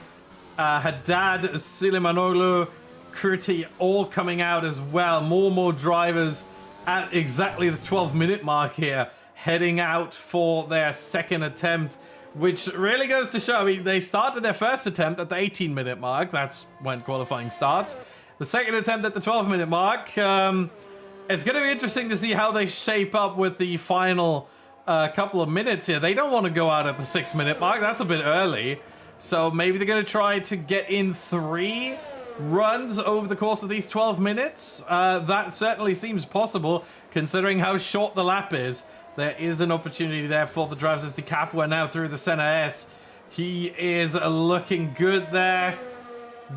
Haddad, Silimanoglu, Kruti all coming out as well. More drivers at exactly the 12-minute mark here, heading out for their 2nd attempt, which really goes to show, I mean, they started their 1st attempt at the 18-minute mark. That's when qualifying starts. The 2nd attempt at the 12-minute mark. It's going to be interesting to see how they shape up with the final couple of minutes here. They don't want to go out at the 6-minute mark. That's a bit early. So maybe they're going to try to get in 3 runs over the course of these 12 minutes. That certainly seems possible, considering how short the lap is. There is an opportunity there for the drivers as De Capua now through the center S. He is looking good there.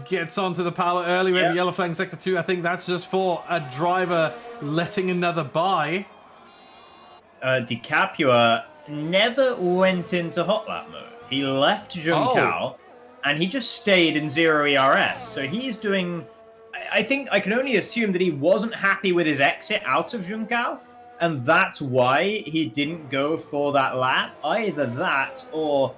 Gets onto the power early with yellow flag sector 2. I think that's just for a driver letting another by. De Capua never went into hot lap mode. He left Juncal and he just stayed in 0 ERS. So he's doing... I think I can only assume that he wasn't happy with his exit out of Juncal, and that's why he didn't go for that lap. Either that, or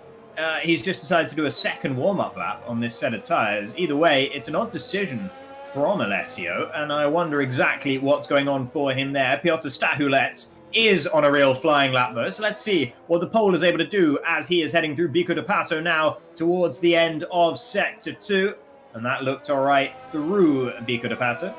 he's just decided to do a second warm-up lap on this set of tyres. Either way, it's an odd decision from Alessio, and I wonder exactly what's going on for him there. Piotr Stachulets is on a real flying lap though, so let's see what the pole is able to do as he is heading through Bico de Pato now towards the end of Sector 2, and that looked alright through Bico de Pato.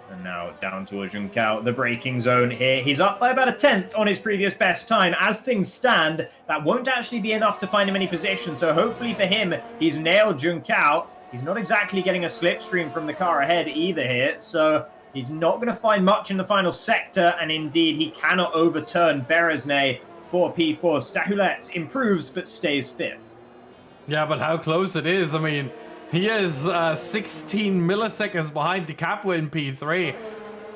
And now down towards Juncao, the braking zone here. He's up by about a 10th on his previous best time. As things stand, that won't actually be enough to find him any position. So hopefully for him, he's nailed Juncao. He's not exactly getting a slipstream from the car ahead either here. So he's not going to find much in the final sector. And indeed, he cannot overturn Berezne for P4. Stachulets improves, but stays 5th. Yeah, but how close it is. I mean, he is 16 milliseconds behind DiCaprio in P3.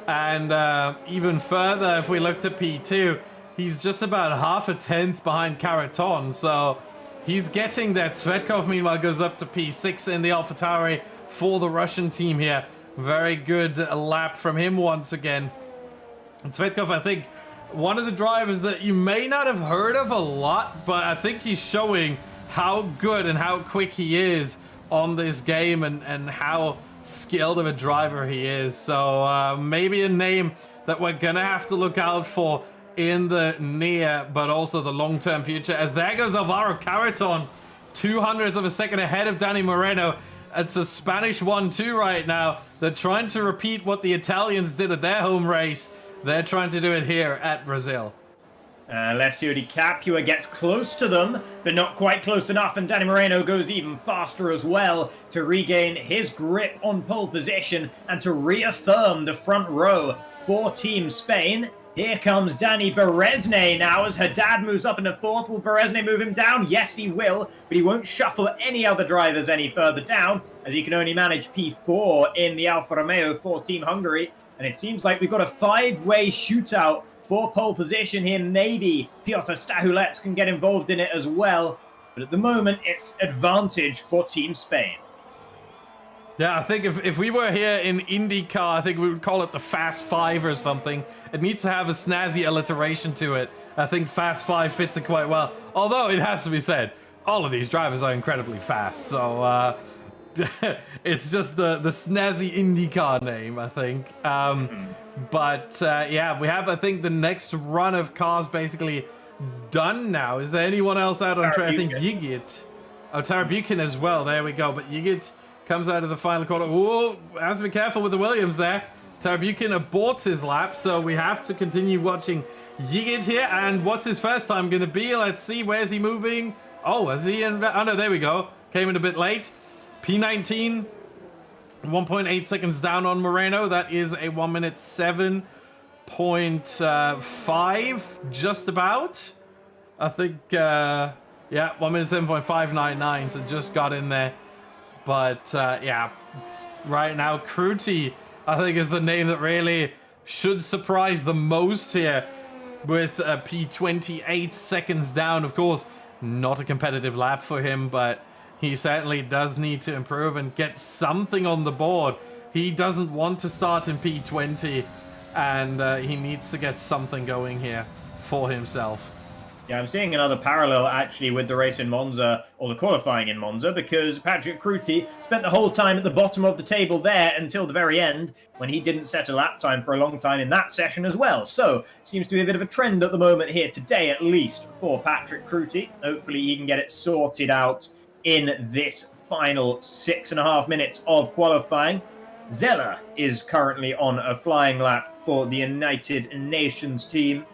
And even further, if we looked at P2, he's just about half a 10th behind Karaton. So he's getting that. Svetkov, meanwhile, goes up to P6 in the AlphaTauri for the Russian team here. Very good lap from him once again. And Svetkov, I think, one of the drivers that you may not have heard of a lot, but I think he's showing how good and how quick he is on this game and how skilled of a driver he is. So maybe a name that we're gonna have to look out for in the near but also the long-term future, as there goes Alvaro Caraton, 200ths of a second ahead of Danny Moreno. It's a Spanish 1-2 right now. They're trying to repeat what the Italians did at their home race. They're trying to do it here at Brazil. Alessio Di Capua gets close to them, but not quite close enough, and Danny Moreno goes even faster as well to regain his grip on pole position and to reaffirm the front row for Team Spain. Here comes Danny Berezne now as Haddad moves up into 4th. Will Berezne move him down? Yes, he will, but he won't shuffle any other drivers any further down, as he can only manage P4 in the Alfa Romeo for Team Hungary. And it seems like we've got a 5-way shootout for pole position here. Maybe Piotr Stachulets can get involved in it as well. But at the moment, it's advantage for Team Spain. Yeah, I think if we were here in IndyCar, I think we would call it the Fast 5 or something. It needs to have a snazzy alliteration to it. I think Fast 5 fits it quite well. Although, it has to be said, all of these drivers are incredibly fast. So, it's just the snazzy IndyCar name, I think. But yeah, we have, I think, the next run of cars basically done now. Is there anyone else out on track? I think Yigit. Oh, Tarabukin as well. There we go. But Yigit comes out of the final quarter. Ooh, has to be careful with the Williams there. Tarabukin aborts his lap, so we have to continue watching Yigit here. And what's his first time going to be? Let's see. Where's he moving? Oh, is he in? Oh, no, there we go. Came in a bit late. P19. 1.8 seconds down on Moreno. That is a 1 minute 7.5, just about. I think, yeah, 1 minute 7.599, so just got in there. But, yeah, right now, Kruti, I think, is the name that really should surprise the most here with P28 seconds down. Of course, not a competitive lap for him, but he certainly does need to improve and get something on the board. He doesn't want to start in P20, and he needs to get something going here for himself. Yeah, I'm seeing another parallel actually with the race in Monza, or the qualifying in Monza, because Patrick Kruti spent the whole time at the bottom of the table there until the very end, when he didn't set a lap time for a long time in that session as well. So, seems to be a bit of a trend at the moment here, today at least, for Patrick Kruti. Hopefully he can get it sorted out in this final 6.5 minutes of qualifying. Zeller is currently on a flying lap for the United Nations team,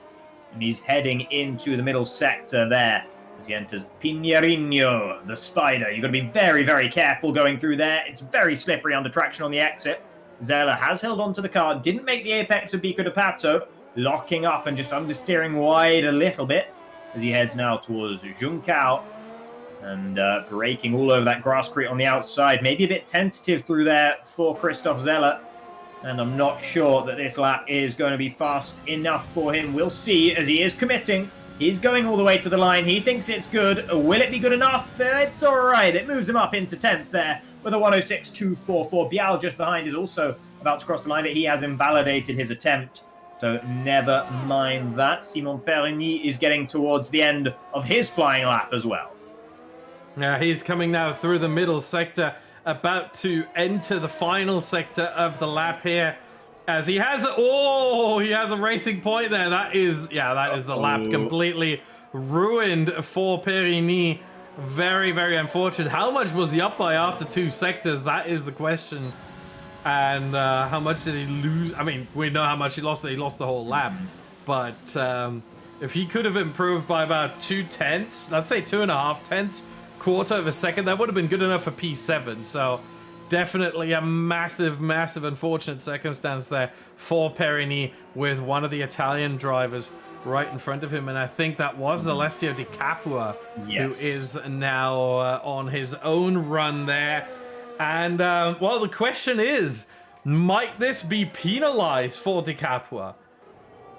and he's heading into the middle sector there as he enters Pinheirino, the Spider. You've got to be very, very careful going through there. It's very slippery under traction on the exit. Zeller has held onto the car, didn't make the apex of Bico de Pato, locking up and just understeering wide a little bit as he heads now towards Juncao. And braking all over that grasscrete on the outside. Maybe a bit tentative through there for Christoph Zeller. And I'm not sure that this lap is going to be fast enough for him. We'll see, as he is committing. He's going all the way to the line. He thinks it's good. Will it be good enough? It's all right. It moves him up into 10th there with a 106.244. Bial just behind is also about to cross the line, but he has invalidated his attempt. So never mind that. Simon Perigny is getting towards the end of his flying lap as well. Yeah, he's coming now through the middle sector about to enter the final sector of the lap here. As he has, he has a racing point there. That is the lap completely ruined for Perini. Very, very unfortunate. How much was he up by after 2 sectors? That is the question. And how much did he lose? I mean, we know how much he lost. He lost the whole lap. But if he could have improved by about 0.2, let's say 2.5 tenths, quarter of a second, that would have been good enough for P7. So definitely a massive, massive unfortunate circumstance there for Perini with one of the Italian drivers right in front of him. And I think that was Alessio Di Capua, who is now on his own run there. And, well, the question is, might this be penalized for Di Capua?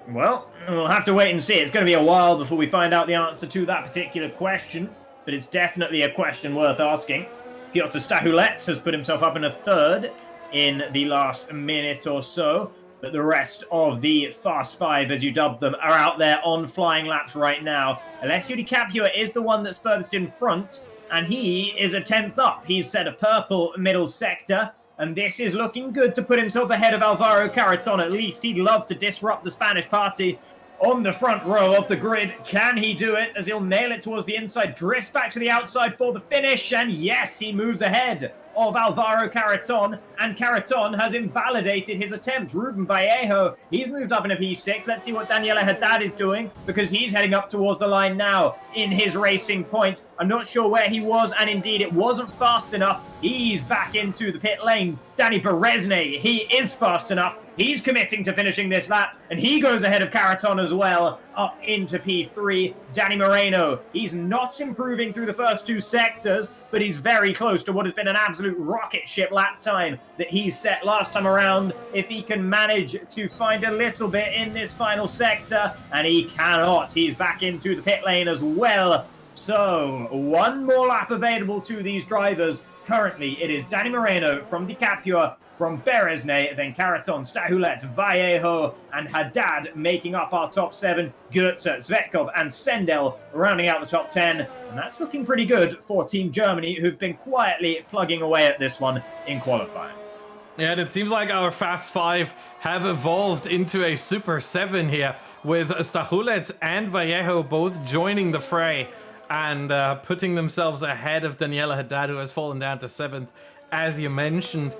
Well, we'll have to wait and see. It's going to be a while before we find out the answer to that particular question, but it's definitely a question worth asking. Piotr Stachulets has put himself up in a 3rd in the last minute or so, but the rest of the Fast Five, as you dub them, are out there on flying laps right now. Alessio Di Capua is the one that's furthest in front, and he is a 10th up. He's set a purple middle sector, and this is looking good to put himself ahead of Alvaro Caraton at least. He'd love to disrupt the Spanish party on the front row of the grid. Can he do it as he'll nail it towards the inside, drifts back to the outside for the finish, and yes, he moves ahead of Alvaro Caraton, and Caraton has invalidated his attempt. Ruben Vallejo, he's moved up in a P6. Let's see what Daniela Haddad is doing, because he's heading up towards the line now in his racing point. I'm not sure where he was, and indeed it wasn't fast enough. He's back into the pit lane. Danny Beresne, he is fast enough. He's committing to finishing this lap, and he goes ahead of Caraton as well, up into P3. Danny Moreno, he's not improving through the first 2 sectors, but he's very close to what has been an absolute rocket ship lap time that he set last time around. If he can manage to find a little bit in this final sector, and he cannot, he's back into the pit lane as well. So, one more lap available to these drivers. Currently, it is Danny Moreno from Di Capua, from Beresne, then Caraton, Stachulets, Vallejo, and Haddad making up our top 7. Goetze, Zvetkov, and Sendel rounding out the top 10. And that's looking pretty good for Team Germany, who've been quietly plugging away at this one in qualifying. Yeah, and it seems like our Fast 5 have evolved into a Super 7 here, with Stachulets and Vallejo both joining the fray and putting themselves ahead of Daniela Haddad, who has fallen down to 7th, as you mentioned.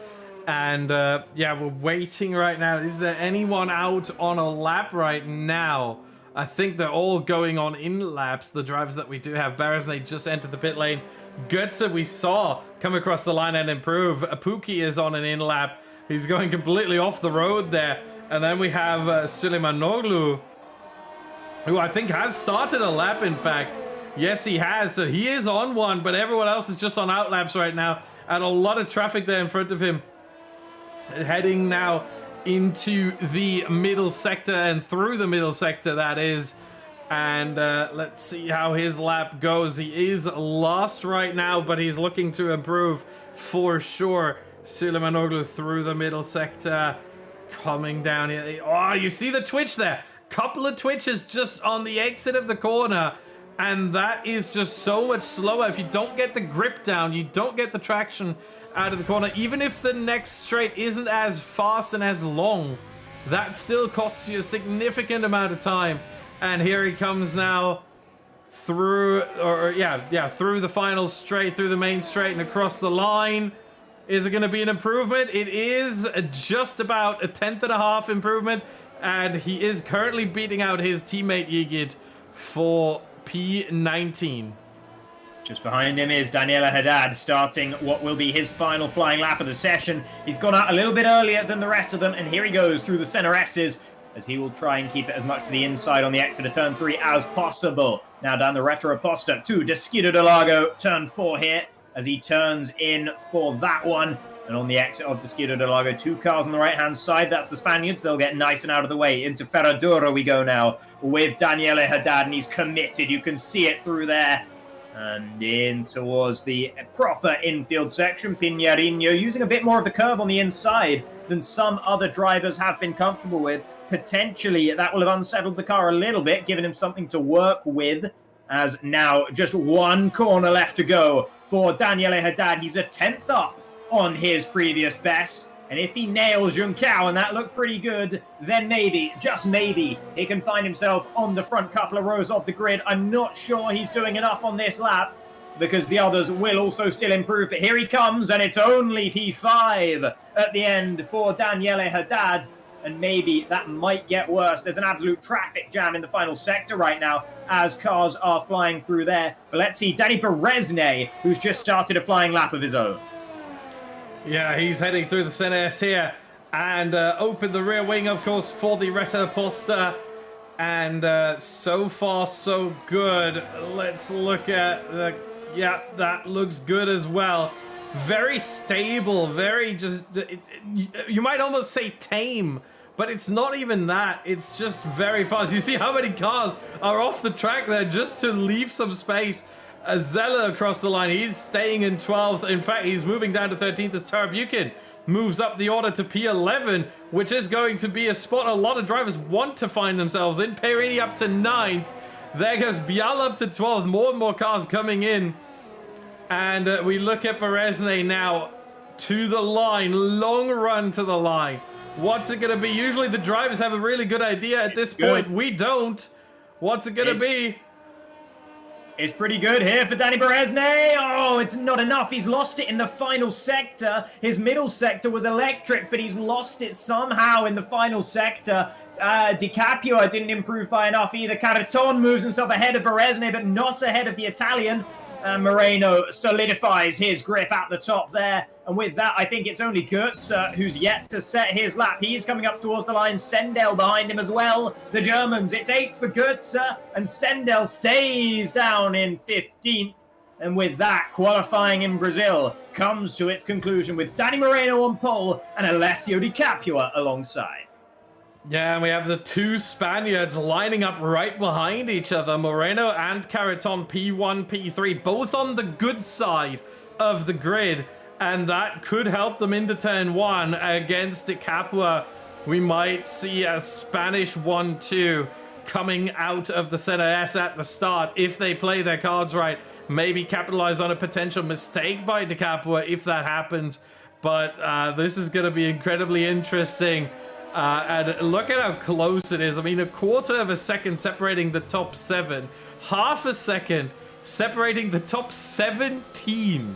And yeah, we're waiting right now. Is there anyone out on a lap right now? I think they're all going on in laps, the drivers that we do have. Beresne just entered the pit lane. Goetze we saw come across the line and improve. Apuki is on an in lap. He's going completely off the road there. And then we have Süleymanoglu, who I think has started a lap, in fact. Yes, he has. So he is on one, but everyone else is just on out laps right now. And a lot of traffic there in front of him. Heading now into the middle sector, and through the middle sector, that is. And let's see how his lap goes. He is lost right now, but he's looking to improve for sure. Süleymanoglu through the middle sector, coming down here. Oh, you see the twitch there. Couple of twitches just on the exit of the corner. And that is just so much slower. If you don't get the grip down, you don't get the traction out of the corner. Even if the next straight isn't as fast and as long, that still costs you a significant amount of time. And here he comes now through, through the final straight, through the main straight and across the line. Is it going to be an improvement? It is just about 1/10.5 improvement. And he is currently beating out his teammate Yigit for P19. Just behind him is Daniela Haddad, starting what will be his final flying lap of the session. He's gone out a little bit earlier than the rest of them, and here he goes through the center S's, as he will try and keep it as much to the inside on the exit of turn 3 as possible. Now down the Retro Aposta to Desquito de Lago, turn 4 here, as he turns in for that one. And on the exit of Desquito de Lago, 2 cars on the right-hand side. That's the Spaniards. They'll get nice and out of the way. Into Ferradura we go now with Daniela Haddad, and he's committed. You can see it through there. And in towards the proper infield section. Piñarino using a bit more of the curve on the inside than some other drivers have been comfortable with. Potentially, that will have unsettled the car a little bit, giving him something to work with. As now just one corner left to go for Daniela Haddad. He's a 10th up on his previous best. And if he nails Junkao, and that looked pretty good, then maybe, just maybe, he can find himself on the front couple of rows of the grid. I'm not sure he's doing enough on this lap, because the others will also still improve. But here he comes, and it's only P5 at the end for Daniela Haddad. And maybe that might get worse. There's an absolute traffic jam in the final sector right now as cars are flying through there. But let's see, Danny Berezne, who's just started a flying lap of his own. Yeah, he's heading through the CEST here and open the rear wing, of course, for the Retta Posta. And so far, so good. Let's look at the... Yeah, that looks good as well. Very stable, very just... You might almost say tame, but it's not even that. It's just very fast. You see how many cars are off the track there just to leave some space. Zella across the line, he's staying in 12th. In fact, he's moving down to 13th as Tarabukin moves up the order to P11, which is going to be a spot a lot of drivers want to find themselves in. Perini up to 9th. There goes Bial up to 12th. More and more cars coming in. And we look at Berezne now to the line. Long run to the line. What's it going to be? Usually the drivers have a really good idea at this point. We don't. What's it going to be? It's pretty good here for Danny Berezne. Oh, it's not enough. He's lost it in the final sector. His middle sector was electric, but he's lost it somehow in the final sector. Di Capua didn't improve by enough either. Caraton moves himself ahead of Berezne, but not ahead of the Italian. Moreno solidifies his grip at the top there. And with that, I think it's only Goetze who's yet to set his lap. He's coming up towards the line. Sendel behind him as well. The Germans, it's 8th for Goetze. And Sendel stays down in 15th. And with that, qualifying in Brazil comes to its conclusion with Danny Moreno on pole and Alessio Di Capua alongside. Yeah, and we have the two Spaniards lining up right behind each other. Moreno and Caraton, P1, P3, both on the good side of the grid. And that could help them into turn 1 against Di Capua. We might see a Spanish 1-2 coming out of the CEST at the start if they play their cards right. Maybe capitalize on a potential mistake by Di Capua if that happens. But this is going to be incredibly interesting. And look at how close it is. I mean, a quarter of a second separating the top 7. Half a second separating the top 17.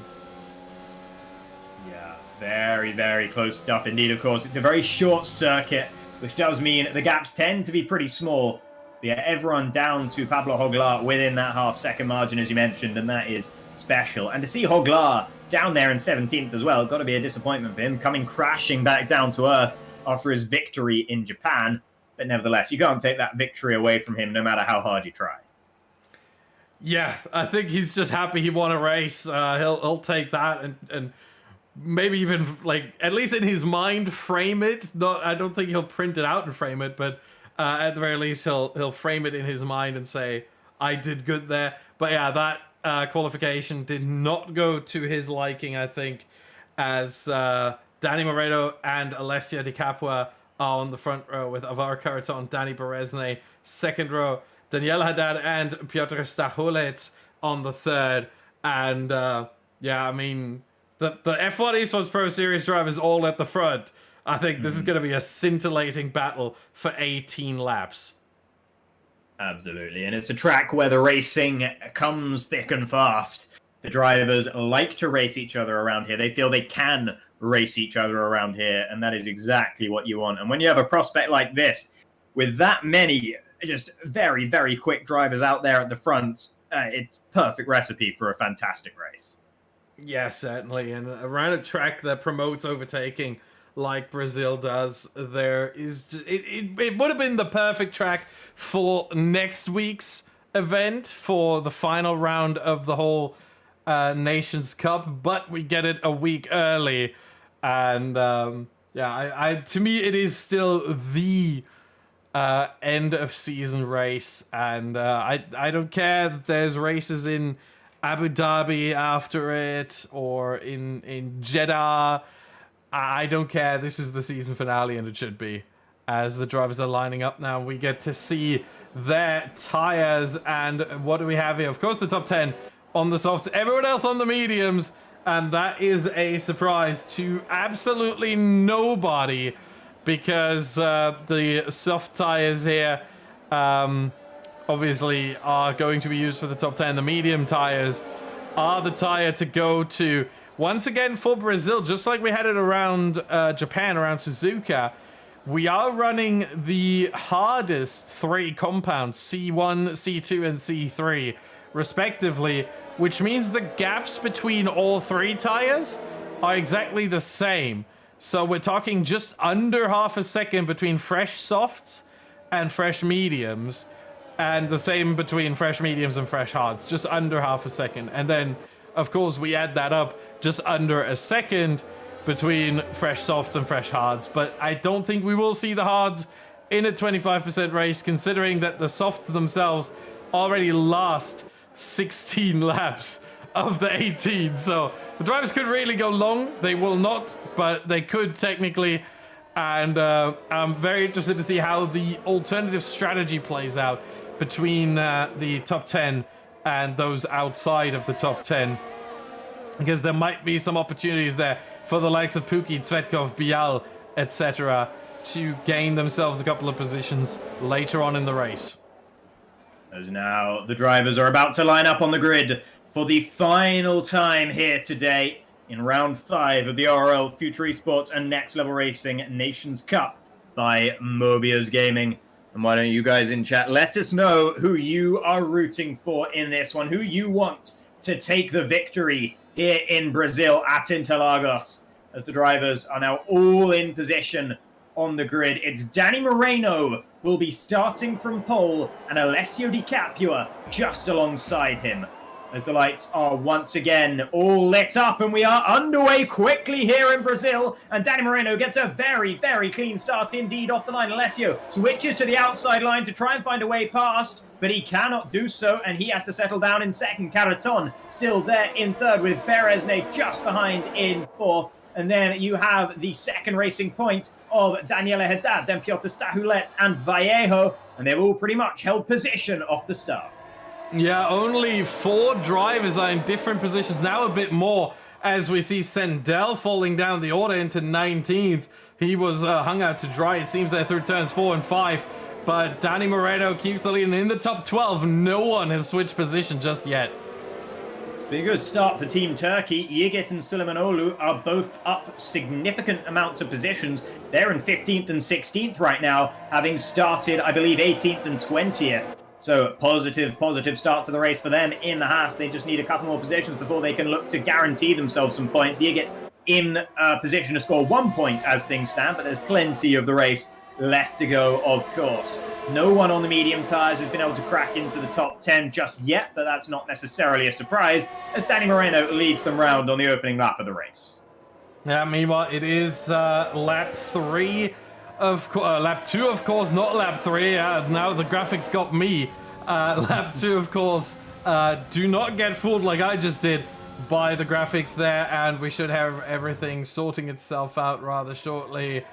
Yeah, very, very close stuff indeed, of course. It's a very short circuit, which does mean the gaps tend to be pretty small. But yeah, everyone down to Pablo Joglar within that half-second margin, as you mentioned, and that is special. And to see Joglar down there in 17th as well, got to be a disappointment for him, coming crashing back down to earth after his victory in Japan. But nevertheless, you can't take that victory away from him no matter how hard you try. Yeah, I think he's just happy he won a race. He'll take that and maybe even, like, at least in his mind, frame it. I don't think he'll print it out and frame it, but at the very least, he'll frame it in his mind and say, I did good there. But yeah, that qualification did not go to his liking, I think, as Danny Moreno and Alessia Di Capua are on the front row with Avar Caraton, Danny Berezne, second row, Daniela Haddad and Piotr Stachulec on the third. And yeah, I mean, the F1 Esports Pro Series drivers all at the front. I think this is going to be a scintillating battle for 18 laps. Absolutely, and it's a track where the racing comes thick and fast. The drivers like to race each other around here. They feel they can race each other around here, and that is exactly what you want. And when you have a prospect like this, with that many just very, very quick drivers out there at the front, it's perfect recipe for a fantastic race. Yeah, certainly. And around a track that promotes overtaking like Brazil does, there is it would have been the perfect track for next week's event for the final round of the whole Nations Cup, but we get it a week early. And yeah, to me, it is still the end of season race, and I don't care that there's races in Abu Dhabi after it or in Jeddah. I don't care. This is the season finale, and it should be. As the drivers are lining up now, we get to see their tires. And what do we have here? Of course, the top 10 on the softs. Everyone else on the mediums. And that is a surprise to absolutely nobody, because the soft tires here obviously are going to be used for the top 10. The medium tires are the tire to go to. Once again for Brazil, just like we had it around Japan, around Suzuka, we are running the hardest 3 compounds, C1, C2, and C3, respectively, which means the gaps between all 3 tires are exactly the same. So we're talking just under half a second between fresh softs and fresh mediums, and the same between fresh mediums and fresh hards, just under half a second. And then, of course, we add that up, just under a second between fresh softs and fresh hards. But I don't think we will see the hards in a 25% race, considering that the softs themselves already last 16 laps of the 18. So the drivers could really go long. They will not, but they could technically. And I'm very interested to see how the alternative strategy plays out between the top 10 and those outside of the top 10. Because there might be some opportunities there for the likes of Puki, Tsvetkov, Bial, etc. to gain themselves a couple of positions later on in the race. As now the drivers are about to line up on the grid for the final time here today in round 5 of the ORL FuturEsports and Next Level Racing Nations Cup by Mobiuz Gaming. And why don't you guys in chat let us know who you are rooting for in this one, who you want to take the victory here in Brazil at Interlagos, as the drivers are now all in position on the grid. It's Danny Moreno will be starting from pole, and Alessio Di Capua just alongside him, as the lights are once again all lit up, and we are underway quickly here in Brazil. And Danny Moreno gets a very, very clean start indeed off the line. Alessio switches to the outside line to try and find a way past, but he cannot do so, and he has to settle down in second. Caraton still there in third, with Beresne just behind in fourth. And then you have the second racing point of Daniela Haddad, then Piotr Stahulet and Vallejo, and they've all pretty much held position off the start. Yeah, only 4 drivers are in different positions, now a bit more, as we see Sendel falling down the order into 19th. He was hung out to dry, it seems, there through turns 4 and 5, but Danny Moreno keeps the lead, and in the top 12, no one has switched position just yet. Been a good start for Team Turkey. Yigit and Suleimanoglu are both up significant amounts of positions. They're in 15th and 16th right now, having started, I believe, 18th and 20th. So positive start to the race for them in the Haas. They just need a couple more positions before they can look to guarantee themselves some points. Yigit in position to score 1 point as things stand, but there's plenty of the race left to go, of course. No one on the medium tyres has been able to crack into the top 10 just yet, but that's not necessarily a surprise, as Danny Moreno leads them round on the opening lap of the race. Yeah, meanwhile, it is lap 3 of lap 2, of course, not lap 3. Now the graphics got me. Lap 2, of course. Do not get fooled like I just did by the graphics there, and we should have everything sorting itself out rather shortly.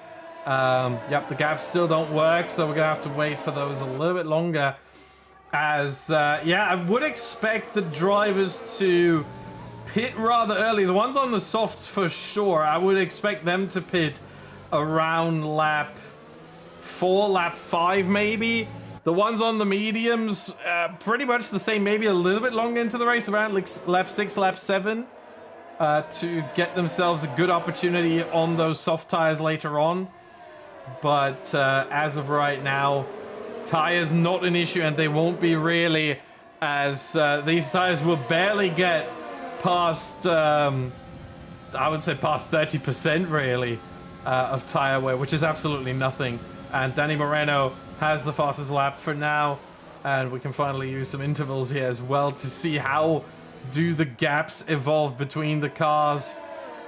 Yep, the gaps still don't work, so we're gonna have to wait for those a little bit longer. As yeah, I would expect the drivers to pit rather early. The ones on the softs for sure, I would expect them to pit around lap 4, lap 5 maybe. The ones on the mediums, pretty much the same, maybe a little bit longer into the race, around like lap 6, lap 7, to get themselves a good opportunity on those soft tires later on. But as of right now, tires not an issue, and they won't be really, as these tires will barely get past, I would say past 30% really of tire wear, which is absolutely nothing. And Danny Moreno has the fastest lap for now, and we can finally use some intervals here as well to see how do the gaps evolve between the cars.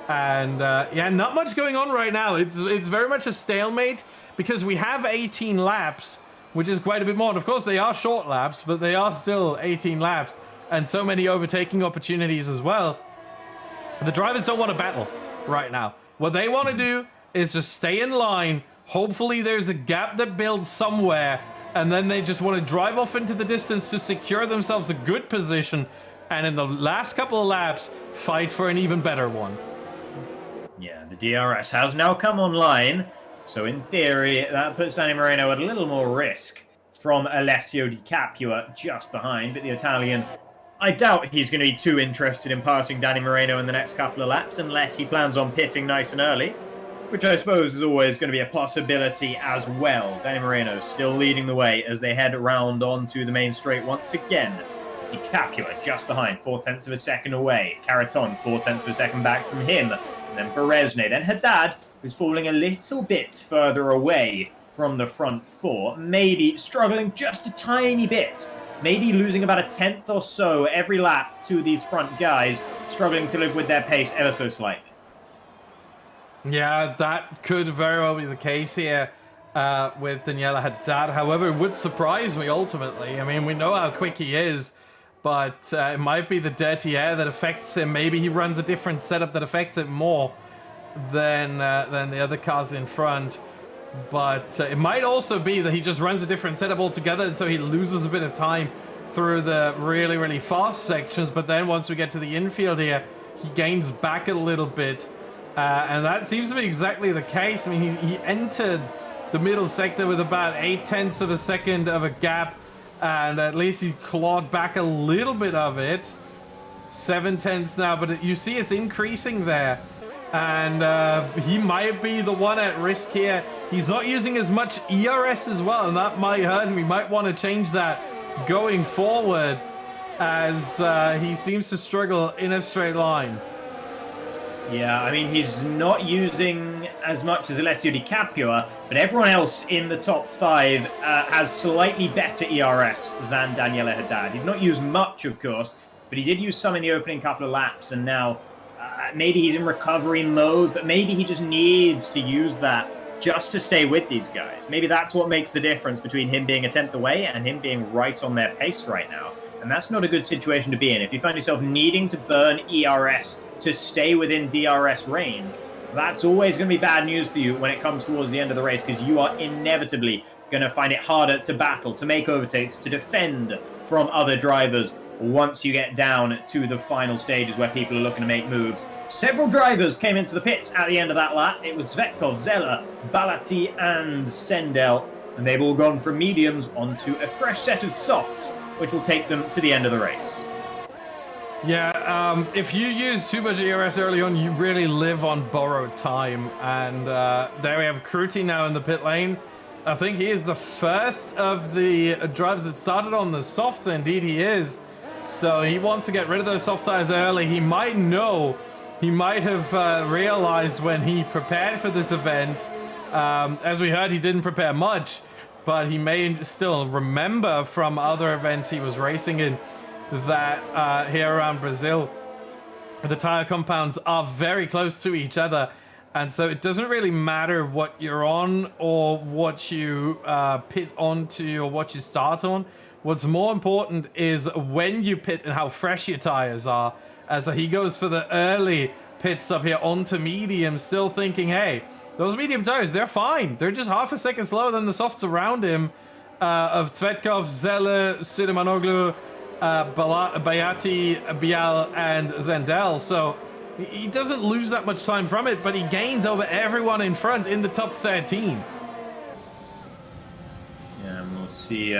And yeah, not much going on right now. It's very much a stalemate, because we have 18 laps, which is quite a bit more. And of course, they are short laps, but they are still 18 laps, and so many overtaking opportunities as well. The drivers don't want to battle right now. What they want to do is just stay in line. Hopefully there's a gap that builds somewhere, and then they just want to drive off into the distance to secure themselves a good position and in the last couple of laps, fight for an even better one. Yeah, the DRS has now come online, so in theory, that puts Danny Moreno at a little more risk from Alessio Di Capua just behind, but the Italian, I doubt he's going to be too interested in passing Danny Moreno in the next couple of laps unless he plans on pitting nice and early, which I suppose is always going to be a possibility as well. Danny Moreno still leading the way as they head around onto the main straight once again. Di Capua just behind, 4/10 of a second away. Caraton, 4/10 of a second back from him. And then Beresne, then Haddad, who's falling a little bit further away from the front four, maybe struggling just a tiny bit, maybe losing about a 10th or so every lap to these front guys, struggling to live with their pace ever so slightly. Yeah, that could very well be the case here with Daniela Haddad. However, it would surprise me ultimately. I mean, we know how quick he is, but it might be the dirty air that affects him. Maybe he runs a different setup that affects it more than the other cars in front. But it might also be that he just runs a different setup altogether, and so he loses a bit of time through the really, really fast sections. But then once we get to the infield here, he gains back a little bit. And that seems to be exactly the case. I mean, he entered the middle sector with about 8/10 of a second of a gap, and at least he clawed back a little bit of it. 7/10 now, but you see it's increasing there. And he might be the one at risk here. He's not using as much ERS as well, and that might hurt him. He might want to change that going forward, as he seems to struggle in a straight line. Yeah, I mean, he's not using as much as Alessio Di Capua, but everyone else in the top five has slightly better ERS than Daniela Haddad. He's not used much, of course, but he did use some in the opening couple of laps, and now maybe he's in recovery mode, but maybe he just needs to use that just to stay with these guys. Maybe that's what makes the difference between him being a 10th away and him being right on their pace right now. And that's not a good situation to be in. If you find yourself needing to burn ERS to stay within DRS range, that's always going to be bad news for you when it comes towards the end of the race, because you are inevitably going to find it harder to battle, to make overtakes, to defend from other drivers once you get down to the final stages where people are looking to make moves. Several drivers came into the pits at the end of that lap. It was Svetkov, Zeller, Balati, and Sendel, and they've all gone from mediums onto a fresh set of softs, which will take them to the end of the race. Yeah, if you use too much ERS early on, you really live on borrowed time. And there we have Kruti now in the pit lane. I think he is the first of the drivers that started on the softs. Indeed, he is. So he wants to get rid of those soft tires early. He might know, he might have realized when he prepared for this event. As we heard, he didn't prepare much, but he may still remember from other events he was racing in that here around Brazil, the tire compounds are very close to each other, and so it doesn't really matter what you're on or what you pit onto or what you start on. What's more important is when you pit and how fresh your tires are. And so he goes for the early pit stop here onto medium, still thinking, hey, those medium tires, they're fine. They're just half a second slower than the softs around him of Tsvetkov, Zeller, Suleimanoglu, Bayati, Bial, and Zendel. So he doesn't lose that much time from it, but he gains over everyone in front in the top 13. Yeah, and we'll see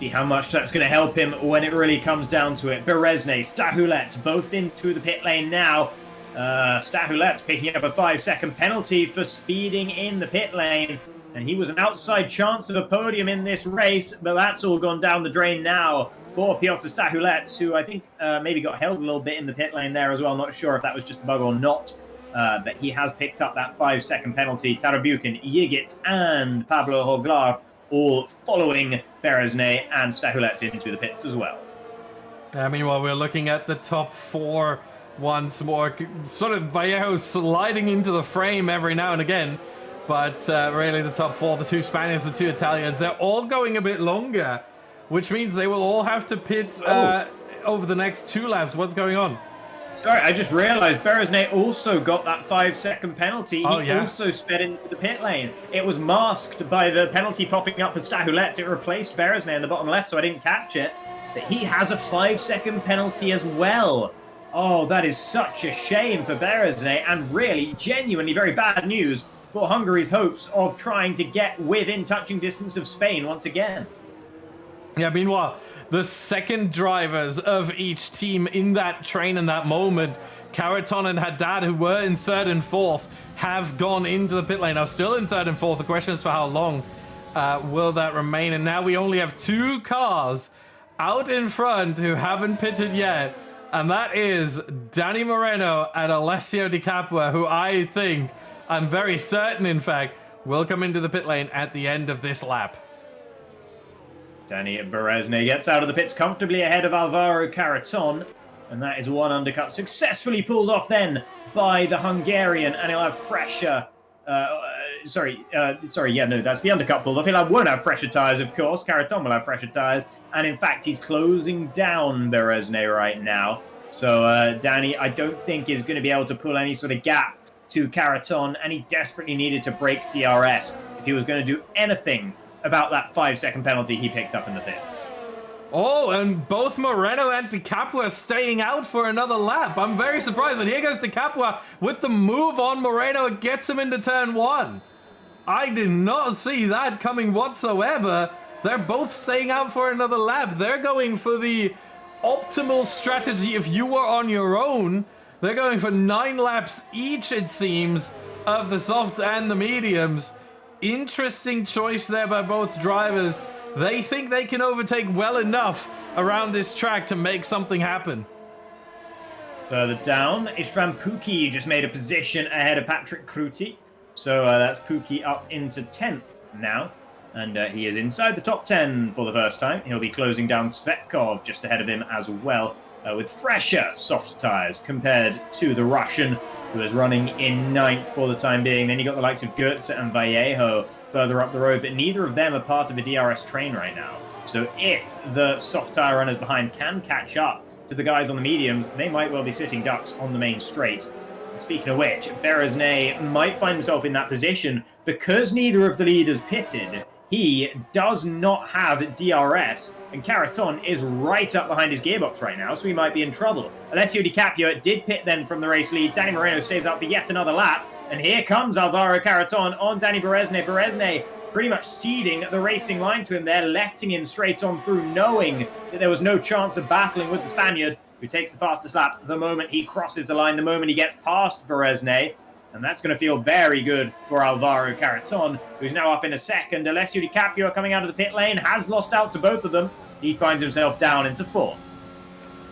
how much that's going to help him when it really comes down to it. Beresne, Stahulet, both into the pit lane now. Stahulet's picking up a 5-second penalty for speeding in the pit lane, and he was an outside chance of a podium in this race, but that's all gone down the drain now for Piotr Stahulet, who I think maybe got held a little bit in the pit lane there as well. Not sure if that was just a bug or not, but he has picked up that 5-second penalty. Tarabukin, Yigit, and Pablo Hoglar all following Beresne and Stahulet into the pits as well. Meanwhile, we're looking at the top four once more. Sort of Vallejo sliding into the frame every now and again. But really the top four, the two Spaniards, the two Italians, they're all going a bit longer, which means they will all have to pit over the next 2 laps. What's going on? Sorry, I just realized Beresne also got that 5-second penalty. He also sped into the pit lane. It was masked by the penalty popping up for Stahulet. It replaced Beresne in the bottom left, so I didn't catch it. that he has a 5-second penalty as well. Oh, that is such a shame for Berezne, and really, genuinely very bad news for Hungary's hopes of trying to get within touching distance of Spain once again. Yeah, meanwhile, the second drivers of each team in that train in that moment, Karaton and Haddad, who were in 3rd and 4th, have gone into the pit lane. Now, still in 3rd and 4th. The question is for how long will that remain? And now we only have 2 cars out in front who haven't pitted yet. And that is Danny Moreno and Alessio Di Capua, who I think, I'm very certain, in fact, will come into the pit lane at the end of this lap. Danny Berezne gets out of the pits comfortably ahead of Alvaro Karaton, and that is one undercut successfully pulled off then by the Hungarian, and he'll have fresher... that's the undercut pulled off. Won't have fresher tyres, of course. Karaton will have fresher tyres, and in fact, he's closing down Berezne right now. So Danny, I don't think is going to be able to pull any sort of gap to Karaton, and he desperately needed to break DRS if he was going to do anything about that 5-second penalty he picked up in the pits. Oh, and both Moreno and Di Capua staying out for another lap. I'm very surprised. And here goes Di Capua with the move on Moreno. It gets him into turn 1. I did not see that coming whatsoever. They're both staying out for another lap. They're going for the optimal strategy if you were on your own. They're going for 9 laps each, it seems, of the softs and the mediums. Interesting choice there by both drivers. They think they can overtake well enough around this track to make something happen. Further down, Istvan Puki just made a position ahead of Patrick Kruti. So that's Puki up into 10th now. And he is inside the top 10 for the first time. He'll be closing down Svetkov just ahead of him as well, with fresher soft tyres compared to the Russian, who is running in 9th for the time being. Then you got the likes of Goetze and Vallejo further up the road, but neither of them are part of a DRS train right now. So if the soft tyre runners behind can catch up to the guys on the mediums, they might well be sitting ducks on the main straight. And speaking of which, Berezne might find himself in that position because neither of the leaders pitted. He does not have DRS, and Karaton is right up behind his gearbox right now, so he might be in trouble. Alessio Di Capua did pit then from the race lead. Danny Moreno stays out for yet another lap, and here comes Alvaro Karaton on Danny Berezne. Berezne pretty much ceding the racing line to him there, letting him straight on through, knowing that there was no chance of battling with the Spaniard, who takes the fastest lap the moment he crosses the line, the moment he gets past Berezne. And that's going to feel very good for Alvaro Karaton, who's now up in a second. Alessio Di Capua coming out of the pit lane, has lost out to both of them. He finds himself down into 4th.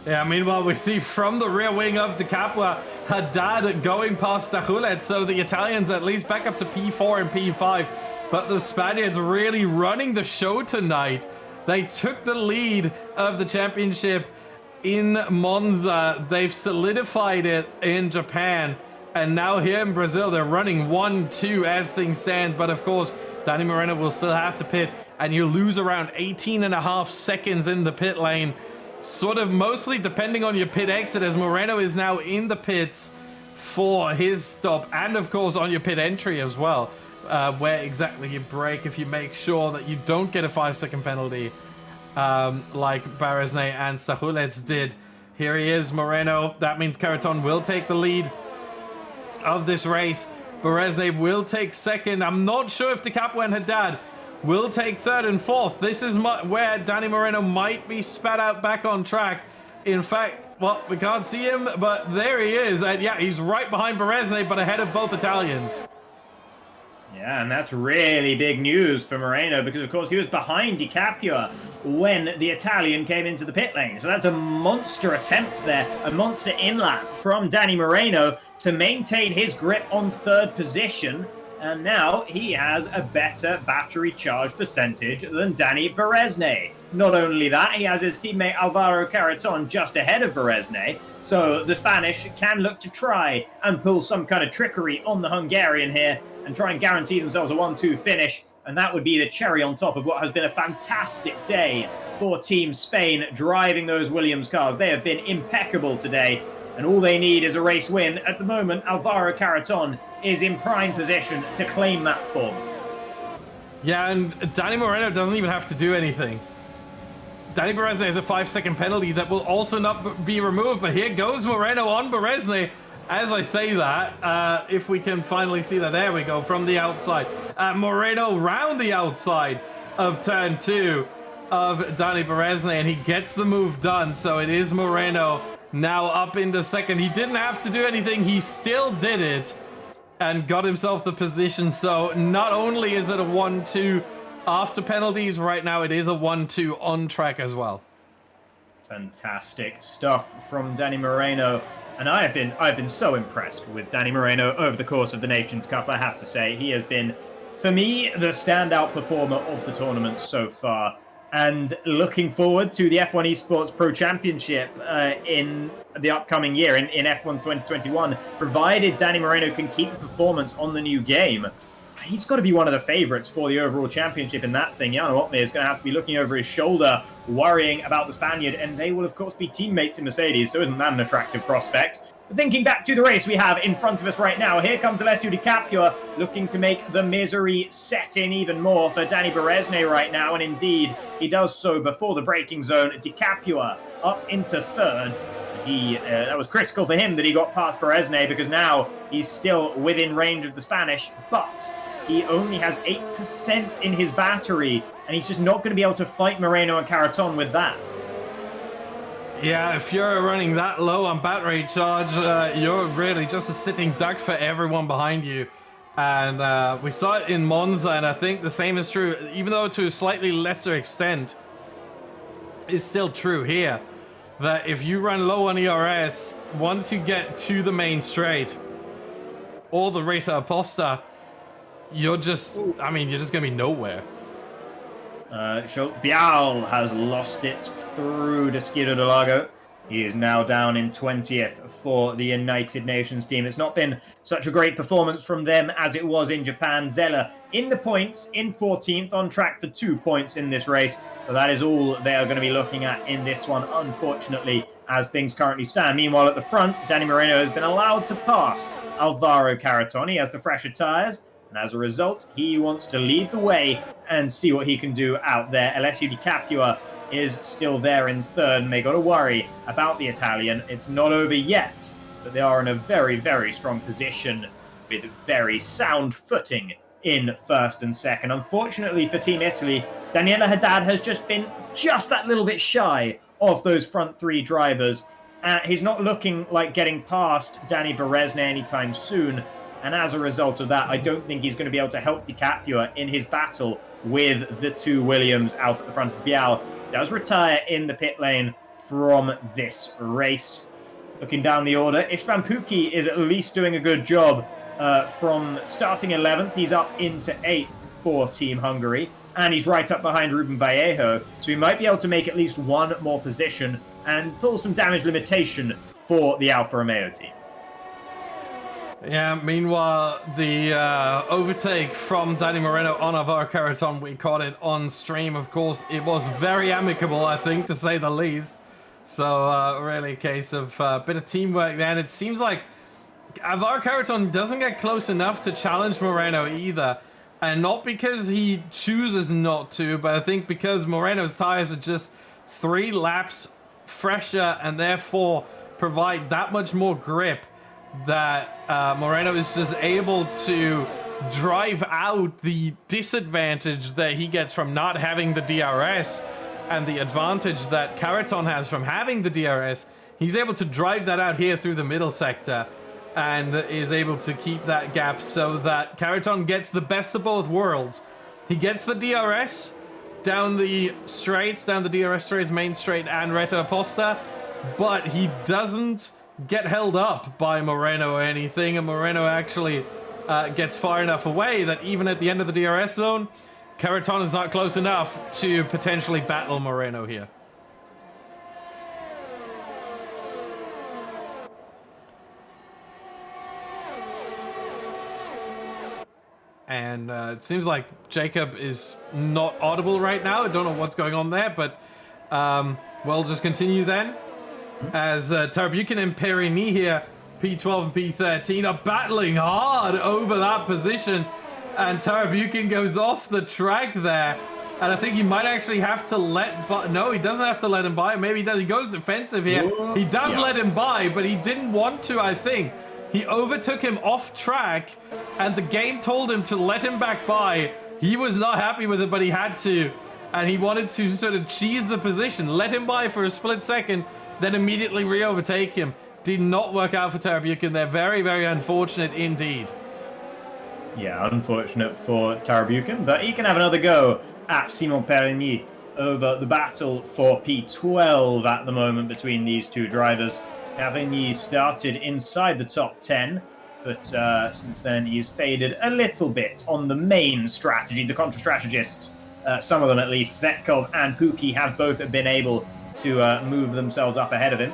Yeah, meanwhile, we see from the rear wing of Di Capua, Haddad going past Stahulet, so the Italians at least back up to P4 and P5. But the Spaniards really running the show tonight. They took the lead of the championship in Monza. They've solidified it in Japan. And now here in Brazil, they're running 1-2 as things stand. But of course, Danny Moreno will still have to pit. And you lose around 18.5 seconds in the pit lane. Sort of mostly depending on your pit exit, as Moreno is now in the pits for his stop. And of course, on your pit entry as well. Where exactly you brake if you make sure that you don't get a 5-second penalty. Like Berezne and Stahulets did. Here he is, Moreno. That means Karaton will take the lead of this race. Berezne will take second. I'm not sure if Di Capua and Haddad will take 3rd and 4th. This is where Danny Moreno might be spat out back on track. In fact, well, we can't see him, but there he is. And yeah, he's right behind Berezne, but ahead of both Italians. Yeah, and that's really big news for Moreno because, of course, he was behind Di Capua when the Italian came into the pit lane. So that's a monster attempt there, a monster in-lap from Danny Moreno to maintain his grip on 3rd position. And now he has a better battery charge percentage than Danny Berezne. Not only that, he has his teammate Alvaro Karaton just ahead of Berezne. So the Spanish can look to try and pull some kind of trickery on the Hungarian here and try and guarantee themselves a 1-2 finish. And that would be the cherry on top of what has been a fantastic day for Team Spain driving those Williams cars. They have been impeccable today, and all they need is a race win. At the moment, Alvaro Karaton is in prime position to claim that form. Yeah, and Danny Moreno doesn't even have to do anything. Danny Berezne has a 5-second penalty that will also not be removed, but here goes Moreno on Berezne. As I say that, if we can finally see that, there we go, from the outside. Moreno round the outside of turn 2 of Danny Berezne, and he gets the move done, so it is Moreno now up into second. He didn't have to do anything, he still did it, and got himself the position, so not only is it a 1-2 after penalties, right now it is a 1-2 on track as well. Fantastic stuff from Danny Moreno, and I've been so impressed with Danny Moreno over the course of the Nations Cup. I have to say, he has been, for me, the standout performer of the tournament so far. And looking forward to the F1 Esports Pro Championship in the upcoming year, in F1 2021, provided Danny Moreno can keep the performance on the new game. He's got to be one of the favorites for the overall championship in that thing. Jan Otmir is going to have to be looking over his shoulder, worrying about the Spaniard, and they will, of course, be teammates in Mercedes, so isn't that an attractive prospect? But thinking back to the race we have in front of us right now, here comes Alessio Di Capua, looking to make the misery set in even more for Danny Berezne right now, and indeed, he does so before the braking zone. Di Capua up into third. That was critical for him that he got past Berezne, because now he's still within range of the Spanish, but he only has 8% in his battery, and he's just not going to be able to fight Moreno and Caraton with that. Yeah, if you're running that low on battery charge, you're really just a sitting duck for everyone behind you. And we saw it in Monza, and I think the same is true, even though to a slightly lesser extent, it's still true here. That if you run low on ERS, once you get to the main straight, or the Reta Aposta, you're just going to be nowhere. Bial has lost it through to Skidoo de Lago. He is now down in 20th for the United Nations team. It's not been such a great performance from them as it was in Japan. Zeller in the points, in 14th, on track for 2 points in this race. So that is all they are going to be looking at in this one, unfortunately, as things currently stand. Meanwhile, at the front, Danny Moreno has been allowed to pass Alvaro Caraton. He has the fresher tyres. And as a result, he wants to lead the way and see what he can do out there. Alessio Di Capua is still there in third, and they got to worry about the Italian. It's not over yet, but they are in a very, very strong position with very sound footing in first and second. Unfortunately for Team Italy, Daniela Haddad has just been just that little bit shy of those front three drivers. He's not looking like getting past Danny Berezne anytime soon. And as a result of that, I don't think he's going to be able to help Di Capua in his battle with the two Williams out at the front. As Bial does retire in the pit lane from this race. Looking down the order, Istvan Puki is at least doing a good job from starting 11th. He's up into 8th for Team Hungary, and he's right up behind Ruben Vallejo. So he might be able to make at least one more position and pull some damage limitation for the Alfa Romeo team. Yeah, meanwhile, the overtake from Danny Moreno on Alvaro Caraton, we caught it on stream, of course. It was very amicable, I think, to say the least. So, really a case of a bit of teamwork there. And it seems like Alvaro Caraton doesn't get close enough to challenge Moreno either. And not because he chooses not to, but I think because Moreno's tires are just 3 laps fresher and therefore provide that much more grip, that Moreno is just able to drive out the disadvantage that he gets from not having the DRS and the advantage that Caraton has from having the DRS. He's able to drive that out here through the middle sector and is able to keep that gap so that Caraton gets the best of both worlds. He gets the DRS down the straights, down the DRS straights, main straight and Reta Aposta, but he doesn't get held up by Moreno or anything, and Moreno actually gets far enough away that even at the end of the DRS zone, Caraton is not close enough to potentially battle Moreno here. And it seems like Jacob is not audible right now. I don't know what's going on there, but we'll just continue then. As Tarabukin and Perini here, P12 and P13, are battling hard over that position. And Tarabukin goes off the track there. And I think he might actually have to let by. No, he doesn't have to let him by. Maybe he does. He goes defensive here. Ooh, he does let him by, but he didn't want to, I think. He overtook him off track, and the game told him to let him back by. He was not happy with it, but he had to. And he wanted to sort of cheese the position. Let him by for a split second, then immediately re-overtake him. Did not work out for Tarabukin. They're very, very unfortunate indeed. Yeah, unfortunate for Tarabukin, but he can have another go at Simon Perigny over the battle for P12 at the moment between these two drivers. Perigny started inside the top 10, but since then he's faded a little bit on the main strategy. The contra-strategists, some of them at least, Svetkov and Puki, have both been able to move themselves up ahead of him.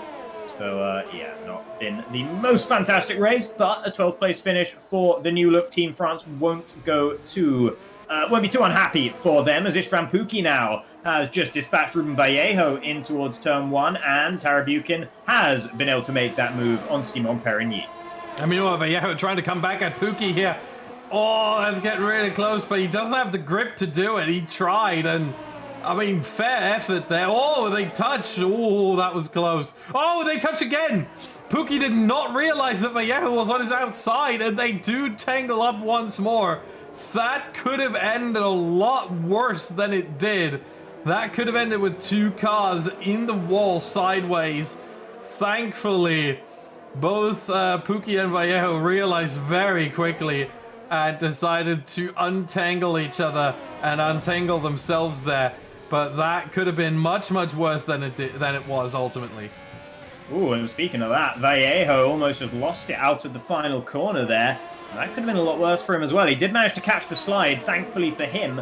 So, yeah, not been the most fantastic race, but a 12th place finish for the new look Team France won't be too unhappy for them, as Istvan Puki now has just dispatched Ruben Vallejo in towards turn 1, and Tarabukin has been able to make that move on Simon Perigny. I mean, Vallejo trying to come back at Puki here. Oh, that's getting really close, but he doesn't have the grip to do it. He tried, and I mean, fair effort there. Oh, they touch. Oh, that was close. Oh, they touch again. Puki did not realize that Vallejo was on his outside, and they do tangle up once more. That could have ended a lot worse than it did. That could have ended with two cars in the wall sideways. Thankfully, both Puki and Vallejo realized very quickly and decided to untangle each other and untangle themselves there. But that could have been much, much worse than it was ultimately. Ooh, and speaking of that, Vallejo almost just lost it out of the final corner there. That could have been a lot worse for him as well. He did manage to catch the slide, thankfully for him.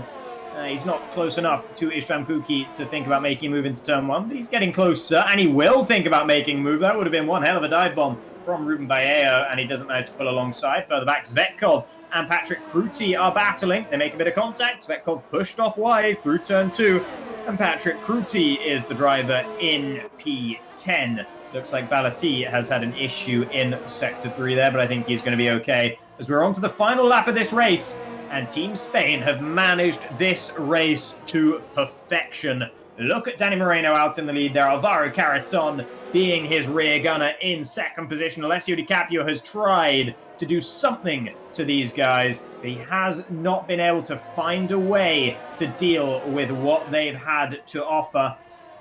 He's not close enough to Istvan Puki to think about making a move into turn 1, but he's getting closer, and he will think about making a move. That would have been one hell of a dive bomb from Ruben Vallejo, and he doesn't manage to pull alongside. Further back, Svetkov and Patrick Kruti are battling. They make a bit of contact. Svetkov pushed off wide through turn 2, and Patrick Kruti is the driver in P10. Looks like Balati has had an issue in Sector 3 there, but I think he's going to be okay. As we're on to the final lap of this race, and Team Spain have managed this race to perfection. Look at Danny Moreno out in the lead there. Alvaro Caraton being his rear gunner in second position. Alessio Di Caprio has tried to do something to these guys, but he has not been able to find a way to deal with what they've had to offer.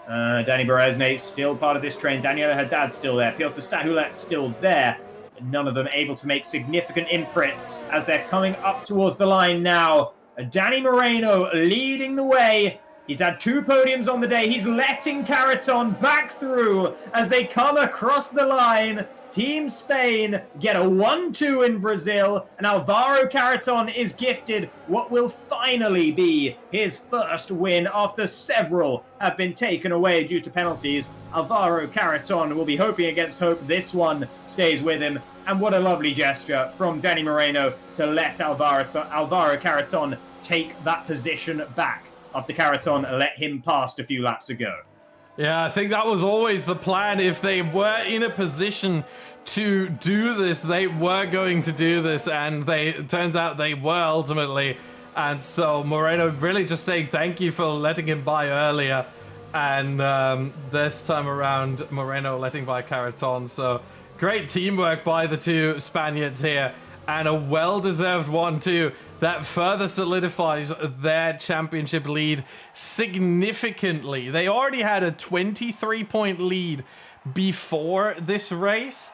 Danny Berezne still part of this train. Daniela Haddad still there. Piotr Stahulet still there. None of them able to make significant imprints as they're coming up towards the line now. Danny Moreno leading the way. He's had 2 podiums on the day. He's letting Caraton back through as they come across the line. Team Spain get a 1-2 in Brazil, and Alvaro Caraton is gifted what will finally be his first win after several have been taken away due to penalties. Alvaro Caraton will be hoping against hope this one stays with him, and what a lovely gesture from Danny Moreno to let Alvaro Caraton take that position back after Caraton let him past a few laps ago. Yeah, I think that was always the plan. If they were in a position to do this, they were going to do this, and it turns out they were ultimately. And so Moreno really just saying thank you for letting him by earlier, and this time around Moreno letting by Caraton. So great teamwork by the two Spaniards here, and a well-deserved 1-2 that further solidifies their championship lead significantly. They already had a 23-point lead before this race.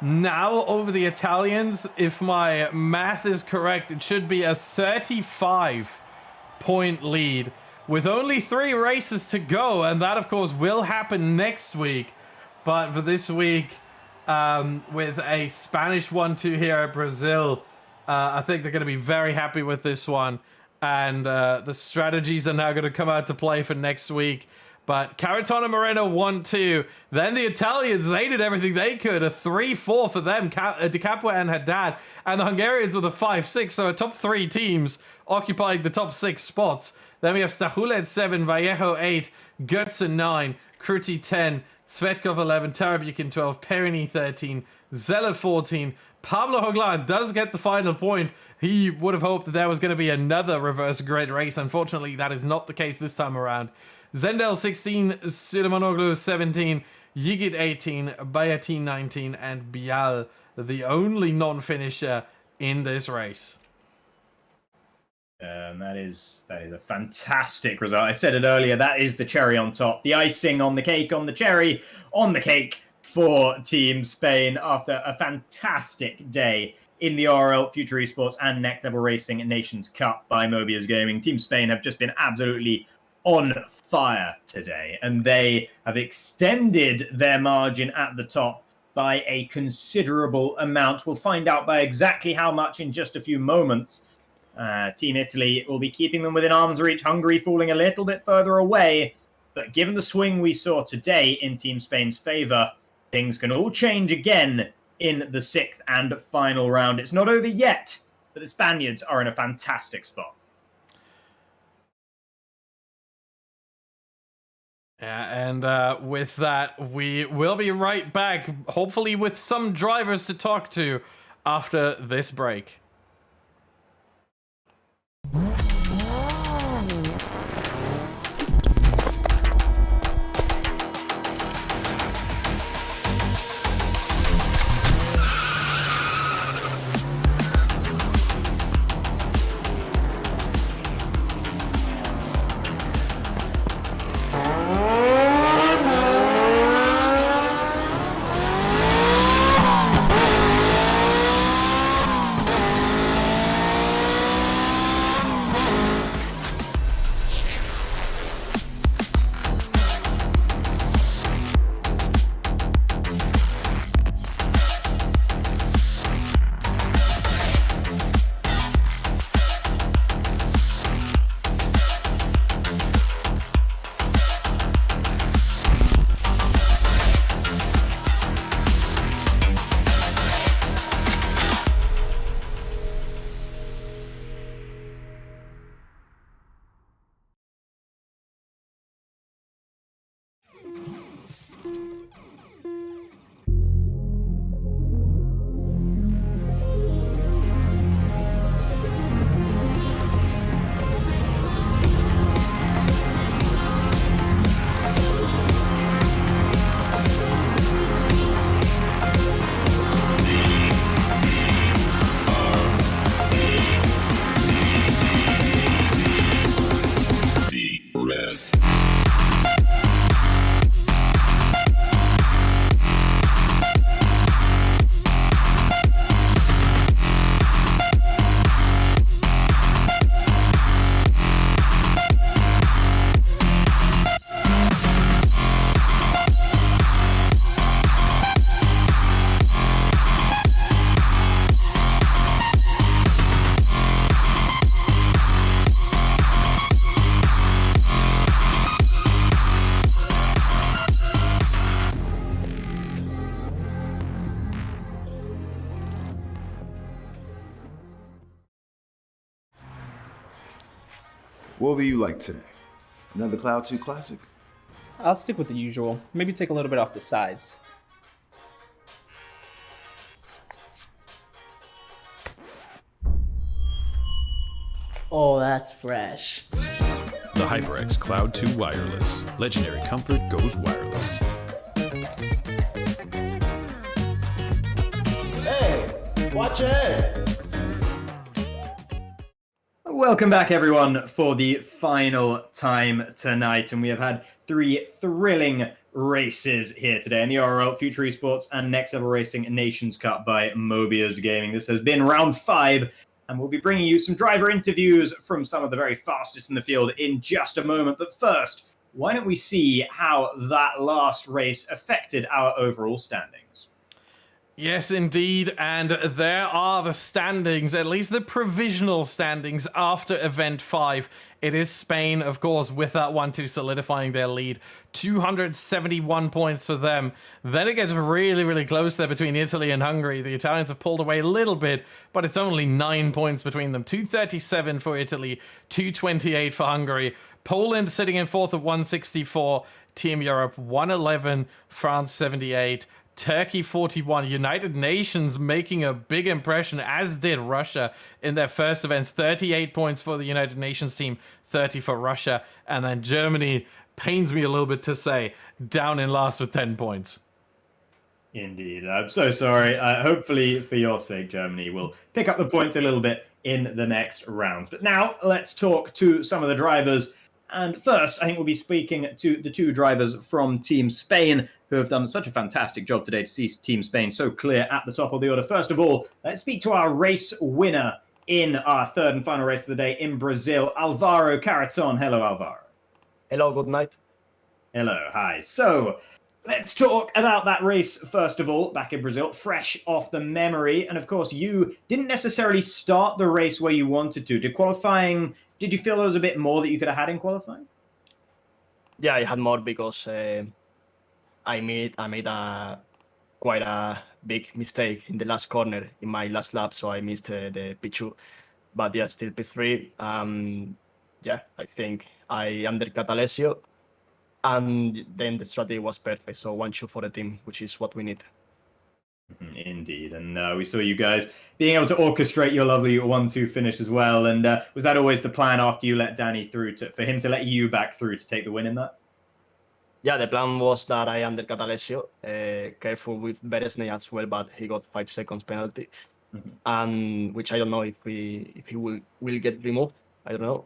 Now over the Italians, if my math is correct, it should be a 35-point lead with only 3 races to go, and that of course will happen next week. But for this week, with a Spanish 1-2 here at Brazil, I think they're going to be very happy with this one, and the strategies are now going to come out to play for next week. But Caraton and Moreno 1-2. Then the Italians, they did everything they could. A 3-4 for them, Di Capua and Haddad. And the Hungarians with a 5-6, so a top 3 teams occupying the top 6 spots. Then we have Stahulet 7, Vallejo 8, Götze 9, Kruti 10, Svetkov 11, Tarabukin 12, Perigny 13, Zealot 14. Pablo Joglar does get the final point. He would have hoped that there was going to be another reverse grid race. Unfortunately, that is not the case this time around. Zendel 16, Süleymanoglu 17, Yigit 18, Bayati 19, and Bial, the only non-finisher in this race. That is a fantastic result. I said it earlier, that is the cherry on top. The icing on the cake, on the cherry, on the cake for Team Spain after a fantastic day in the ORL, FuturEsports, and Next Level Racing Nations Cup by Mobiuz Gaming. Team Spain have just been absolutely on fire today, and they have extended their margin at the top by a considerable amount. We'll find out by exactly how much in just a few moments. Team Italy will be keeping them within arm's reach. Hungary falling a little bit further away, but given the swing we saw today in Team Spain's favour, things can all change again in the 6th and final round. It's not over yet, but the Spaniards are in a fantastic spot. Yeah, and with that, we will be right back, hopefully with some drivers to talk to after this break. What will you like today? Another Cloud 2 Classic? I'll stick with the usual. Maybe take a little bit off the sides. Oh, that's fresh. The HyperX Cloud 2 Wireless. Legendary comfort goes wireless. Hey, watch it! Welcome back, everyone, for the final time tonight. And we have had 3 thrilling races here today in the ORL, FuturEsports, and Next Level Racing Nations Cup by Mobiuz Gaming. This has been round 5, and we'll be bringing you some driver interviews from some of the very fastest in the field in just a moment. But first, why don't we see how that last race affected our overall standings? Yes, indeed, and there are the standings, at least the provisional standings after Event 5. It is Spain, of course, with that 1-2 solidifying their lead. 271 points for them. Then it gets really, really close there between Italy and Hungary. The Italians have pulled away a little bit, but it's only 9 points between them. 237 for Italy, 228 for Hungary. Poland sitting in 4th at 164. Team Europe, 111. France, 78. Turkey 41. United Nations making a big impression, as did Russia in their first events. 38 points for the United Nations team, 30 for Russia. And then Germany, pains me a little bit to say, down in last with 10 points. Indeed. I'm so sorry. Hopefully, for your sake, Germany will pick up the points a little bit in the next rounds. But now, let's talk to some of the drivers. And first, I think we'll be speaking to the two drivers from Team Spain who have done such a fantastic job today to see Team Spain so clear at the top of the order. First of all, let's speak to our race winner in our third and final race of the day in Brazil, Alvaro Caraton. Hello, Alvaro. Hello, good night. Hello, hi. So, let's talk about that race, first of all, back in Brazil, fresh off the memory. And of course, you didn't necessarily start the race where you wanted to. Did you feel there was a bit more that you could have had in qualifying? Yeah, I had more because I made quite a big mistake in the last corner in my last lap, so I missed the P2. But yeah, still P3. Yeah, I think I undercut Alessio. And then the strategy was perfect. So 1-2 for the team, which is what we need. Indeed. And we saw you guys being able to orchestrate your lovely 1-2 finish as well. And was that always the plan after you let Danny through for him to let you back through to take the win in that? Yeah, the plan was that I undercut Alessio. Careful with Beresney as well, but he got 5 seconds penalty. And which I don't know if he will get removed. I don't know.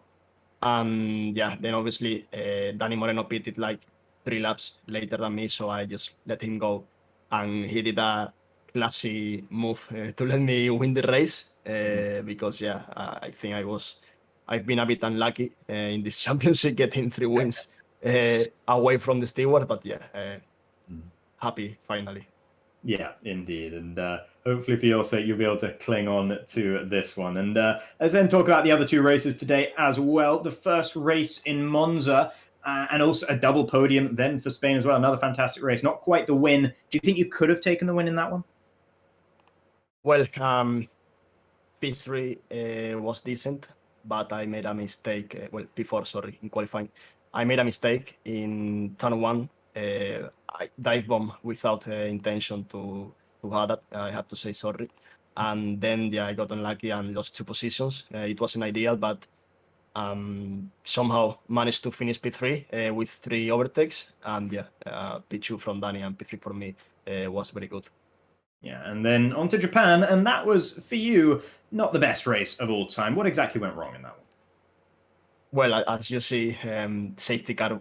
And yeah, then obviously Danny Moreno pitted like 3 laps later than me, so I just let him go. And he did a classy move to let me win the race because yeah, I think I've been a bit unlucky in this championship getting 3 wins away from the steward, but yeah, happy finally. Yeah, indeed. And hopefully for your sake, you'll be able to cling on to this one. And let's then talk about the other 2 races today as well. The first race in Monza, and also a double podium then for Spain as well. Another fantastic race. Not quite the win. Do you think you could have taken the win in that one? Well, P3 was decent, but I made a mistake. In qualifying. I made a mistake in turn 1. I dive bomb without intention to Haddad. I have to say sorry. And then yeah, I got unlucky and lost 2 positions. It wasn't ideal, but somehow managed to finish P3 with 3 overtakes. And yeah, P2 from Danny and P3 for me was very good. Yeah, and then on to Japan, and that was, for you, not the best race of all time. What exactly went wrong in that one? Well, as you see, safety car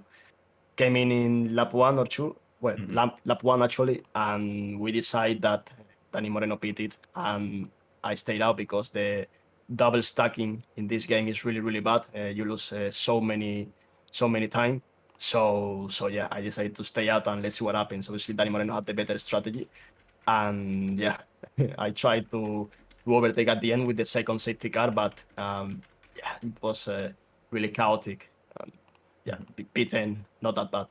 came in lap 1 or 2. Well, lap 1 actually, and we decided that Danny Moreno pitted, and I stayed out because the double stacking in this game is really, really bad. You lose so many time. So yeah, I decided to stay out and let's see what happens. Obviously, Danny Moreno had the better strategy, and yeah, I tried to overtake at the end with the second safety car, but yeah, it was really chaotic. Yeah, P10, not that bad.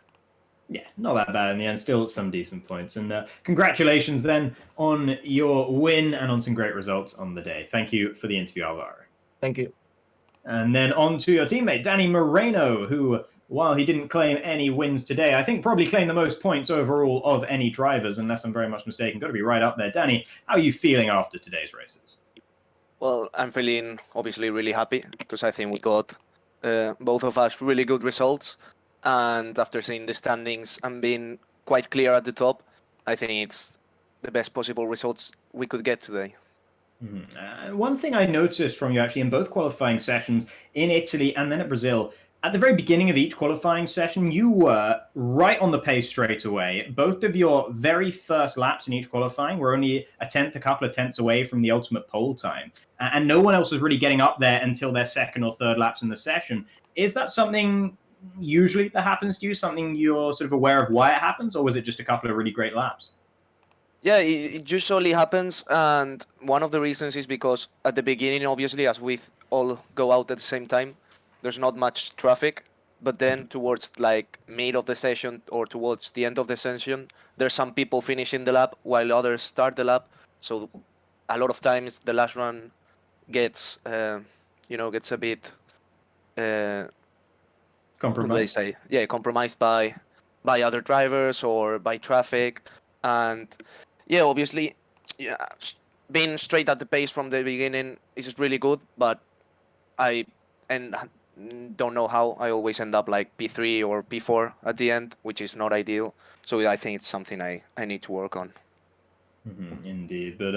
Yeah, not that bad in the end. Still some decent points. And congratulations then on your win and on some great results on the day. Thank you for the interview, Alvaro. Thank you. And then on to your teammate, Danny Moreno, who, while he didn't claim any wins today, I think probably claimed the most points overall of any drivers, unless I'm very much mistaken. Got to be right up there. Danny, how are you feeling after today's races? Well, I'm feeling obviously really happy because I think we got both of us really good results. And after seeing the standings and being quite clear at the top, I think it's the best possible results we could get today. One thing I noticed from you actually in both qualifying sessions in Italy and then at Brazil, at the very beginning of each qualifying session, you were right on the pace straight away. Both of your very first laps in each qualifying were only a couple of tenths away from the ultimate pole time. And no one else was really getting up there until their second or third laps in the session. Is that something usually that happens to you, something you're sort of aware of why it happens, or was it just a couple of really great laps? Yeah, it usually happens, and one of the reasons is because at the beginning, obviously, as we all go out at the same time, there's not much traffic, but then towards like mid of the session or towards the end of the session, there's some people finishing the lap while others start the lap, so a lot of times the last run gets a bit compromised. What do they say? Yeah, compromised by other drivers or by traffic. And yeah, obviously, yeah, being straight at the pace from the beginning is really good, but I don't know how I always end up like P3 or P4 at the end, which is not ideal. So I think it's something I need to work on. Indeed, but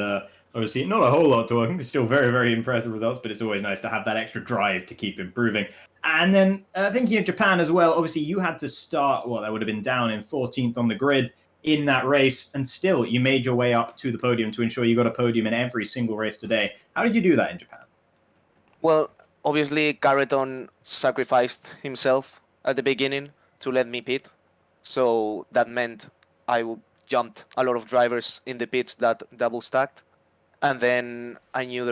obviously not a whole lot to work on. Still very, very impressive results, but it's always nice to have that extra drive to keep improving. And then thinking of Japan as well, obviously you had to start, well, that would have been down in 14th on the grid in that race, and still you made your way up to the podium to ensure you got a podium in every single race today. How did you do that in Japan? Well, obviously Carreton sacrificed himself at the beginning to let me pit, so that meant I jumped a lot of drivers in the pits that double stacked, and then I knew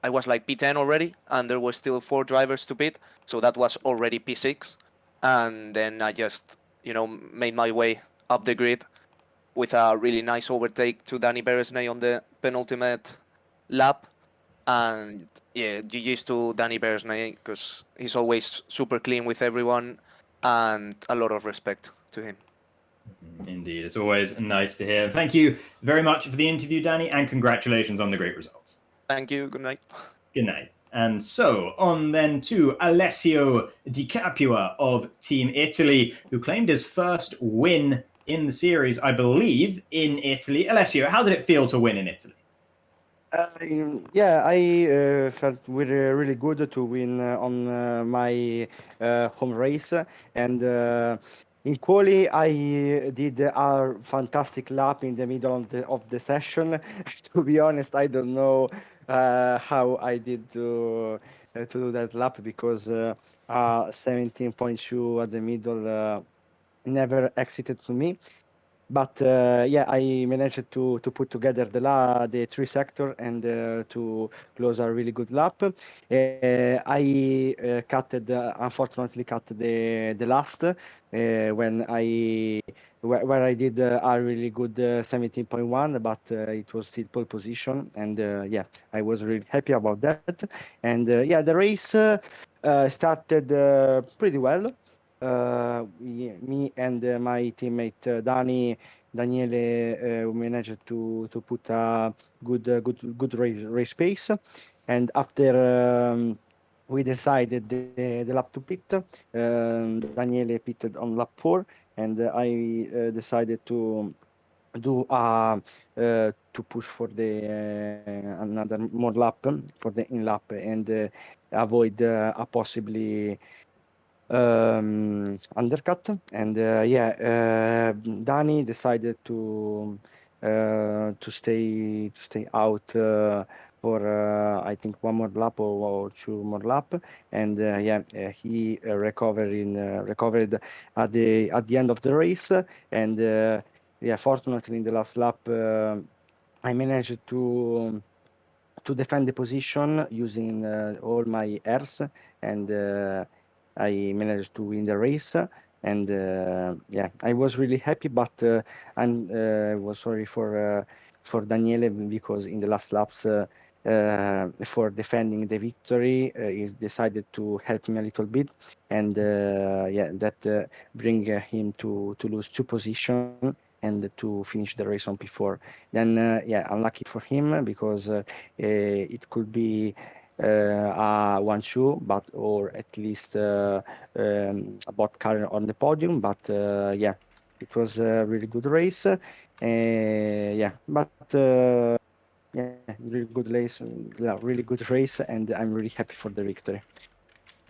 I was like P10 already, and there were still 4 drivers to pit, so that was already P6, and then I just made my way up the grid with a really nice overtake to Danny Beresnay on the penultimate lap. And yeah, GG's to Danny Beresnay because he's always super clean with everyone, and a lot of respect to him. Indeed, it's always nice to hear. Thank you very much for the interview, Danny, and congratulations on the great results. Thank you. Good night. Good night. And so on then to Alessio Di Capua of Team Italy, who claimed his first win in the series, I believe, in Italy. Alessio, how did it feel to win in Italy? Yeah, I felt really good to win on my home race, and in quali I did a fantastic lap in the middle of the session. To be honest, I don't know how I did to do that lap because 17.2 at the middle never exited to me. But yeah, I managed to put together the 3 sector and to close a really good lap. I unfortunately cut the last when where I did a really good 17.1, but it was still pole position, and yeah, I was really happy about that. And yeah, the race started pretty well. Me and my teammate Daniele managed to put a good race pace, and after we decided the lap to pit, Daniele pitted on lap 4, and I decided to do to push for the another more lap for the in lap and avoid a possibly undercut. And yeah, Danny decided to stay out for I think 1 more lap or 2 more lap, and yeah, he recovered at the end of the race, and yeah, fortunately in the last lap I managed to defend the position using all my airs, and I managed to win the race. And yeah, I was really happy, but I was sorry for Daniele because in the last laps for defending the victory, he's decided to help me a little bit, and yeah, that bring him to lose 2 positions and to finish the race on P4. Then yeah, unlucky for him because it could be a 1-2, but or at least about car on the podium. But yeah, it was a really good race. Yeah, but yeah, really good race, and I'm really happy for the victory.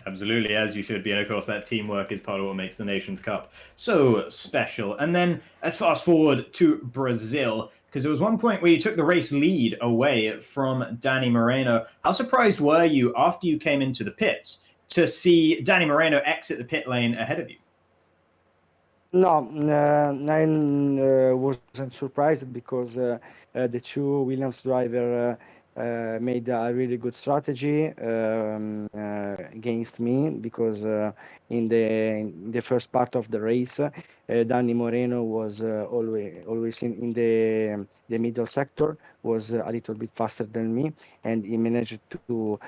Absolutely, as you should be. And of course, that teamwork is part of what makes the Nations Cup so special. And then let's fast forward to Brazil, because there was one point where you took the race lead away from Danny Moreno. How surprised were you after you came into the pits to see Danny Moreno exit the pit lane ahead of you? No, I wasn't surprised because the 2 Williams driver made a really good strategy, against me because in the first part of the race, Danny Moreno was always in the middle sector, was a little bit faster than me, and he managed to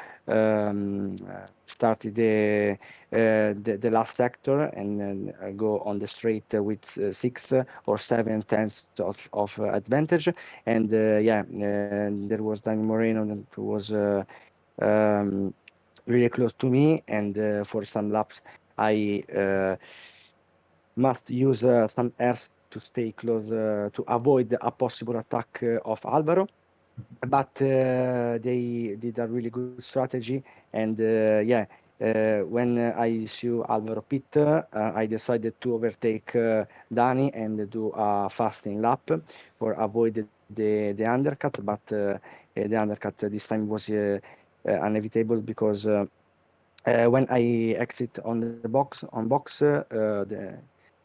start the last sector and then go on the straight with 6 or 7 tenths of advantage. And there was Danny Moreno that was really close to me, and for some laps I must use some airs to stay close to avoid a possible attack of Alvaro. But they did a really good strategy, and when I saw Alvaro pit, I decided to overtake Dani and do a fasting lap for avoid the undercut. But the undercut this time was inevitable because when I exit on the box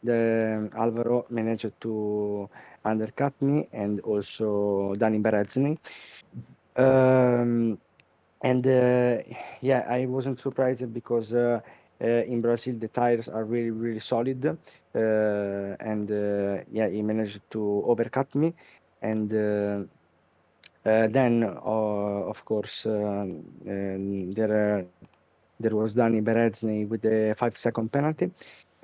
the Alvaro managed to undercut me, and also Dani Berezni. I wasn't surprised because in Brazil the tires are really solid, he managed to overcut me, and then of course there was Dani Berezni with the 5-second penalty,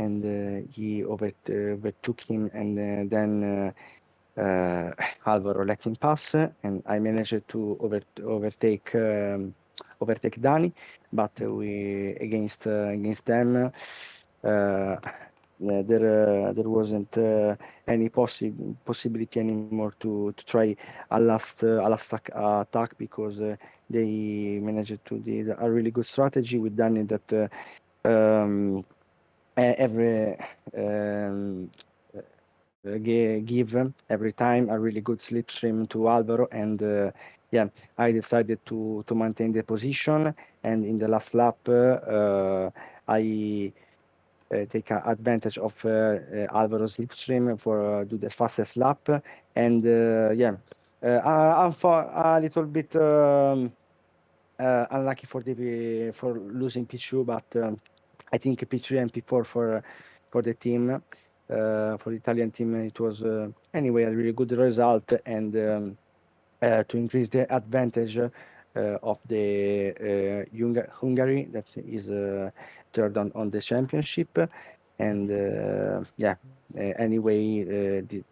and he overtook him, and then Alvaro let him pass, and I managed to overtake Dani, but we against them there wasn't any possibility anymore to try a last attack because they managed to do a really good strategy with Dani that give every time a really good slipstream to Alvaro, and I decided to maintain the position, and in the last lap I take advantage of Alvaro's slipstream for do the fastest lap, and I'm a little bit unlucky for losing P2, but I think P3 and P4 for the team. For the Italian team, it was anyway a really good result, and to increase the advantage of the Hungary that is third on the championship. And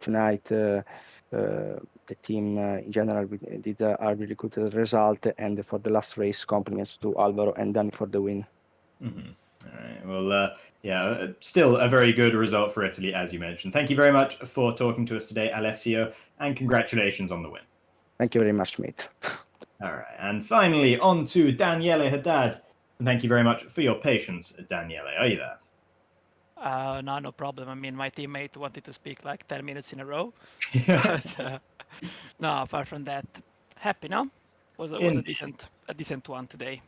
tonight the team in general did a really good result, and for the last race, compliments to Alvaro and Dani for the win. Mm-hmm. All right. Well, still a very good result for Italy, as you mentioned. Thank you very much for talking to us today, Alessio, and congratulations on the win. Thank you very much, mate. All right. And finally, on to Daniela Haddad. And thank you very much for your patience, Daniela. Are you there? No problem. I mean, my teammate wanted to speak like 10 minutes in a row. But, no, apart from that, happy, no? Was a decent one today.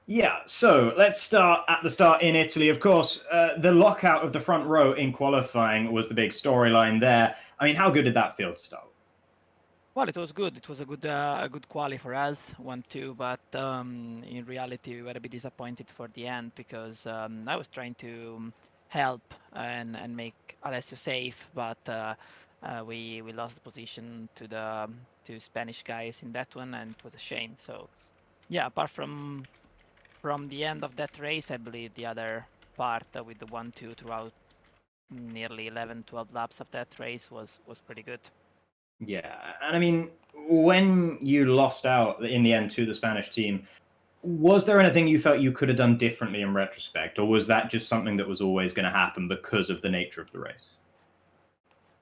Yeah, so let's start at the start in Italy. Of course, the lockout of the front row in qualifying was the big storyline there. I mean, how good did that feel to start with? Well, it was good. It was a good quali for us, 1-2. But in reality, we were a bit disappointed for the end because I was trying to help and make Alessio safe, but we lost the position to the Spanish guys in that one, and it was a shame. So, yeah, apart from the end of that race, I believe the other part with the 1-2 throughout nearly 11-12 laps of that race was pretty good. Yeah, and I mean, when you lost out in the end to the Spanish team, was there anything you felt you could have done differently in retrospect, or was that just something that was always going to happen because of the nature of the race?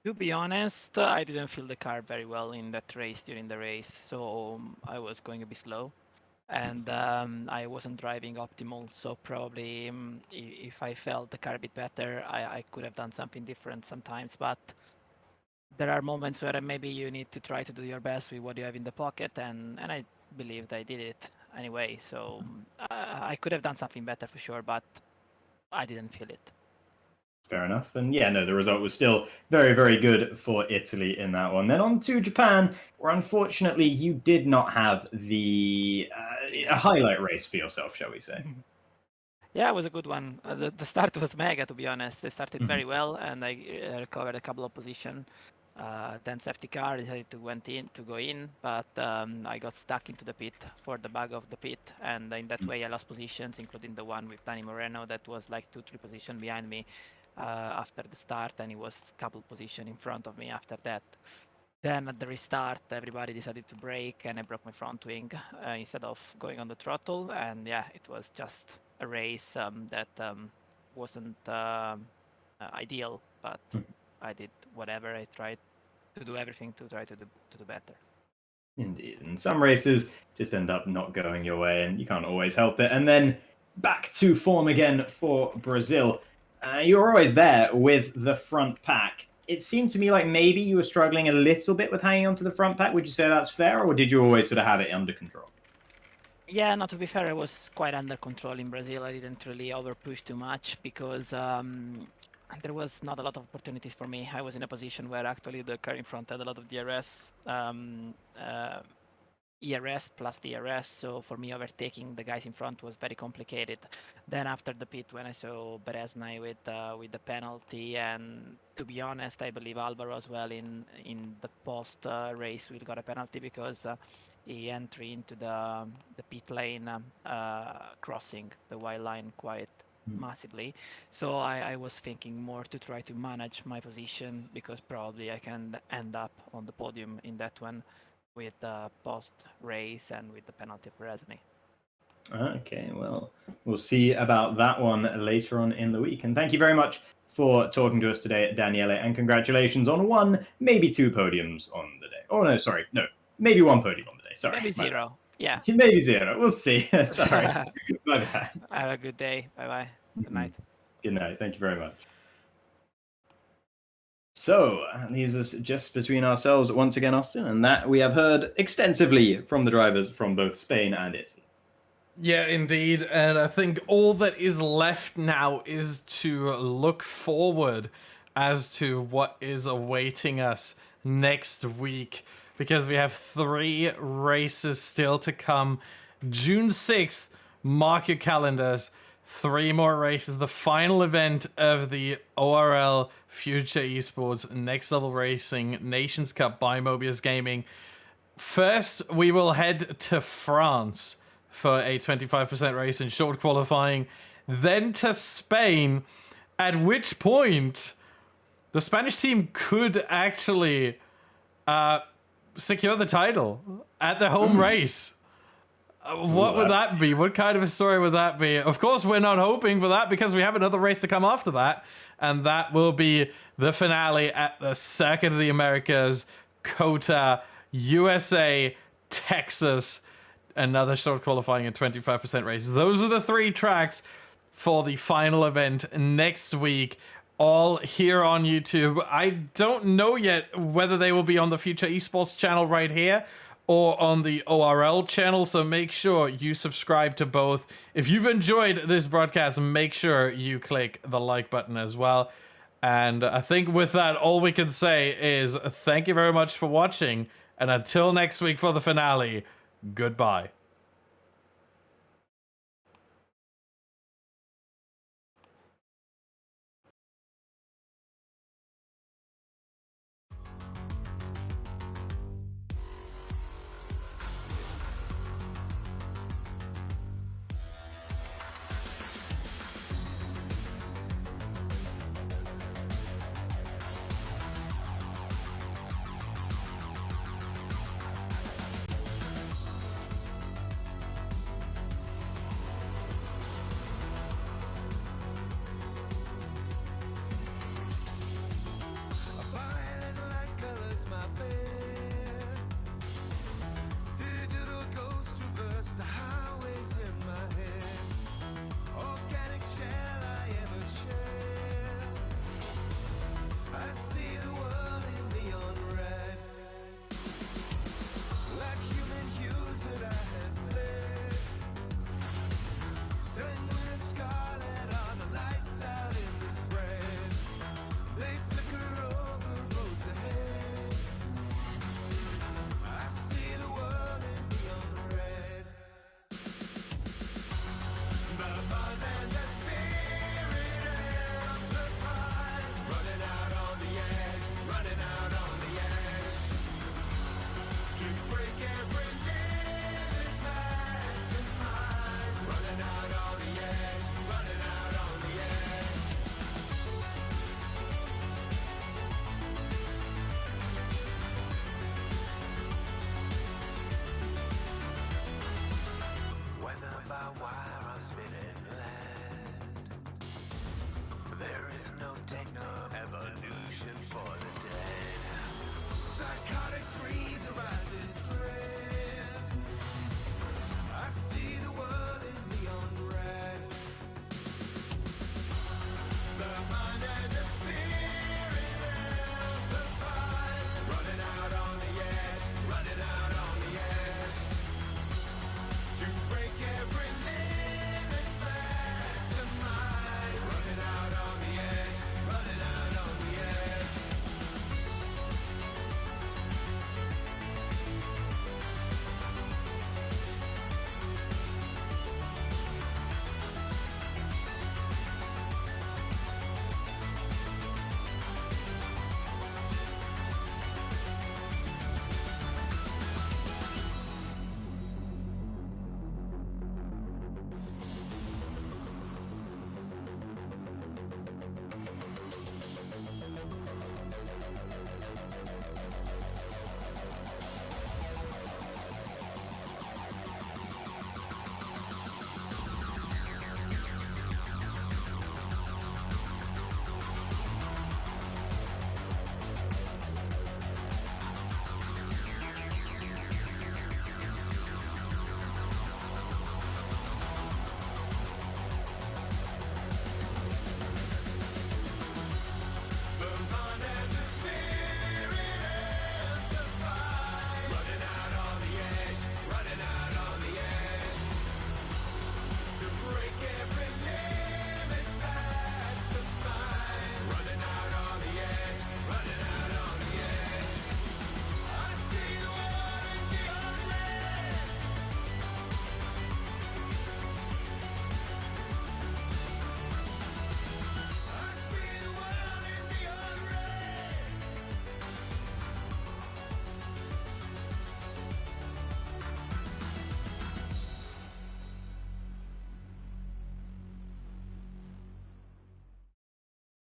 To be honest, I didn't feel the car very well in that race during the race, so I was going a bit slow. And I wasn't driving optimal, so probably if I felt the car a bit better, I could have done something different sometimes. But there are moments where maybe you need to try to do your best with what you have in the pocket, and I believed I did it anyway. So I could have done something better for sure, but I didn't feel it. Fair enough. And yeah, no, the result was still very, very good for Italy in that one. Then on to Japan, where unfortunately you did not have a highlight race for yourself, shall we say. Yeah, it was a good one. The start was mega, to be honest. They started very well, and I recovered a couple of positions. Then safety car decided to go in, but I got stuck into the pit for the bug of the pit, and in that way I lost positions, including the one with Dani Moreno that was like 2-3 positions behind me after the start, and he was a couple positions in front of me after that. Then at the restart, everybody decided to brake, and I broke my front wing instead of going on the throttle. And yeah, it was just a race that wasn't ideal, but I did whatever. I tried to do everything to try to do better. Indeed. And some races just end up not going your way, and you can't always help it. And then back to form again for Brazil. You're always there with the front pack. It seemed to me like maybe you were struggling a little bit with hanging onto the front pack. Would you say that's fair, or did you always sort of have it under control? Yeah, no, to be fair, I was quite under control in Brazil. I didn't really over push too much because there was not a lot of opportunities for me. I was in a position where actually the car in front had a lot of DRS, ERS plus DRS, so for me overtaking the guys in front was very complicated. Then after the pit, when I saw Bereznai with the penalty, and to be honest, I believe Alvaro as well in the post race we got a penalty because he entered into the pit lane crossing the white line quite massively. So I was thinking more to try to manage my position because probably I can end up on the podium in that one with the post race and with the penalty for Bereznai. Okay, well, we'll see about that one later on in the week. And thank you very much for talking to us today, Daniela, and congratulations on 1, maybe 2 podiums on the day. Oh, no, sorry. No, maybe 1 podium on the day. Sorry. Maybe 0. Yeah. Maybe 0. We'll see. Sorry. My bad. Have a good day. Bye-bye. Good night. Good night. Thank you very much. So, that leaves us just between ourselves once again, Austin, and that we have heard extensively from the drivers from both Spain and Italy. Yeah, indeed. And I think all that is left now is to look forward as to what is awaiting us next week, because we have 3 races still to come. June 6th, mark your calendars. 3 more races, the final event of the ORL FuturEsports Next Level Racing Nations Cup by Mobiuz Gaming. First, we will head to France for a 25% race in short qualifying, then to Spain, at which point the Spanish team could actually secure the title at the home race. What would that be? What kind of a story would that be? Of course, we're not hoping for that because we have another race to come after that, and that will be the finale at the Circuit of the Americas, COTA, USA, Texas, another short qualifying and 25% race. Those are the 3 tracks for the final event next week, all here on YouTube. I don't know yet whether they will be on the FuturEsports channel right here or on the ORL channel, so make sure you subscribe to both. If you've enjoyed this broadcast, make sure you click the like button as well. And I think with that, all we can say is thank you very much for watching, and until next week for the finale, goodbye.